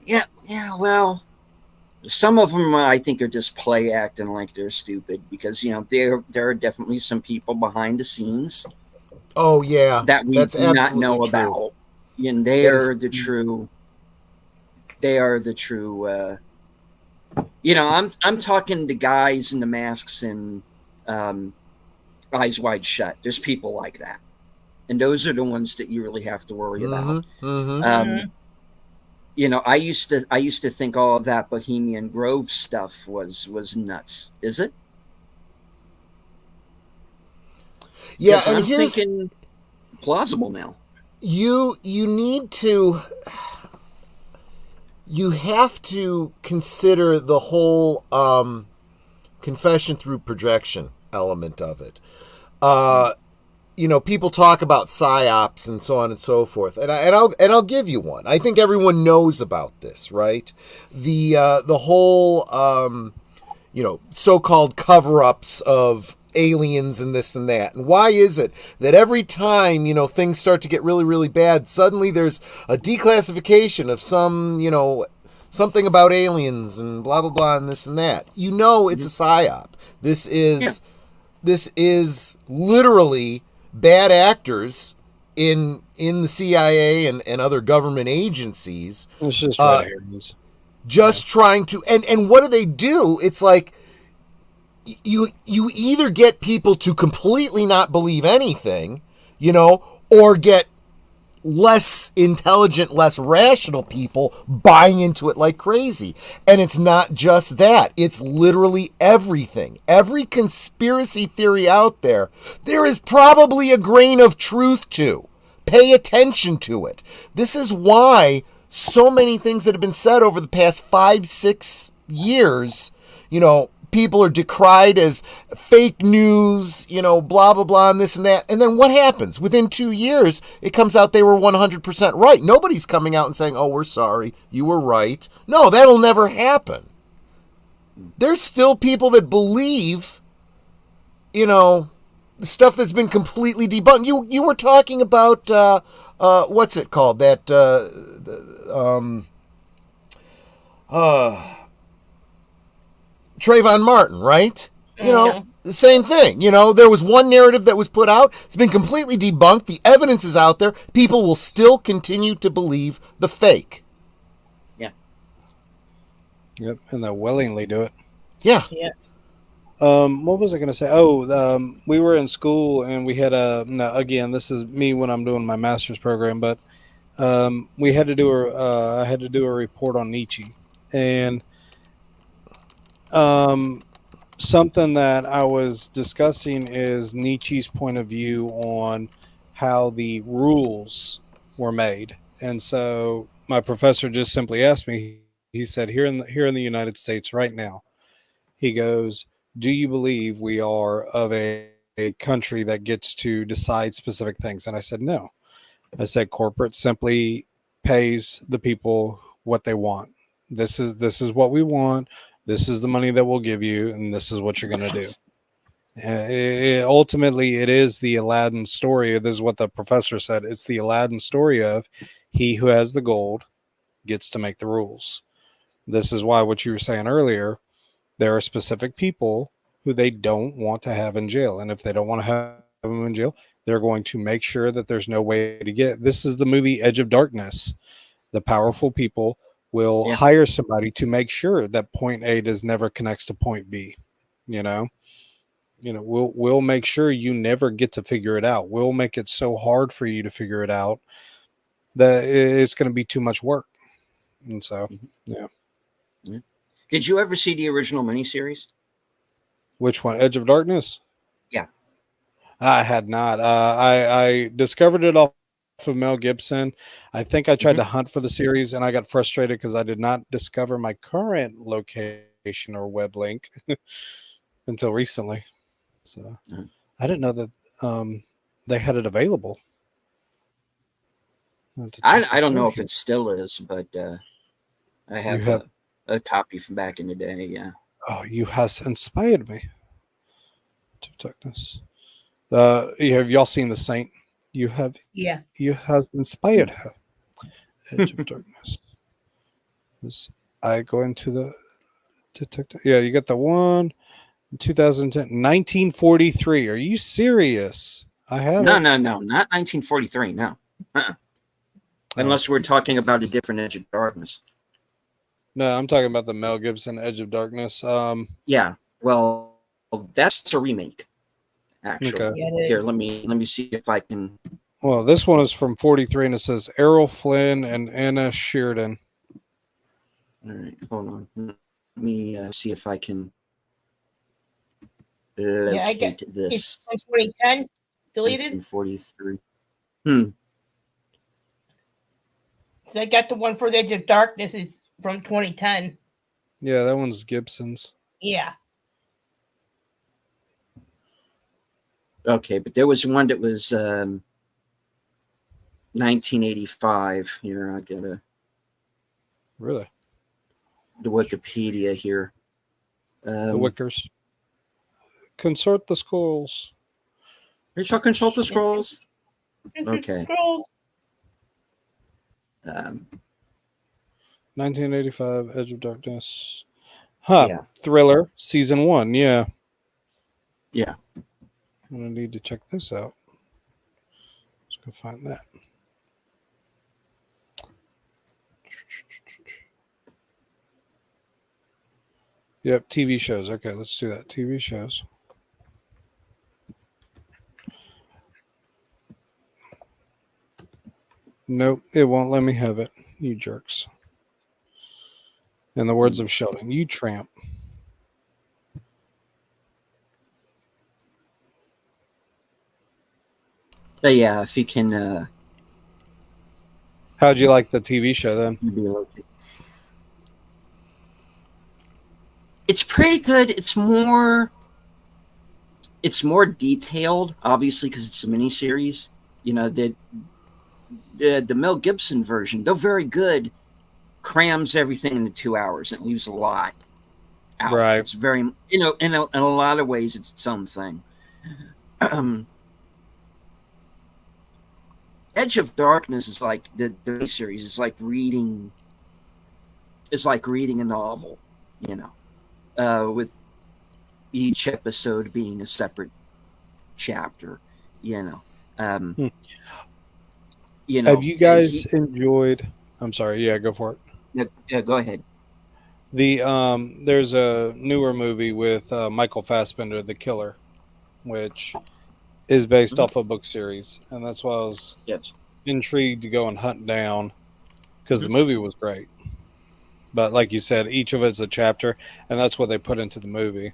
A: Yeah. Well, some of them I think are just play acting like they're stupid because there are definitely some people behind the scenes
E: Oh yeah,
A: that we
E: that's
A: do not
E: absolutely
A: know
E: true.
A: about, and they
E: That is,
A: are the true. They are the true. I'm talking the guys in the masks and um, Eyes Wide Shut. There's people like that, and those are the ones that you really have to worry about.
E: mm-hmm, mm-hmm.
A: Um, I used to think all of that Bohemian Grove stuff was nuts. Is it?
E: Yeah,
A: Because
E: and
A: I'm
E: here's
A: thinking plausible now.
E: you need to you have to consider the whole confession through projection element of it. People talk about psyops and so on and so forth, and I'll give you one. I think everyone knows about this, right? The whole so-called cover-ups of aliens and this and that. And why is it that every time, things start to get really, really bad, suddenly there's a declassification of something about aliens and blah, blah, blah, and this and that? It's a psyop. This
A: Yeah.
E: is literally bad actors in the CIA and other government agencies
D: it's just red herrings.
E: just trying to and what do? It's like you either get people to completely not believe anything, or get less intelligent, less rational people buying into it like crazy. And it's not just that. It's literally everything. Every conspiracy theory out there is probably a grain of truth to. Pay attention to it. This is why so many things that have been said over the past 5-6 years, people are decried as fake news, blah, blah, blah, and this and that. And then what happens? Within 2 years, it comes out they were 100% right. Nobody's coming out and saying, oh, we're sorry, you were right. No, that'll never happen. There's still people that believe, stuff that's been completely debunked. You were talking about, what's it called? That, Trayvon Martin, right? The same thing. There was one narrative that was put out. It's been completely debunked. The evidence is out there. People will still continue to believe the fake.
A: Yeah.
D: Yep, and they'll willingly do it.
E: Yeah.
B: Yeah.
D: What was I going to say? Oh, we were in school and we had again, this is me when I'm doing my master's program, but we had to do I had to do a report on Nietzsche, and something that I was discussing is Nietzsche's point of view on how the rules were made. And so my professor just simply asked me, he said, here in the United States right now, he goes, do you believe we are of a country that gets to decide specific things? And I said, no. I said, corporate simply pays the people what they want. This is what we want. This is the money that we'll give you, and this is what you're going to do. Ultimately, it is the Aladdin story. This is what the professor said. It's the Aladdin story of he who has the gold gets to make the rules. This is why what you were saying earlier, there are specific people who they don't want to have in jail. And if they don't want to have them in jail, they're going to make sure that there's no way to get. This is the movie Edge of Darkness. The powerful people will hire somebody to make sure that point A never connects to point B. We'll make sure you never get to figure it out. We'll make it so hard for you to figure it out that it's going to be too much work. And so, yeah.
A: Did you ever see the original miniseries?
D: Which one? Edge of Darkness?
A: Yeah.
D: I had not. I discovered it off of Mel Gibson. I think I tried to hunt for the series, and I got frustrated because I did not discover my current location or web link until recently. So I didn't know that they had it available.
A: I don't know if it still is, but I have a copy from back in the day. Yeah.
D: Oh, you has inspired me. Edge of Darkness. Have y'all seen The Saint? You have.
B: Yeah.
D: You has inspired her. Edge of Darkness. I go into the detective. Yeah, you got the one. 2010, 1943. Are you serious? I have
A: No, not 1943. No, unless we're talking about a different Edge of Darkness.
D: No, I'm talking about the Mel Gibson Edge of Darkness.
A: Yeah, well, that's a remake. Actually,
D: Okay.
B: Yeah,
A: here, let me see if I can.
D: Well, this one is from 43, and it says Errol Flynn and Anna Sheridan.
A: All right, hold on. Let me see if I can locate this.
B: It's 2010 deleted.
A: 43.
B: So I got the one for the Edge of Darkness is from 2010.
D: Yeah, that one's Gibson's.
B: Yeah.
A: Okay, but there was one that was 1985. Here, I got
D: Really?
A: the Wikipedia here.
D: The Wickers. Consort the scrolls.
A: Are you shall consult the scrolls? Okay.
B: Scrolls.
D: 1985, Edge of Darkness. Huh.
A: Yeah.
D: Thriller, season 1. Yeah.
A: Yeah.
D: I'm going to need to check this out. Let's go find that. Yep, TV shows. Okay, let's do that. TV shows. Nope, it won't let me have it. You jerks. In the words of Sheldon, you tramp.
A: But yeah, if you can.
D: How'd you like the TV show then?
A: It's pretty good. It's more detailed, obviously, because it's a miniseries. You know, the Mel Gibson version, though very good, crams everything into 2 hours and leaves a lot out.
D: Right.
A: It's very, in a lot of ways, it's its own thing. Edge of Darkness is like the series is like reading. It's like reading a novel, with each episode being a separate chapter. Have
D: you guys enjoyed? I'm sorry. Yeah, go for it.
A: Yeah, go ahead.
D: There's a newer movie with Michael Fassbender, The Killer, which is based off a book series, and that's why I was intrigued to go and hunt down because the movie was great. But like you said, each of it's a chapter, and that's what they put into the movie.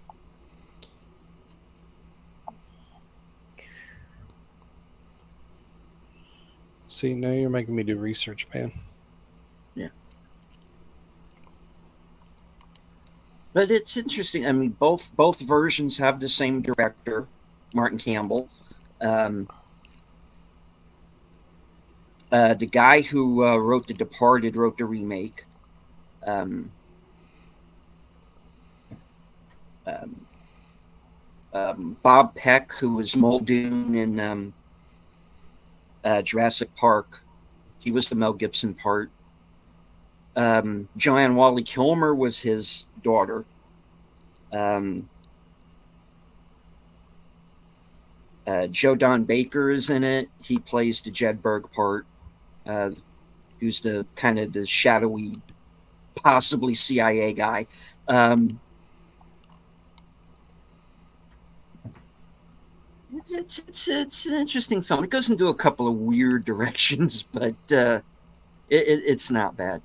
D: See, now you're making me do research, man.
A: Yeah. But it's interesting. I mean, both versions have the same director, Martin Campbell. The guy who wrote The Departed wrote the remake. Bob Peck, who was Muldoon in Jurassic Park, he was the Mel Gibson part. Joanne Whalley Kilmer was his daughter. Joe Don Baker is in it. He plays the Jedburgh part, who's the kind of the shadowy, possibly CIA guy. It's an interesting film. It goes into a couple of weird directions, but it's not bad.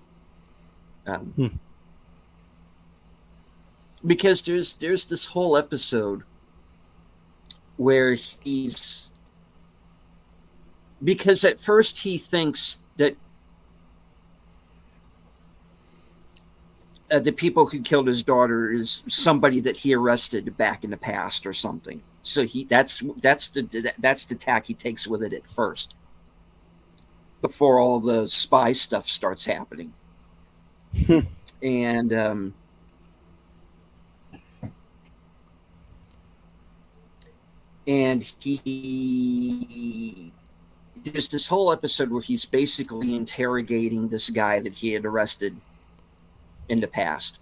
A: Because there's this whole episode where because at first he thinks that the people who killed his daughter is somebody that he arrested back in the past or something. So that's the tack he takes with it at first, before all the spy stuff starts happening. And there's this whole episode where he's basically interrogating this guy that he had arrested in the past.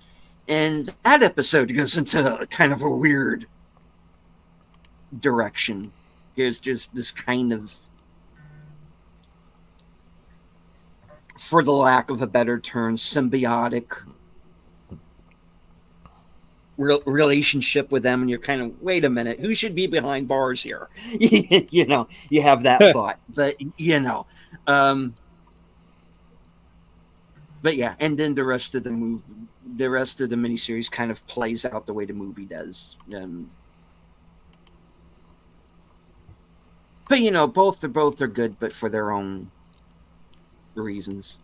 A: And that episode goes into kind of a weird direction. There's just this kind of, for the lack of a better term, symbiotic relationship with them, and you're kind of, wait a minute, who should be behind bars here? You know, you have that thought. But but yeah, and then the rest of the miniseries kind of plays out the way the movie does. But both are good, but for their own reasons.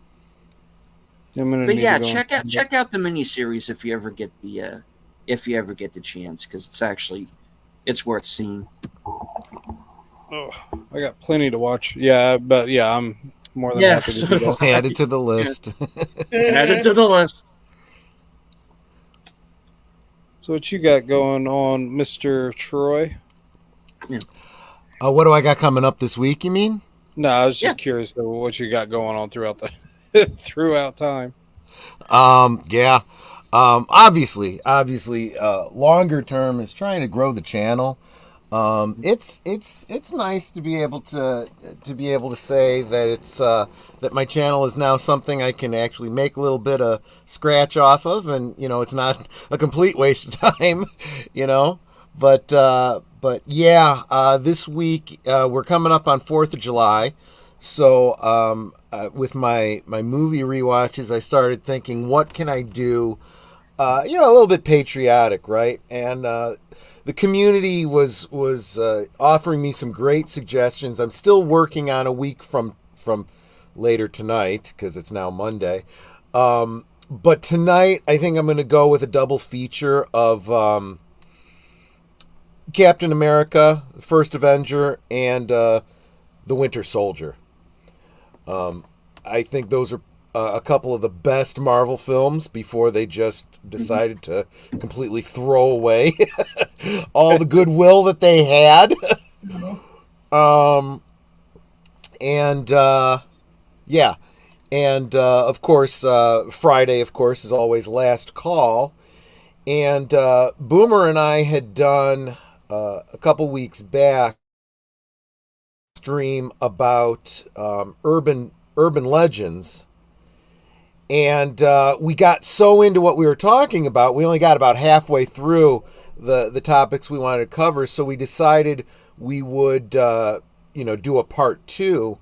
A: But yeah, check out the miniseries if you ever get the chance, because it's worth seeing.
D: Oh, I got plenty to watch. Yeah, but yeah, I'm more than happy to do that.
E: Add it to the list.
A: Add it to the list.
D: So what you got going on, Mr. Troy?
A: Yeah.
E: What do I got coming up this week, you mean?
D: No, I was just curious though, what you got going on throughout the throughout time.
E: Obviously, longer term is trying to grow the channel. It's nice to be able to say that it's that my channel is now something I can actually make a little bit of scratch off of, and it's not a complete waste of time, But yeah, this week we're coming up on 4th of July, so with my movie rewatches, I started thinking, what can I do? A little bit patriotic, right? And the community was offering me some great suggestions. I'm still working on a week from later tonight, because it's now Monday. But tonight, I think I'm going to go with a double feature of Captain America, the First Avenger, and The Winter Soldier. I think those are a couple of the best Marvel films before they just decided to completely throw away all the goodwill that they had. Of course, Friday, of course, is always Last Call. And Boomer and I had done a couple weeks back stream about urban legends. And we got so into what we were talking about, we only got about halfway through the topics we wanted to cover. So we decided we would, do a part 2.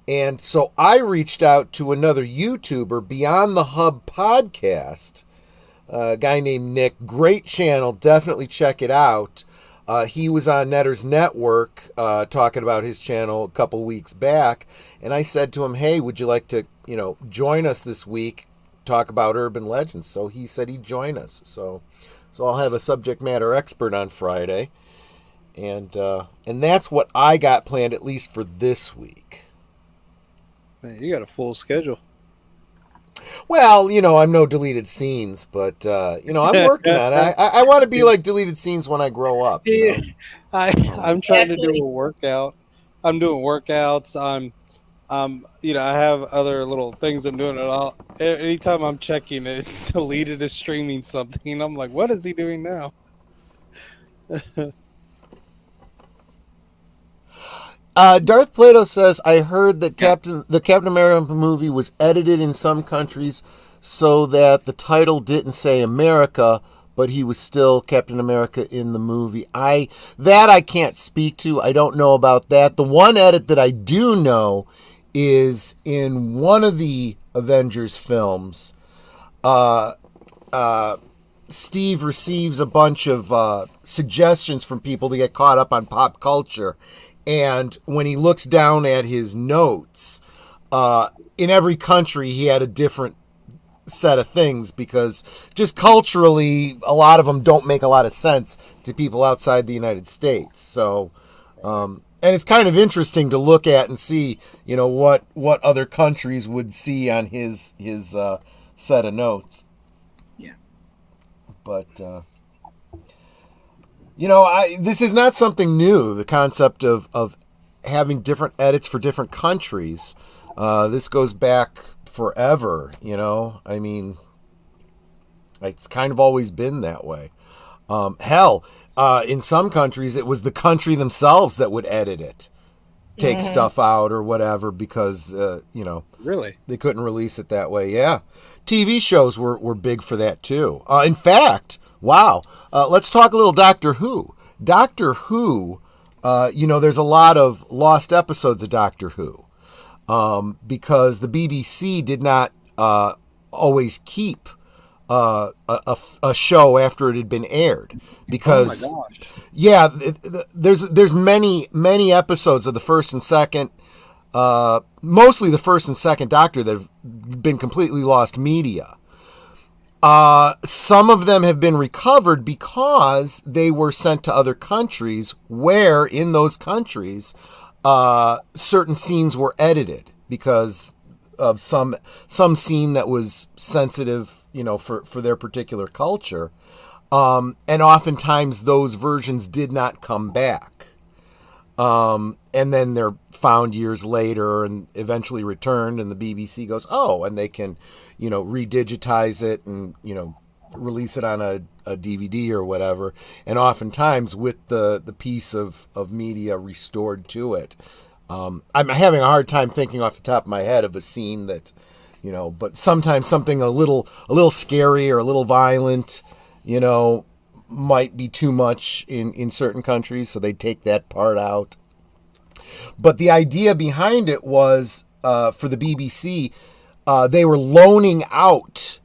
E: And so I reached out to another YouTuber, Beyond the Hub Podcast, a guy named Nick. Great channel. Definitely check it out. He was on Netter's Network talking about his channel a couple weeks back. And I said to him, hey, would you like to, join us this week, talk about urban legends? So he said he'd join us. So I'll have a subject matter expert on Friday. And that's what I got planned, at least for this week.
D: Man, you got a full schedule.
E: Well, I'm no deleted scenes, but I'm working on it. I want to be like deleted scenes when I grow up.
D: I'm trying to do a workout. I'm doing workouts. I have other little things I'm doing. Anytime I'm checking it, deleted is streaming something. I'm like, what is he doing now?
E: Darth Plato says, I heard that the Captain America movie was edited in some countries so that the title didn't say America, but he was still Captain America in the movie. I can't speak to. I don't know about that. The one edit that I do know is in one of the Avengers films. Steve receives a bunch of suggestions from people to get caught up on pop culture. And when he looks down at his notes, in every country he had a different set of things because just culturally, a lot of them don't make a lot of sense to people outside the United States. So, and it's kind of interesting to look at and see, what other countries would see on his set of notes.
A: Yeah.
E: But, this is not something new, the concept of having different edits for different countries. This goes back forever, I mean, it's kind of always been that way. In some countries, it was the country themselves that would edit it, take stuff out or whatever because,
D: Really?
E: they couldn't release it that way. Yeah. TV shows were big for that too. In fact, wow. Let's talk a little Doctor Who. Doctor Who, there's a lot of lost episodes of Doctor Who because the BBC did not always keep a show after it had been aired because, there's many episodes of the first and second, mostly the first and second Doctor that have been completely lost media. Some of them have been recovered because they were sent to other countries where in those countries certain scenes were edited because of some scene that was sensitive, for their particular culture. And oftentimes those versions did not come back. And then they're found years later and eventually returned, and the BBC goes, and they can, redigitize it and, release it on a DVD or whatever. And oftentimes with the piece of media restored to it. I'm having a hard time thinking off the top of my head of a scene that, but sometimes something a little scary or a little violent, might be too much in certain countries, so they take that part out. But the idea behind it was, for the BBC, they were loaning out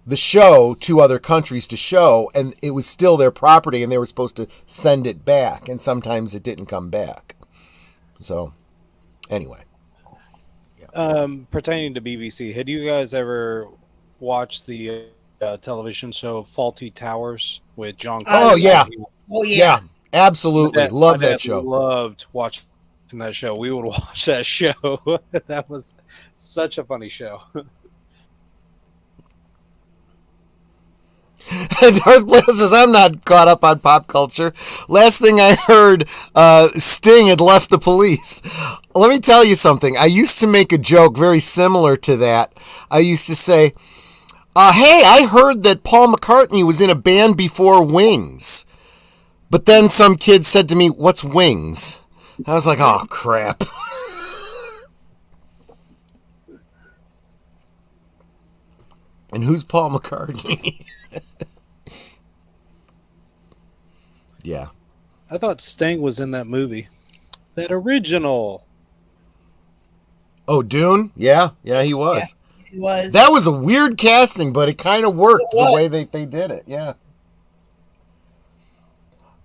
E: the show to other countries to show, and it was still their property, and they were supposed to send it back, and sometimes it didn't come back. So, anyway.
D: Pertaining to BBC, had you guys ever watched the television show Faulty Towers with John
E: Oh,
D: Carter?
E: yeah.
B: Oh yeah.
E: Yeah, absolutely. Love
D: My
E: that
D: dad
E: show.
D: Loved watching that show. We would watch that show. That was such a funny show.
E: Darth Plato says, I'm not caught up on pop culture. Last thing I heard, Sting had left the police. Let me tell you something. I used to make a joke very similar to that. I used to say, hey, I heard that Paul McCartney was in a band before Wings. But then some kid said to me, what's Wings? I was like, oh, crap. And who's Paul McCartney? Yeah.
D: I thought Sting was in that movie. That original.
E: Oh, Dune? Yeah, he was.
B: Yeah, he was.
E: That was a weird casting, but it kind of worked the way they did it. Yeah.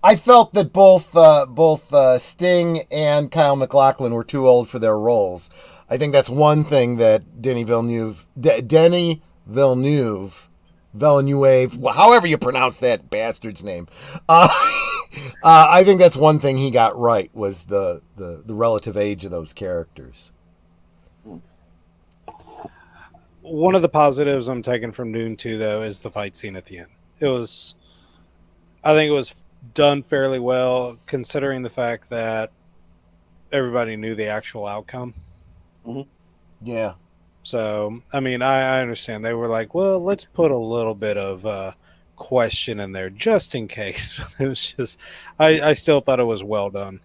E: I felt that both Sting and Kyle MacLachlan were too old for their roles. I think that's one thing that Denis Villeneuve, however you pronounce that bastard's name, I think that's one thing he got right was the relative age of those characters.
D: One of the positives I'm taking from Dune 2, though, is the fight scene at the end. I think it was done fairly well, considering the fact that everybody knew the actual outcome.
E: Mm-hmm. Yeah.
D: So, I mean, I understand. They were like, well, let's put a little bit of question in there just in case. It was just, I still thought it was well done.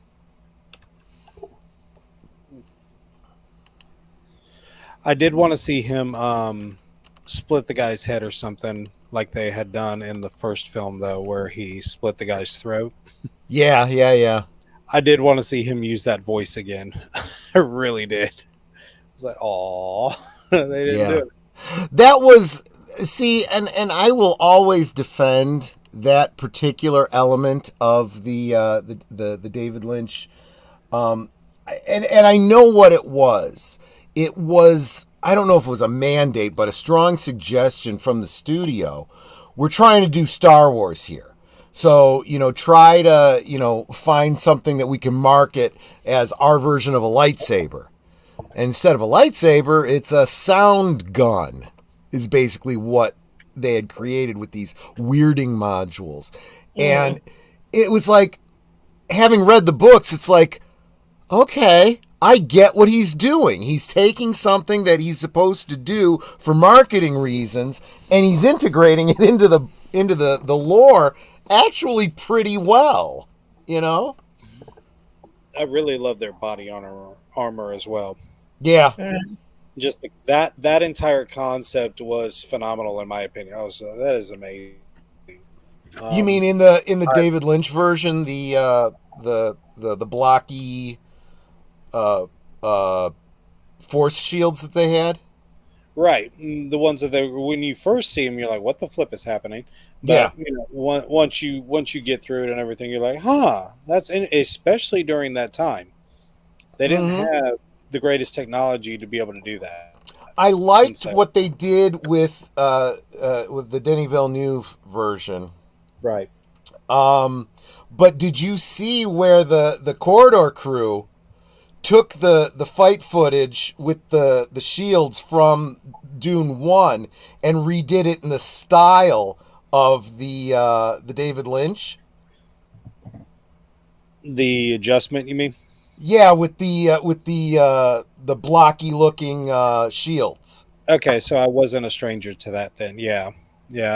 D: I did want to see him split the guy's head or something like they had done in the first film, though, where he split the guy's throat.
E: Yeah.
D: I did want to see him use that voice again. I really did. I was like, "Aw, they didn't do it."
E: That was and I will always defend that particular element of the David Lynch, and I know what it was. It was, I don't know if it was a mandate, but a strong suggestion from the studio. We're trying to do Star Wars here. So, try to, find something that we can market as our version of a lightsaber. And instead of a lightsaber, it's a sound gun, is basically what they had created with these weirding modules. And it was like, having read the books, it's like, okay, I get what he's doing. He's taking something that he's supposed to do for marketing reasons, and he's integrating it into the lore actually pretty well,
D: I really love their body armor as well.
E: Yeah.
D: Just that entire concept was phenomenal in my opinion. That is amazing.
E: You mean in the David Lynch version, the blocky force shields that they had?
D: Right, the ones that when you first see them, you're like, "What the flip is happening?" But, once you get through it and everything, you're like, "Huh, especially during that time, they didn't have the greatest technology to be able to do that."
E: I liked what they did with the Denis Villeneuve version.
D: Right.
E: But did you see where the Corridor crew took the fight footage with the shields from Dune 1 and redid it in the style of the David Lynch?
D: The adjustment, you mean?
E: Yeah, with the blocky looking shields.
D: Okay, so I wasn't a stranger to that then. Yeah,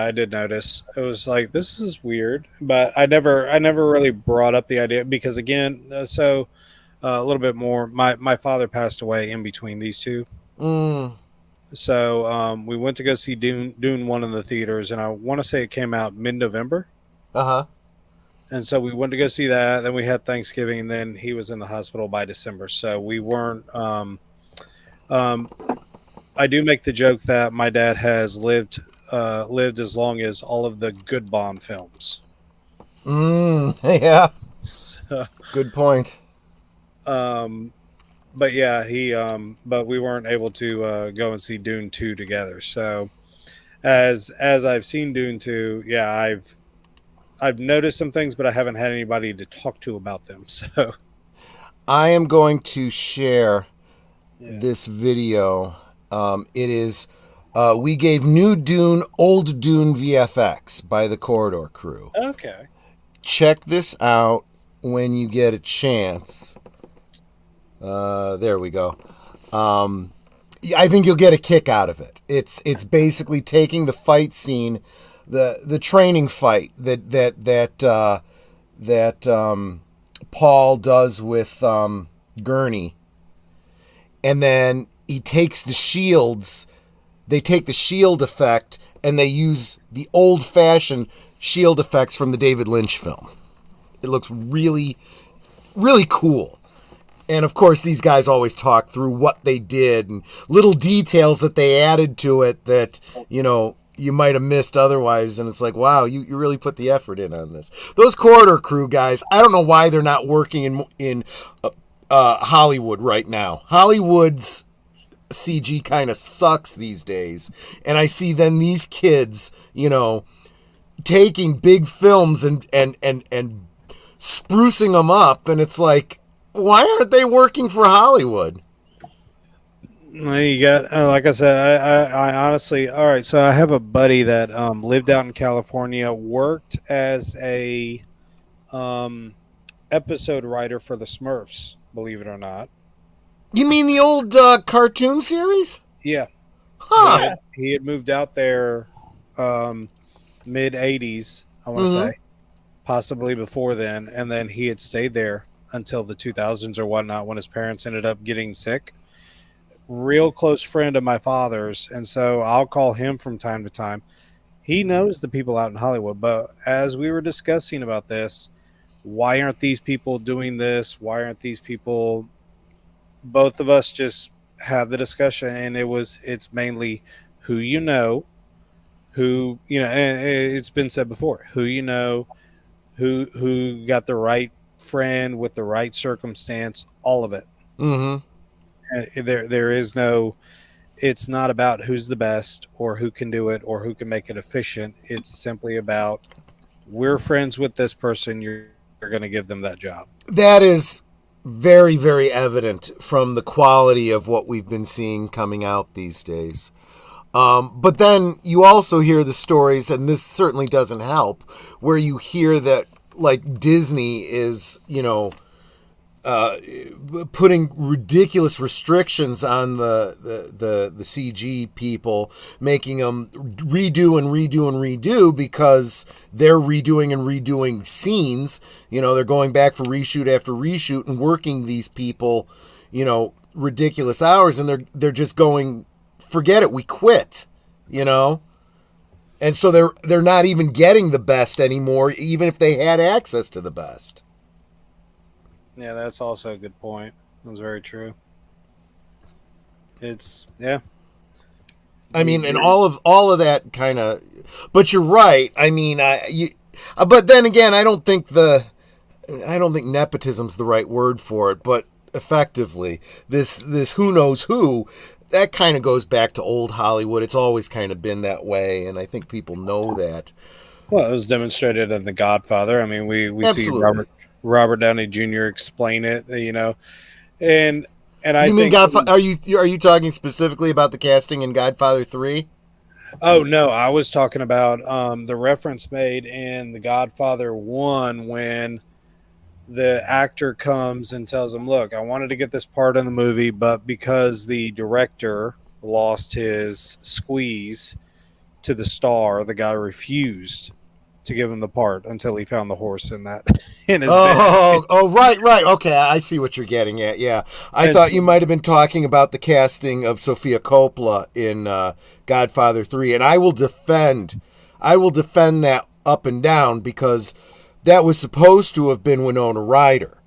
D: I did notice. It was like, this is weird, but I never really brought up the idea because, again, a little bit more. My father passed away in between these two. So we went to go see Dune 1 in the theaters, and I want to say it came out mid-November. And so we went to go see that. Then we had Thanksgiving, and then he was in the hospital by December. So we weren't. I do make the joke that my dad has lived as long as all of the good Bond films.
E: Yeah.
D: So,
E: good point.
D: But yeah, but we weren't able to go and see Dune 2 together. So as I've seen Dune 2, yeah, I've noticed some things, but I haven't had anybody to talk to about them. So
E: I am going to share this video. It is we gave New Dune, Old Dune VFX by the Corridor crew.
D: Okay.
E: Check this out when you get a chance. There we go. I think you'll get a kick out of it. It's basically taking the fight scene, the training fight that Paul does with Gurney, and then he takes the shields. They take the shield effect and they use the old-fashioned shield effects from the David Lynch film. It looks really, really cool. And of course, these guys always talk through what they did and little details that they added to it that, you might have missed otherwise. And it's like, wow, you really put the effort in on this. Those Corridor crew guys, I don't know why they're not working in Hollywood right now. Hollywood's CG kind of sucks these days. And I see then these kids, taking big films and sprucing them up. And it's like, why aren't they working for Hollywood?
D: You got, like I said, I honestly, all right. So I have a buddy that lived out in California, worked as a episode writer for the Smurfs, believe it or not.
E: You mean the old cartoon series?
D: Yeah.
E: Huh.
D: He had moved out there mid 80s, I want to say, possibly before then. And then he had stayed there until the 2000s or whatnot when his parents ended up getting sick. real close friend of my father's, and so I'll call him from time to time. He knows the people out in Hollywood, but as we were discussing about this, why aren't these people doing this? Why aren't these people? Both of us just had the discussion, and it's mainly who you know, and it's been said before, who you know, who got the right friend with the right circumstance, all of it.
E: Mm-hmm.
D: And there is no. It's not about who's the best or who can do it or who can make it efficient. It's simply about we're friends with this person. You're going to give them that job.
E: That is very, very evident from the quality of what we've been seeing coming out these days. But then you also hear the stories, and this certainly doesn't help, where you hear that like Disney is, putting ridiculous restrictions on the CG people, making them redo and redo and redo because they're redoing and redoing scenes. They're going back for reshoot after reshoot and working these people, ridiculous hours, and they're just going, forget it, we quit, And so they're not even getting the best anymore, even if they had access to the best.
D: Yeah, that's also a good point. That's very true.
E: I mean, and all of that kind of, but you're right. I mean, but then again, I don't think nepotism's the right word for it, but effectively, this who knows who, that kind of goes back to old Hollywood. It's always kind of been that way, and I think people know that.
D: Well, it was demonstrated in The Godfather. I mean, we see Robert Downey Jr. explain it, and I
E: you mean
D: think
E: Godfather? Are you talking specifically about the casting in Godfather 3?
D: Oh no, I was talking about the reference made in The Godfather 1 when the actor comes and tells him, "Look, I wanted to get this part in the movie, but because the director lost his squeeze to the star, the guy refused to give him the part until he found the horse in his bed."
E: Right. Okay, I see what you're getting at. Yeah, I thought you might have been talking about the casting of Sofia Coppola in Godfather 3, and I will defend that up and down because that was supposed to have been Winona Ryder,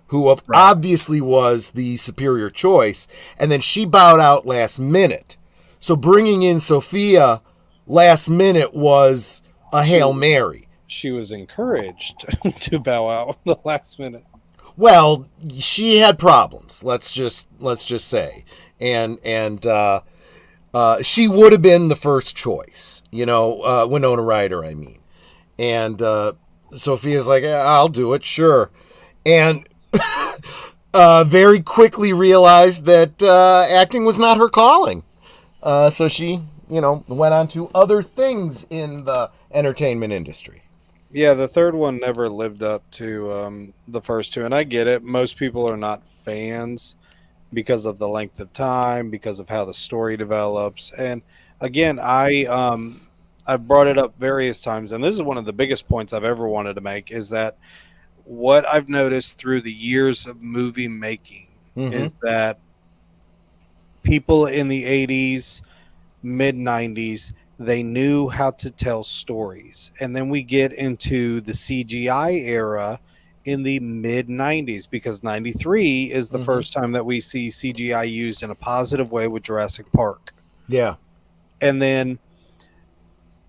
E: who obviously was the superior choice, and then she bowed out last minute. So bringing in Sofia last minute was a Hail Mary.
D: She was encouraged to bow out the last minute.
E: Well, she had problems. Let's just say, and she would have been the first choice. Winona Ryder, I mean, and Sophia's like, I'll do it, sure, and very quickly realized that acting was not her calling. So she, went on to other things in the entertainment industry.
D: Yeah, the third one never lived up to the first two, and I get it. Most people are not fans because of the length of time, because of how the story develops. And again, I've brought it up various times, and this is one of the biggest points I've ever wanted to make, is that what I've noticed through the years of movie making is that people in the 80s, mid-90s, they knew how to tell stories. And then we get into the CGI era in the mid-90s, because 93 is the first time that we see CGI used in a positive way with Jurassic Park.
E: Yeah.
D: And then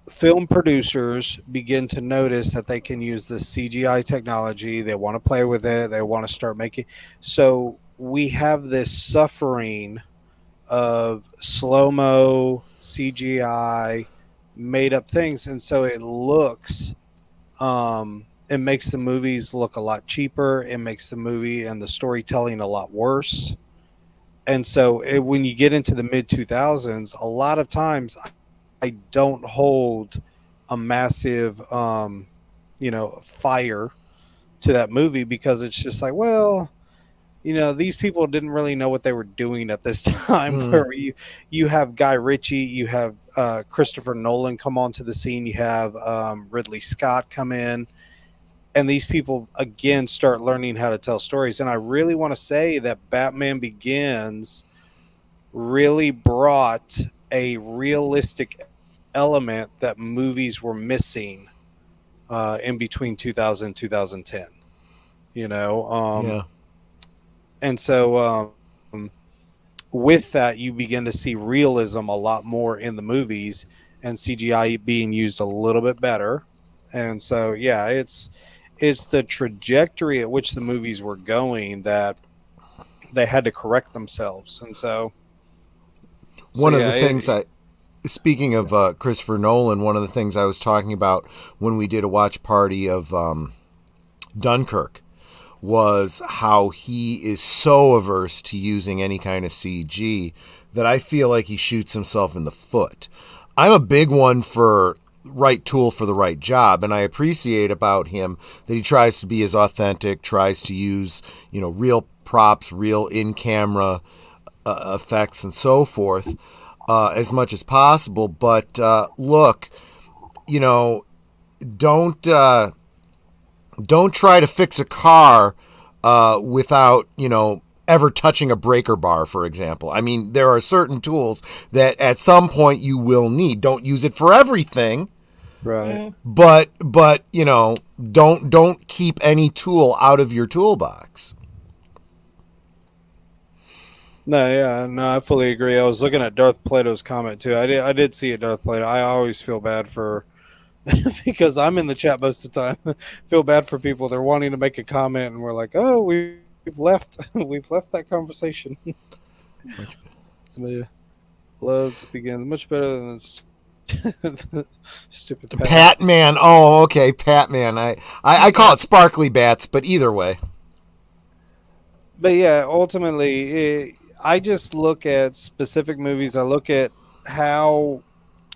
D: film producers begin to notice that they can use the CGI technology. They want to play with it. They want to start making. So we have this suffering of slow-mo, CGI, made-up things. And so it looks, it makes the movies look a lot cheaper. It makes the movie and the storytelling a lot worse. And so when you get into the mid-2000s, a lot of times I don't hold a massive, fire to that movie, because it's just like, well, these people didn't really know what they were doing at this time. Where you have Guy Ritchie, you have Christopher Nolan come onto the scene, you have Ridley Scott come in, and these people again start learning how to tell stories. And I really want to say that Batman Begins really brought a realistic element that movies were missing in between 2000 and 2010. You know,
E: Yeah.
D: and so with that, you begin to see realism a lot more in the movies, and CGI being used a little bit better. And so, yeah, it's the trajectory at which the movies were going that they had to correct themselves. And so
E: One of
D: yeah,
E: the things speaking of Christopher Nolan, one of the things I was talking about when we did a watch party of Dunkirk was how he is so averse to using any kind of CG that I feel like he shoots himself in the foot. I'm a big one for right tool for the right job, and I appreciate about him that he tries to be as authentic, tries to use, real props, real in-camera effects and so forth as much as possible. But look, don't don't try to fix a car without, ever touching a breaker bar, for example. I mean, there are certain tools that at some point you will need. Don't use it for everything,
D: right.
E: but don't keep any tool out of your toolbox.
D: No, yeah, no, I fully agree. I was looking at Darth Plato's comment too. I did see it, Darth Plato. I always feel bad for because I'm in the chat most of the time. Feel bad for people. They're wanting to make a comment, and we're like, "Oh, we've left. We've left that conversation." Love to begin much better than this stupid
E: Pat Man. Oh, okay, Pat Man. I call it sparkly bats, but either way.
D: But yeah, ultimately, I just look at specific movies. I look at how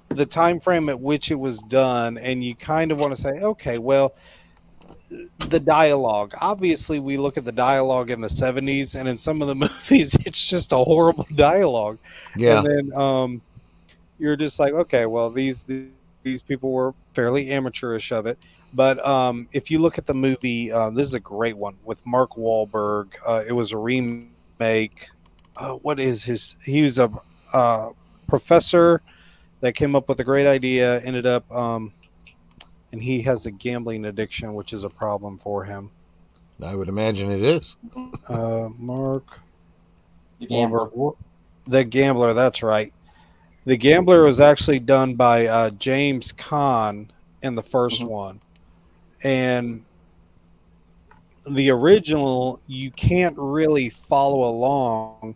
D: the time frame at which it was done, and you kind of want to say, okay, well, the dialogue. Obviously, we look at the dialogue in the 70s, and in some of the movies, it's just a horrible dialogue.
E: Yeah.
D: And then you're just like, okay, well, these people were fairly amateurish of it. But if you look at the movie, this is a great one with Mark Wahlberg. It was a remake. What is his? He was a professor that came up with a great idea. Ended up, and he has a gambling addiction, which is a problem for him.
E: I would imagine it is.
D: Mark
A: The Gambler.
D: Wahlberg. The Gambler. That's right. The Gambler was actually done by James Caan in the 1st one. And the original, you can't really follow along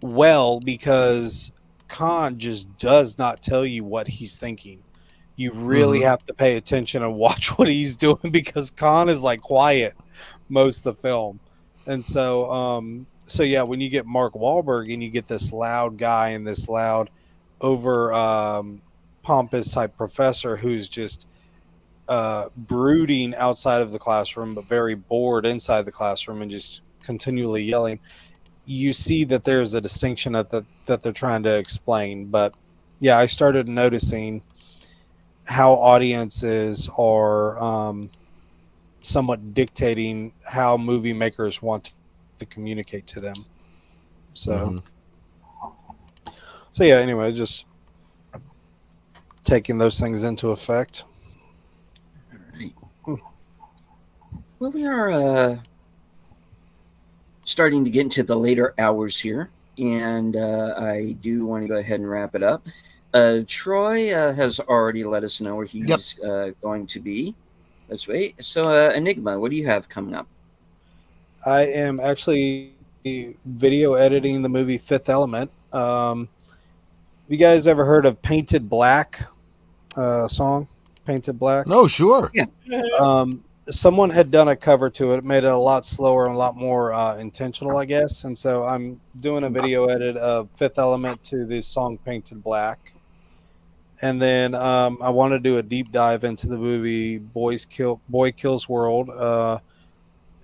D: well because Caan just does not tell you what he's thinking. You really have to pay attention and watch what he's doing because Caan is like quiet most of the film. And so yeah, when you get Mark Wahlberg and you get this loud guy and this loud over pompous type professor who's just brooding outside of the classroom but very bored inside the classroom and just continually yelling, you see that there's a distinction that they're trying to explain. But yeah, I started noticing how audiences are somewhat dictating how movie makers want to communicate to them. So yeah, anyway, just taking those things into effect.
A: Well, we are starting to get into the later hours here, and I do want to go ahead and wrap it up. Troy has already let us know where he's going to be. Let's wait. So, Enigma, what do you have coming up?
D: I am actually video editing the movie Fifth Element. You guys ever heard of Painted Black song? Painted Black?
E: No, sure.
A: Yeah.
D: Someone had done a cover to it, made it a lot slower and a lot more intentional, I guess. And so I'm doing a video edit of Fifth Element to the song Painted Black. And then I want to do a deep dive into the movie Boy Kills World.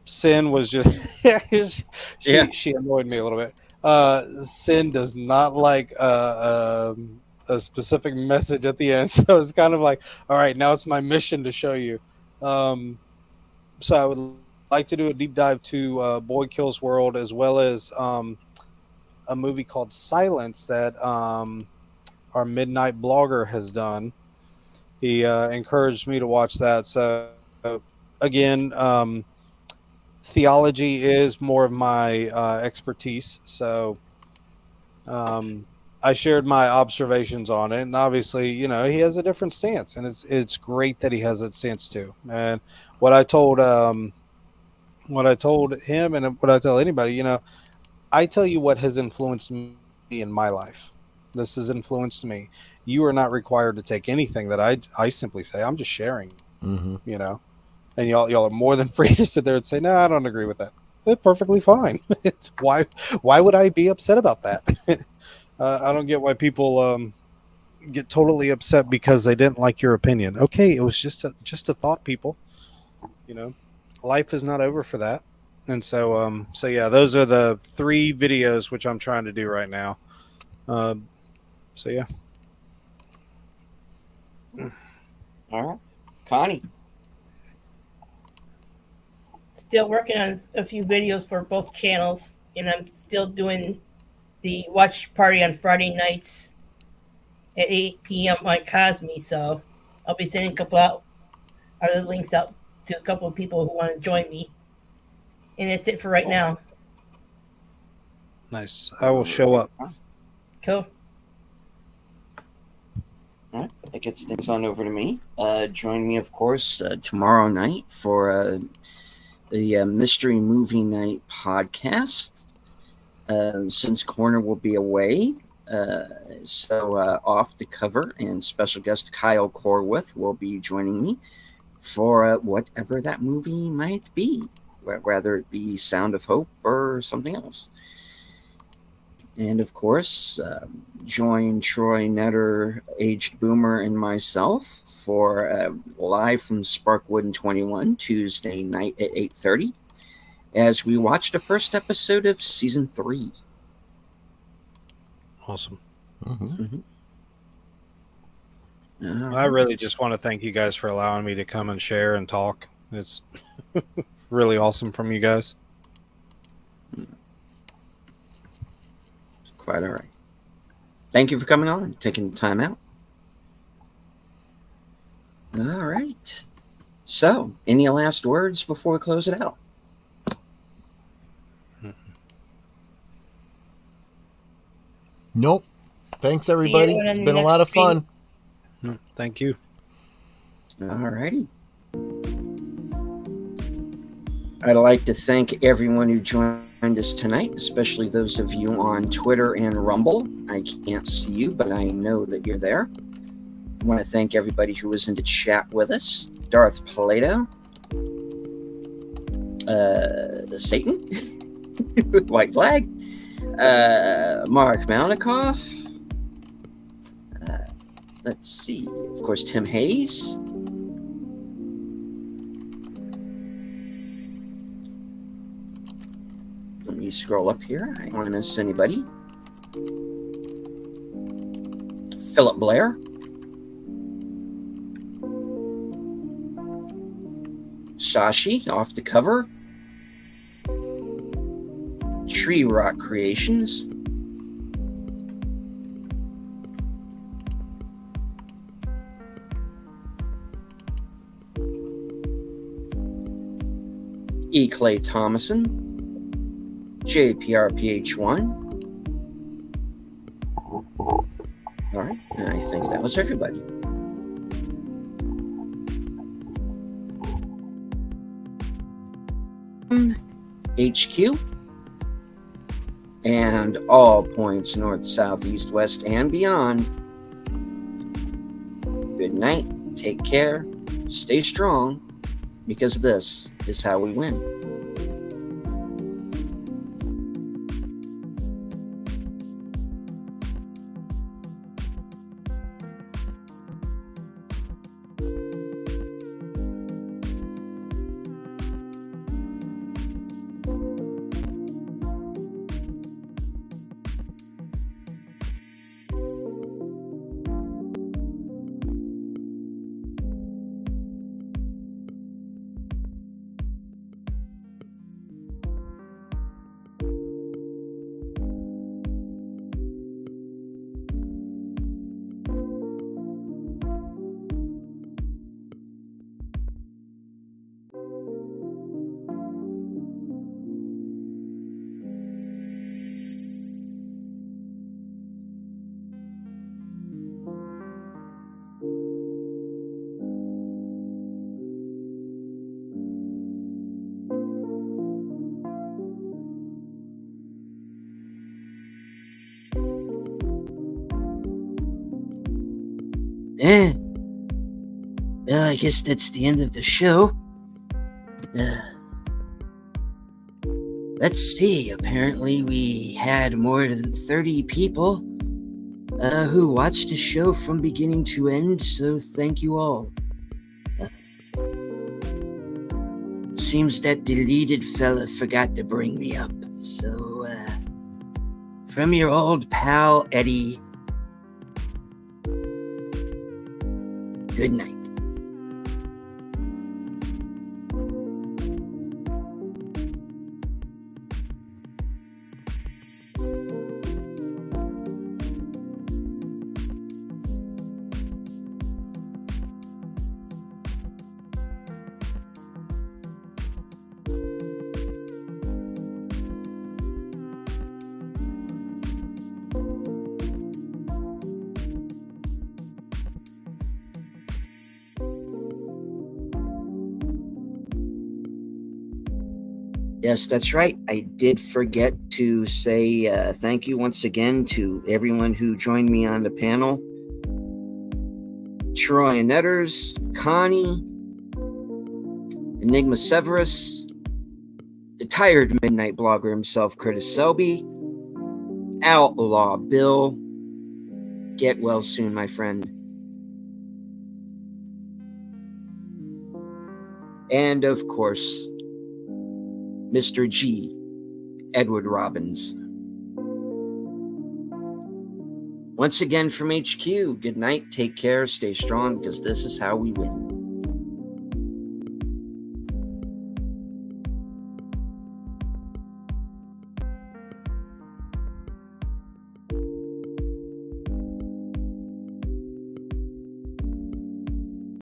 D: Sin was just she annoyed me a little bit. Sin does not like a specific message at the end, so it's kind of like, all right, now it's my mission to show you. So I would like to do a deep dive to Boy Kills World, as well as a movie called Silence that our Midnight Blogger has done. He encouraged me to watch that. So again, theology is more of my expertise. So I shared my observations on it, and obviously, he has a different stance, and it's great that he has that stance too. And what I told him, and what I tell anybody, I tell you what has influenced me in my life. This has influenced me. You are not required to take anything that I simply say. I'm just sharing,
E: Mm-hmm.
D: and y'all are more than free to sit there and say, no, I don't agree with that. It's perfectly fine. It's why would I be upset about that? I don't get why people get totally upset because they didn't like your opinion. Okay, it was just a thought, people. Life is not over for that. And so yeah, those are the 3 videos which I'm trying to do right now. So yeah.
A: All right, Connie.
B: Still working on a few videos for both channels, and I'm still doing the watch party on Friday nights at 8 p.m. on Cosme. So I'll be sending a couple out other links out to a couple of people who want to join me. And that's it for right now.
D: Nice. I will show up.
B: Cool.
A: All right, that gets things on over to me. Join me, of course, tomorrow night for the Mystery Movie Night podcast. Since Corner will be away, so Off the Cover and special guest Kyle Corwith will be joining me for whatever that movie might be, whether it be Sound of Hope or something else. And of course, join Troy Netter, Aged Boomer, and myself for live from Sparkwood and 21 Tuesday night at 8:30 as we watch the first episode of season 3.
D: Awesome.
E: Mm-hmm.
D: I really just want to thank you guys for allowing me to come and share and talk. It's really awesome from you guys.
A: Quite all right. Thank you for coming on and taking the time out. All right. So, any last words before we close it out?
E: Nope. Thanks, everybody.
B: everyone on
E: It's
B: the
E: been a
B: next
E: lot of
B: stream.
E: fun.
D: Thank you.
A: All righty. I'd like to thank everyone who joined us tonight, especially those of you on Twitter and Rumble. I can't see you, but I know that you're there. I want to thank everybody who was in the chat with us. Darth Plato. Satan. White Flag. Mark Malnikoff. Let's see. Of course, Tim Hayes. Let me scroll up here. I don't want to miss anybody. Philip Blair. Shashi, Off the Cover. Tree Rock Creations. E. Clay Thomason. JPRPH1. All right, and I think that was everybody. HQ and all points north, south, east, west, and beyond. Good night. Take care. Stay strong, because this is how we win. Eh. Well, I guess that's the end of the show. Let's see. Apparently, we had more than 30 people who watched the show from beginning to end, so thank you all. Seems that deleted fella forgot to bring me up, so from your old pal Eddie, good night. Yes, that's right. I did forget to say thank you once again to everyone who joined me on the panel. Troy and Netters, Connie, Enigma Severus, the tired midnight blogger himself, Curtis Selby, Outlaw Bill. Get well soon, my friend. And of course, Mr. G, Edward Robbins. Once again from HQ, good night, take care, stay strong, because this is how we win.